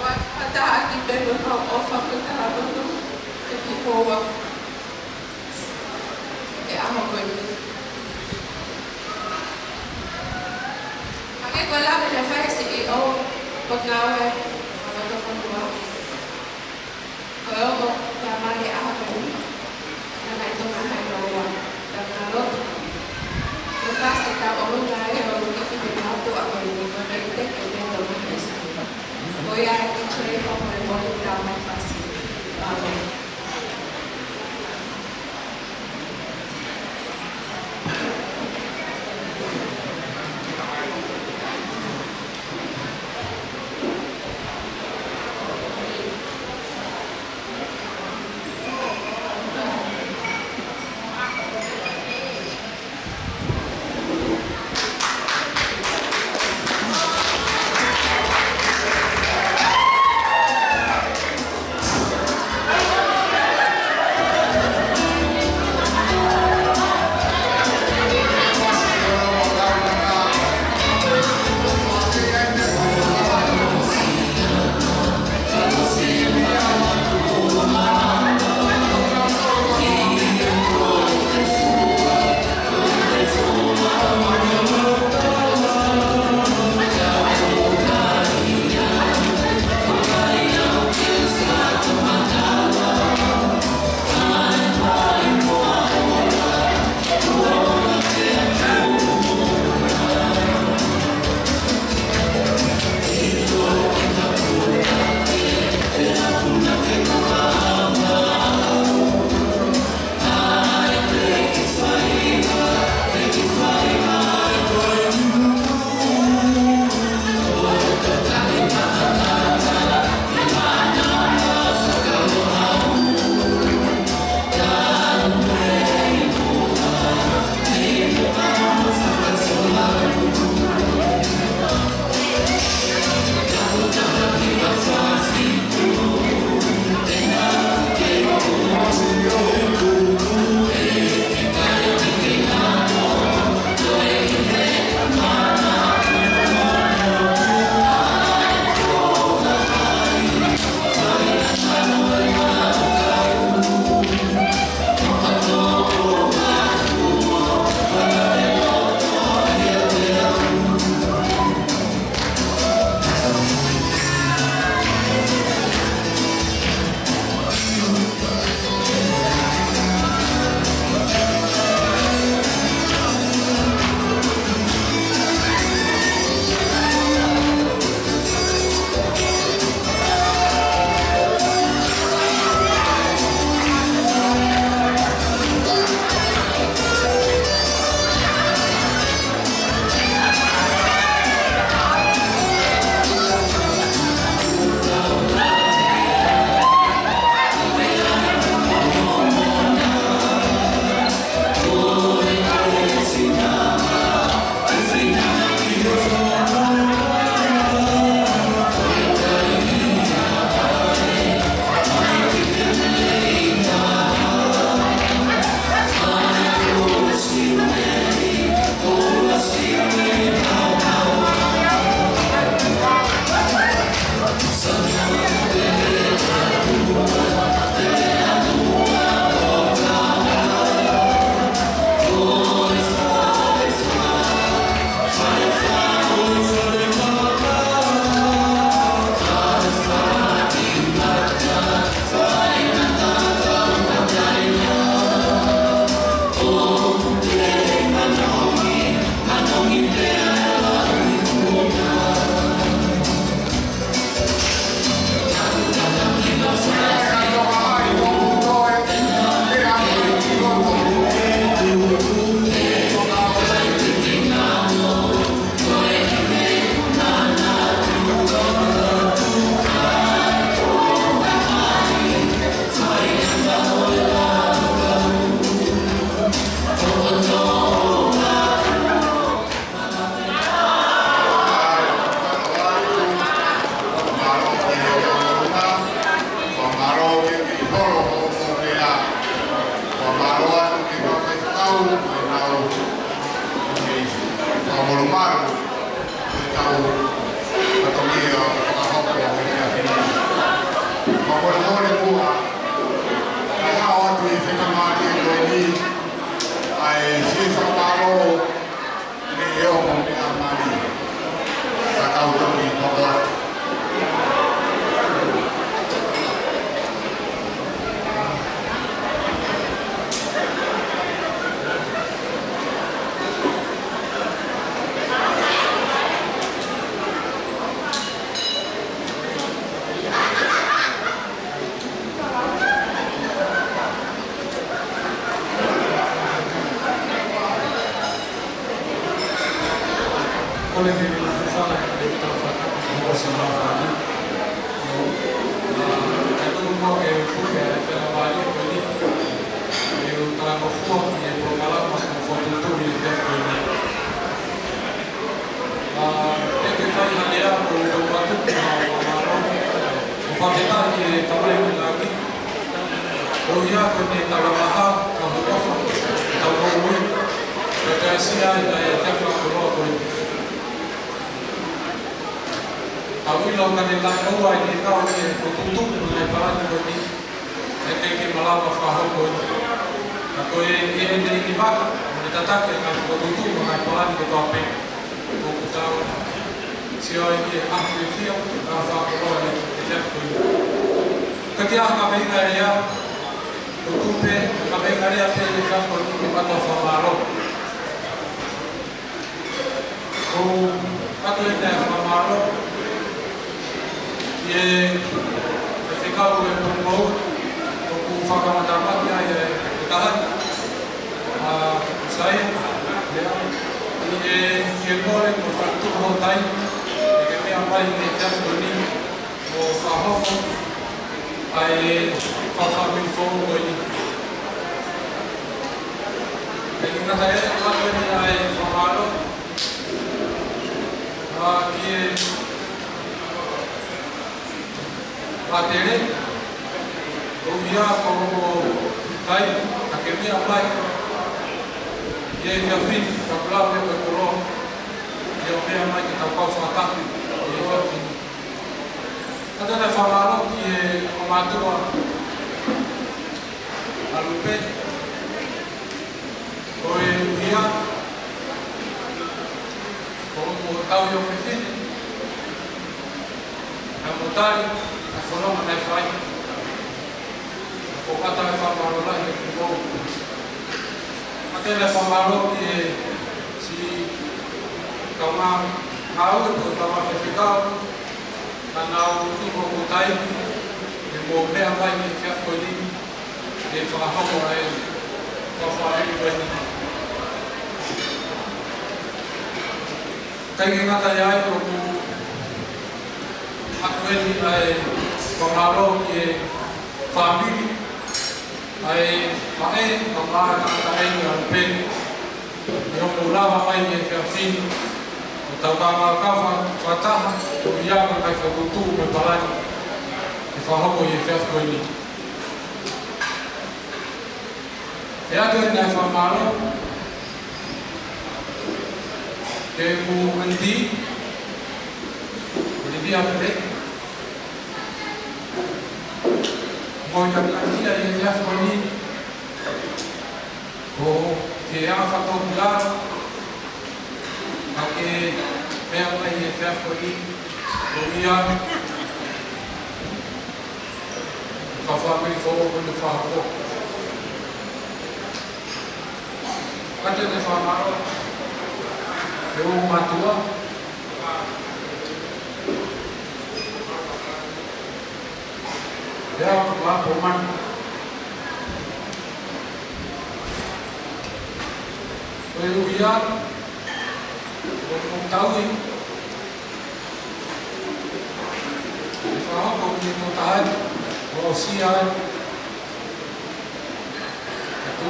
Buat ada kita berapa offer kita ada tu kita bawa. Apa kau ni? Aku kalau ada file CEO pegawai apa tu semua. Kalau lama dia apa ni? Nak itu mana bawa? Dan kalau lepas kita orang lain orang kita tidak tahu apa ini, maka kita kena tahu besar. Voy a echar como el bol de más fácil. Amén.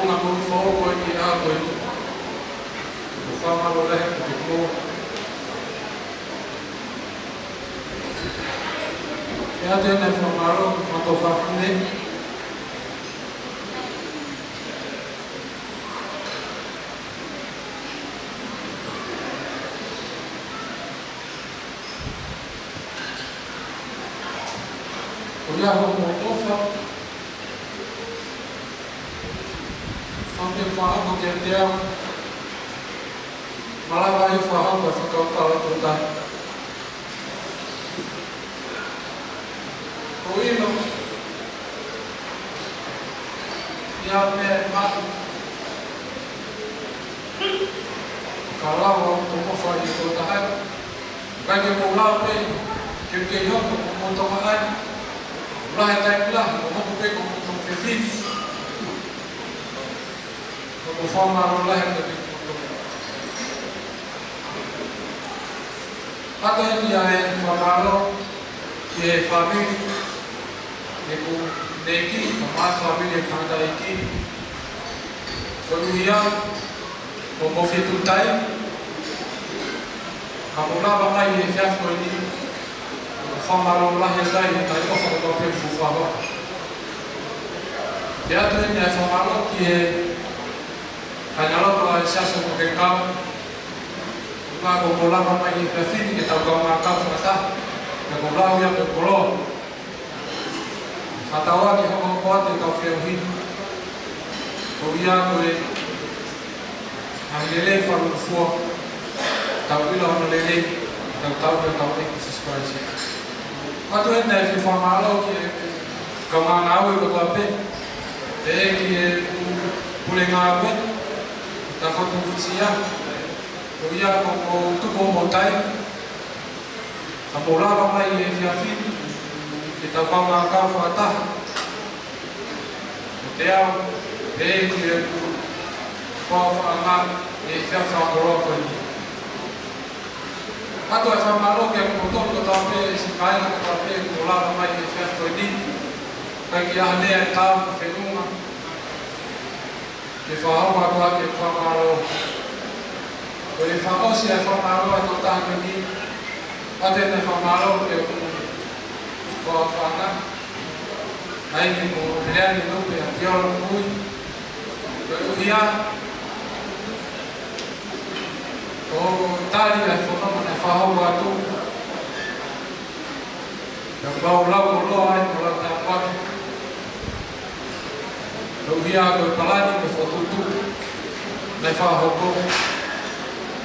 Una muy foco y whamaro lehe ko te kō. E ate nei whamaro mato whakune. O ia ho mo ofa. Ante whaako te atea. Malawa i whaako e whakautau tō tahi. Ko ino, ia mea matu. Whalawa o mofa i tō tahi. Kai ke mō lau pe, ke hoko mō tonga ai. Lahe tai pula, o hoko pe ko mō whiwhis. Ko whamaro lahe te pe ko tonga. Ata e ia e whamaro, ki e whamiri, e ko neki, ma mai whamiri e kanda e ki. Ko uia, ko mō whetu tai, ka mō lawa mai e whiawho e ni, whamaro lahe tai, tai ofa ko tō pe ku whaho. Te atu e ia e whamaro, ki e Kanyaloto ai siaso ko ke kau. Nga ko kolama mai i whiwhini ke tau kau ngā kau whakata. Ke ko lau ia ko kolo. Whataua ki hoko koa te tau whiuhini. Ko ia ko e Ahilele wharu fua. Tau ilo hono lele. Tau tau e tau e Jesus Christ. Atu e nei whi whamalo ki e kau ngā ngāu e kotoa pe. Te e ki e pule ngā ue. Ta whatu whisia, ko ia ko tuko mo tai, ka mo lawa mai e whiawhini, ke tau pau ngā kau whakataha. Te au, e ki e kua whaangā, e whiawhakoro koe ni. Ato e whamaro ke ko tonu ko tau pe, e si kaina ko tau pe, ko lawa mai e whiawhako ni, kai ki aha nea e tau ko whenunga, ke whahaua kua ke whamaro. Ko e whaosi e whamaro e tō tāke ni, ate ne whamaro ke kua whanga. Ai ki ko reani nupe a tioro kui. Ko e uhia, ko tāri e whanama ne whahaua atu. Ka wau lau ko loa ai ko lau tā waki. Ko ia ko palani ko fotutu na whahoko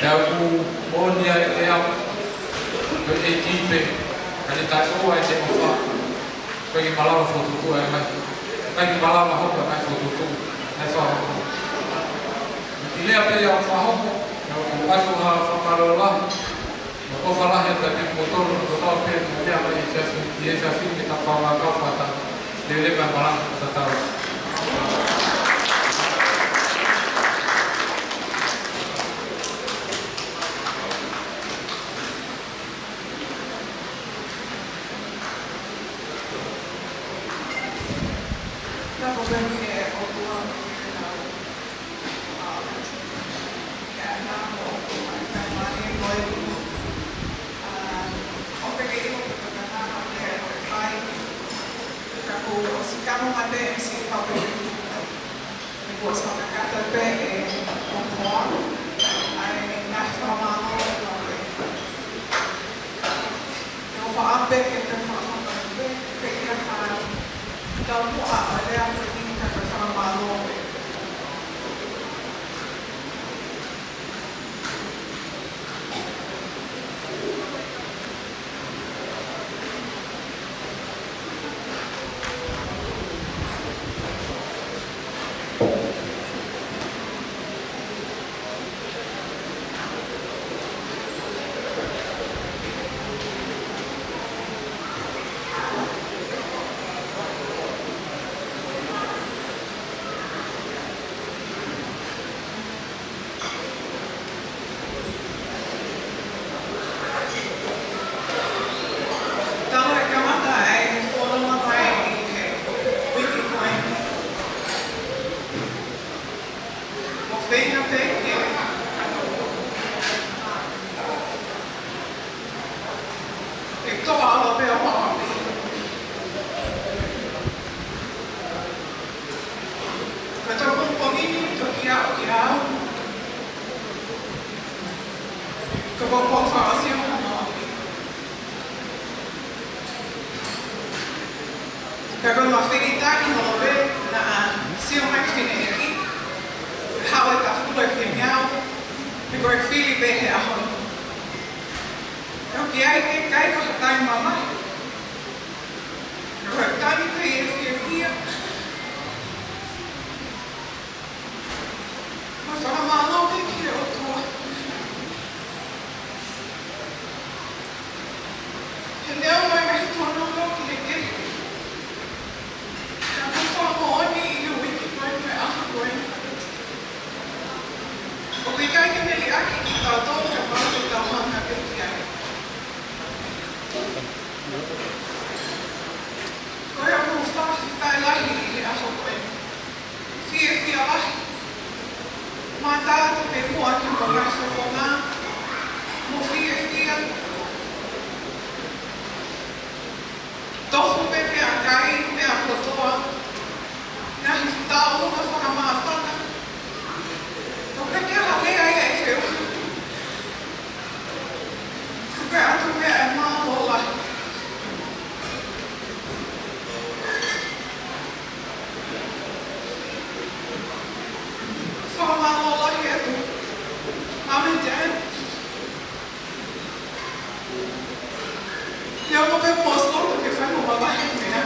e au ku monia e au ko e kipe kani tai oa e te mawha ko i malawa fotutu e mai kani malawa hoko e mai fotutu na whahoko ki lea pe au whahoko e au ku atu ha whamaro lahi na kofa lahi ata te motoro ko tau pe na lea mai i e whiawhini ta pawa kawhata le lepa malanga ta tau. Kebopok fase yang mau. Kalau mafinita kilobe na siyo mak fineki, hawa tafulo finyao, bigor fili behe ahon. Kau kiai kai kau hatai mama, kau hatai kai fia. Masama malo beki otua. Hindi ako may mahitulong ko kiligid. Tapos ako ni iuwi ko may ako. Kung ikay kinili aki kita ito, kapag ikaw ang nabigyan. Kaya rufa, kita lahi ako ko. Siya lahi. Mata ito mo at yung pagkaso ko na. Siya. Tofu pepe akai me akotoa na hitao na whakamawhana. Toka kia hale ai e whiu. Kuka atu mea e māhola. Whakamāhola he atu. Mom and Dad. Eu não vejo posto porque foi uma barreira.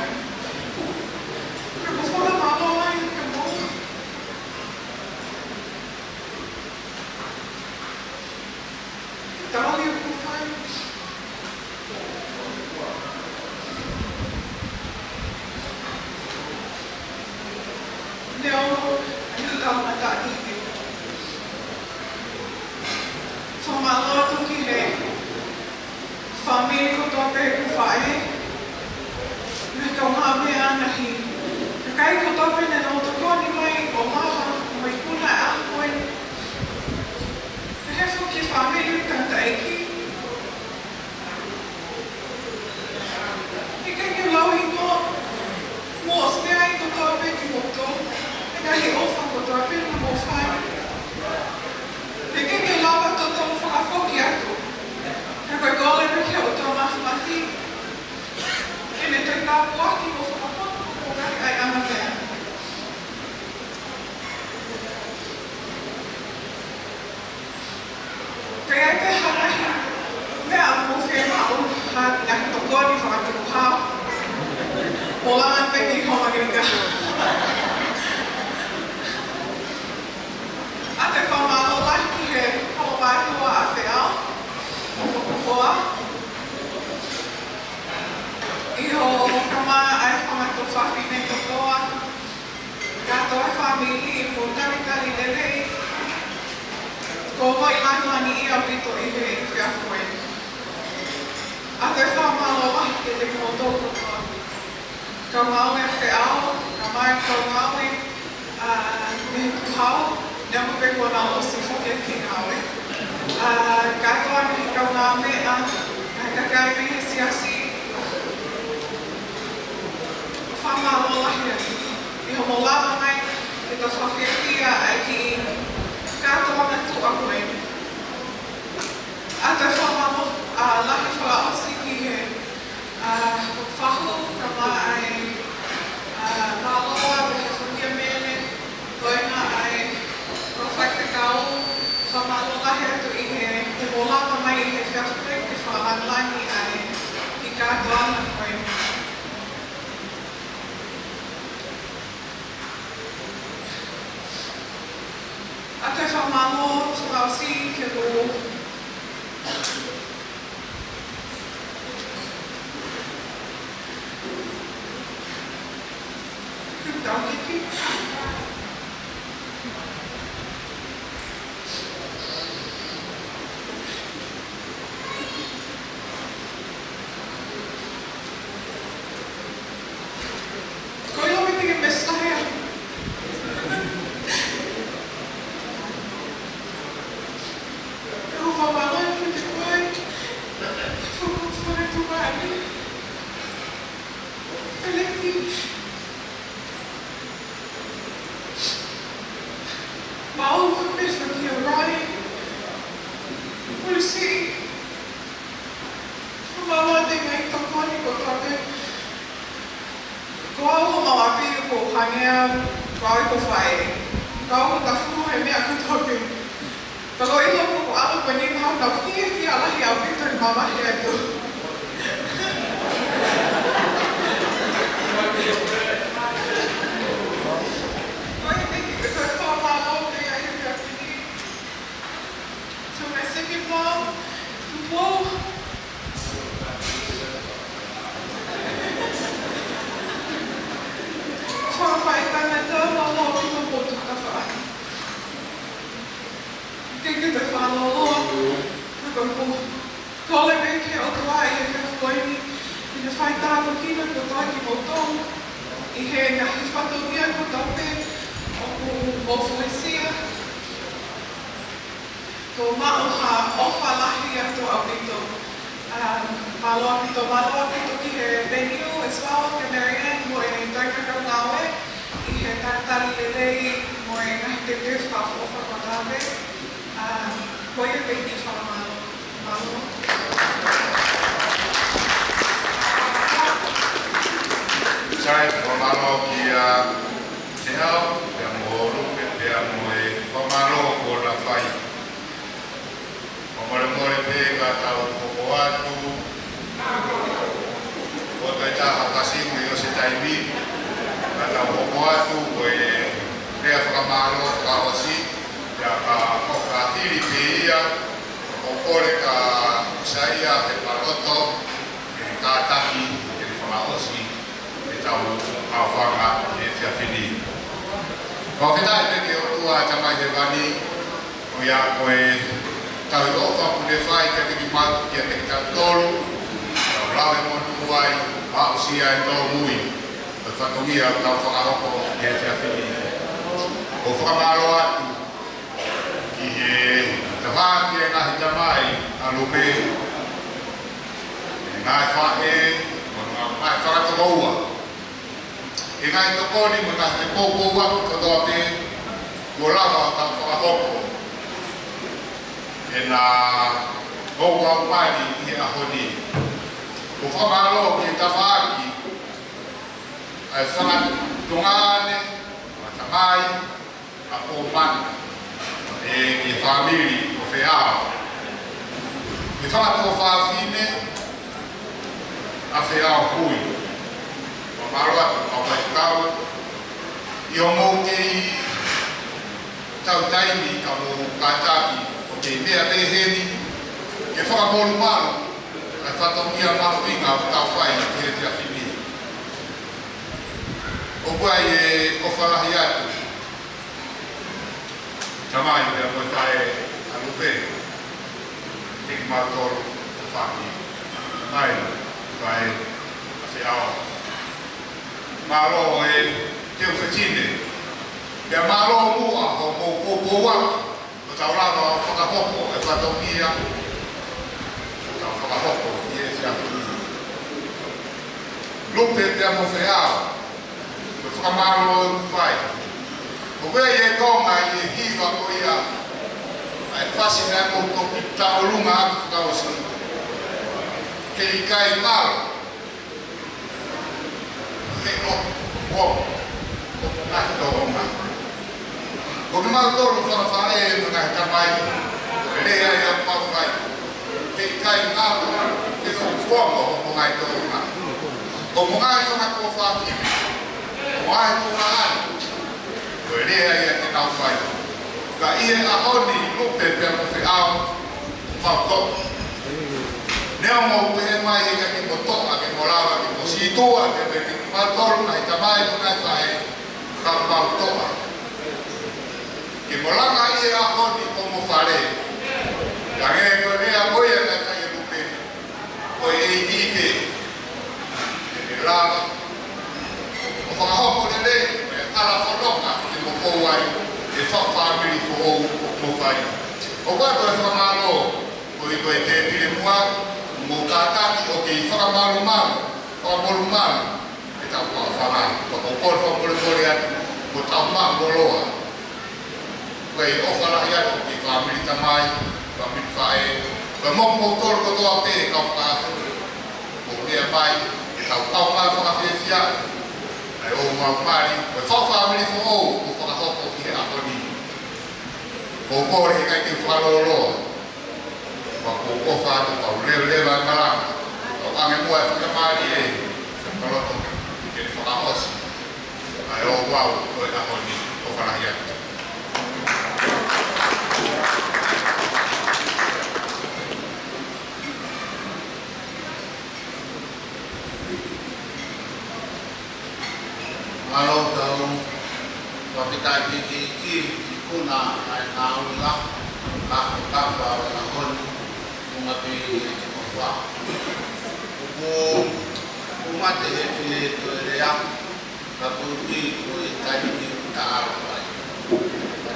Eu vou falar mal lá e acabou. Então eu vou fazer. Eu dá uma tarde. Só maluco que é. Família ko to pe ku fae na ka ma me ana hi kai ko to pe na to ko ni mai o ma ha mai kuna a ko e fo ki família tanta aqui e que eu lá e no mos me ai ko to pe ki mo to e ka hi o fa ko to pe no mo fa e que eu lá ba to fa fo ki ato. Kaya gole perché ho trovato la figlia e ne trovavo occhi o soprattutto come ai amatori. Kaya pe halai me amo fermao hat na tokoni fa tu ha. Pola pe ki homa gringa. Ate fa malo la ki ho ba tu a feal. Iho kama ai famato fafine totoa gato ai famili importante kali dele como ilani ia pito ihe fiafue ate famalo ai que de modo kama o feao kama kama ni hao não pegou na osso porque que não gato ani kama me kakai me si asi famalo lá e rolava mais então só fia aqui gato na tua coisa até famalo lá que fala assim que falo kama ai malo porque mene doina ai profeticao famalo lá e rolava mais que as coisas falavam lá e gato na coisa até chamamos assim que do então que Kuangea, kau ko fai. Kau ta fu he mea ku toki. Talo ilo ko ala ko ni mau ta fi ala hi au Victor mama he tu. Whoa! For fighting the law of the fight. Think of the follow call it make it out why if it's going in the fight down the key of the body bottom. He had his pathogen put up there of Lucia. Ko mauha ofa lahi atu apito. Malo apito ki he venue as well, ke Marianne mo e interpreter nawe. I he tartari lelei mo e ngahi te staff ofa katabe. Ko e baby wha malo. Sai ko malo ki te au, te amo rupe, te amo e whamalo ko la whai. More pe ka tau ko atu o te taha kasimu i o se taimi ka tau ko atu ko e rea whakamaro whakahosi ia ka hoka hiri pe ia o kore ka saia te paroto e ka taki e whakahosi e tau awhanga e whiawhini. Ko whetai peke o tua tamai he wani o ia ko e tau i ofa pune whai ka te ki matu ki a te ki tolu, tau lawe monu wai, a usia e tau mui, o whatongia tau whakahoko ki e whiawhini. O whakamaro atu, ki he te whāki e ngahi tamai a lupe, e ngai whae, ngai whakatokoua. E ngai tokoni mo ngahi te pōpō waku katoa te, ko lawa tau whakahoko. E nā hōua umani i a honi. Ko whamalo ki e tawhaki, ai whangatongane, matamai, a o man, e ki whamiri o wheao. Me whangato whawhine, a wheao hui. Whamalo atu, au whaikau, i o mō kei tau taimi ka mō kātaki, ke mea peheni, ke whakamoru maro, ai whatongia maro inga o tau whai na kere te awhini. O kuai e kowhalahi atu. Tamai mea koe whae alupe, teki mātoro o whaki. Tamai whae a whiao. Maro e teo whetine, pia maro mua ho mō pōpō o tau rama o whakahoko e whatongia, o tau whakahoko i e whiawhini. Lupe te amo whiao, o whakamaro o whai. O wea i e konga i e hiwa ko ia, ai whasi nai mo toki taurunga atu whakaosi. Ke i kai maro, he o nahi tohonga. Ko te mātoro whakawhae mga he tamai, rea i a pawhai, te kai ngāro, te tō fuanga o ngai tōrunga. Ko ngai whakako whaki, ngai tō whaani, ko rea i a te nauwhai. Ka i e a honi lupe pia mo whiao, whakoko. Nea mō pehe mai e ka ki mo toa, ki mo lawa, ki mo situa, ki me ki mātoro na i tamai mga whae, ka mau toa. Ke molanga i e a honi o mo whare. Ka nge koe rea koe a kai kai e lupe. Koe e i ike. Ke me lava. O whakahoko le le, me ala whanonga ke mo kouai. E whakawhamiri ko o mo whai. O koe koe whakamaro. Koe koe te tire mua. Mo kātaki o ke i whakamaru maru. Whakamoru maru. E tau kua whanga. Ko kore whamore kore atu. Ko tau maa moloa. Koe ofalahi atu ki whamiri tamai, whamiri whae. Koe moku tōru kotoa pē kau whakaafu. Ko rea pai, e tau kau mai whakawhiawhia. ai o mapari o family fo o whakahoko ki he ahoni ko kore he kai te whaloloa wa ko ofa to ka lewa kala o ange mua e whakamari e kaloto ke whakahosi ai o wau o e ahoni o whanahi atu Alo tau wapitai ki kuna ai na ula ka na hon una pe ko fa ko mate he fi to rea ka ko ti ko kai ni ta alo ai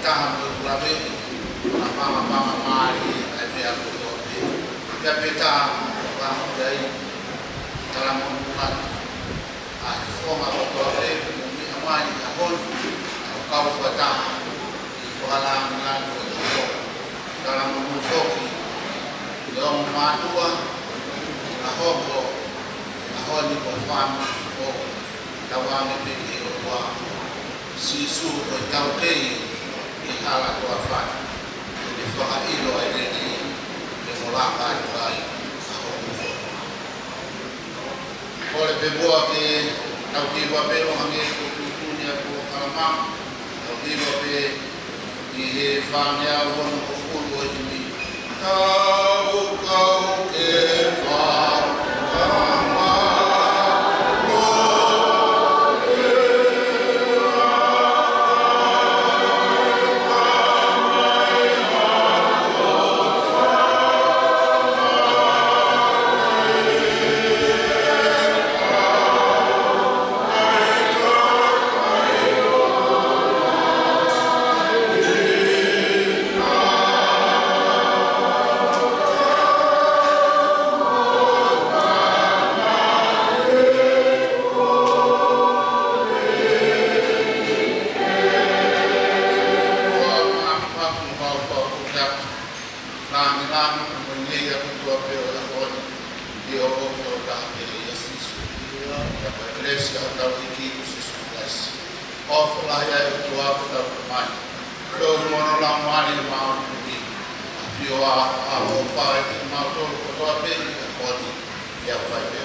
ta ha mo la ve na pa mari ai pe ko to pe pe ta ba dai ta mo ma ai forma ko re mai ahon kau suata soalan lalu dalam mengusoki yang matua ahon di perform ko tawang ini wa sisu kau kei ihala tu afan di soal ilo ini memulakan baik ahon oleh bebuat ke kau kiwa belo hangi ko kalamang o iwa pe i he whanea wono o furu o tumi kau ke whakama Yeah,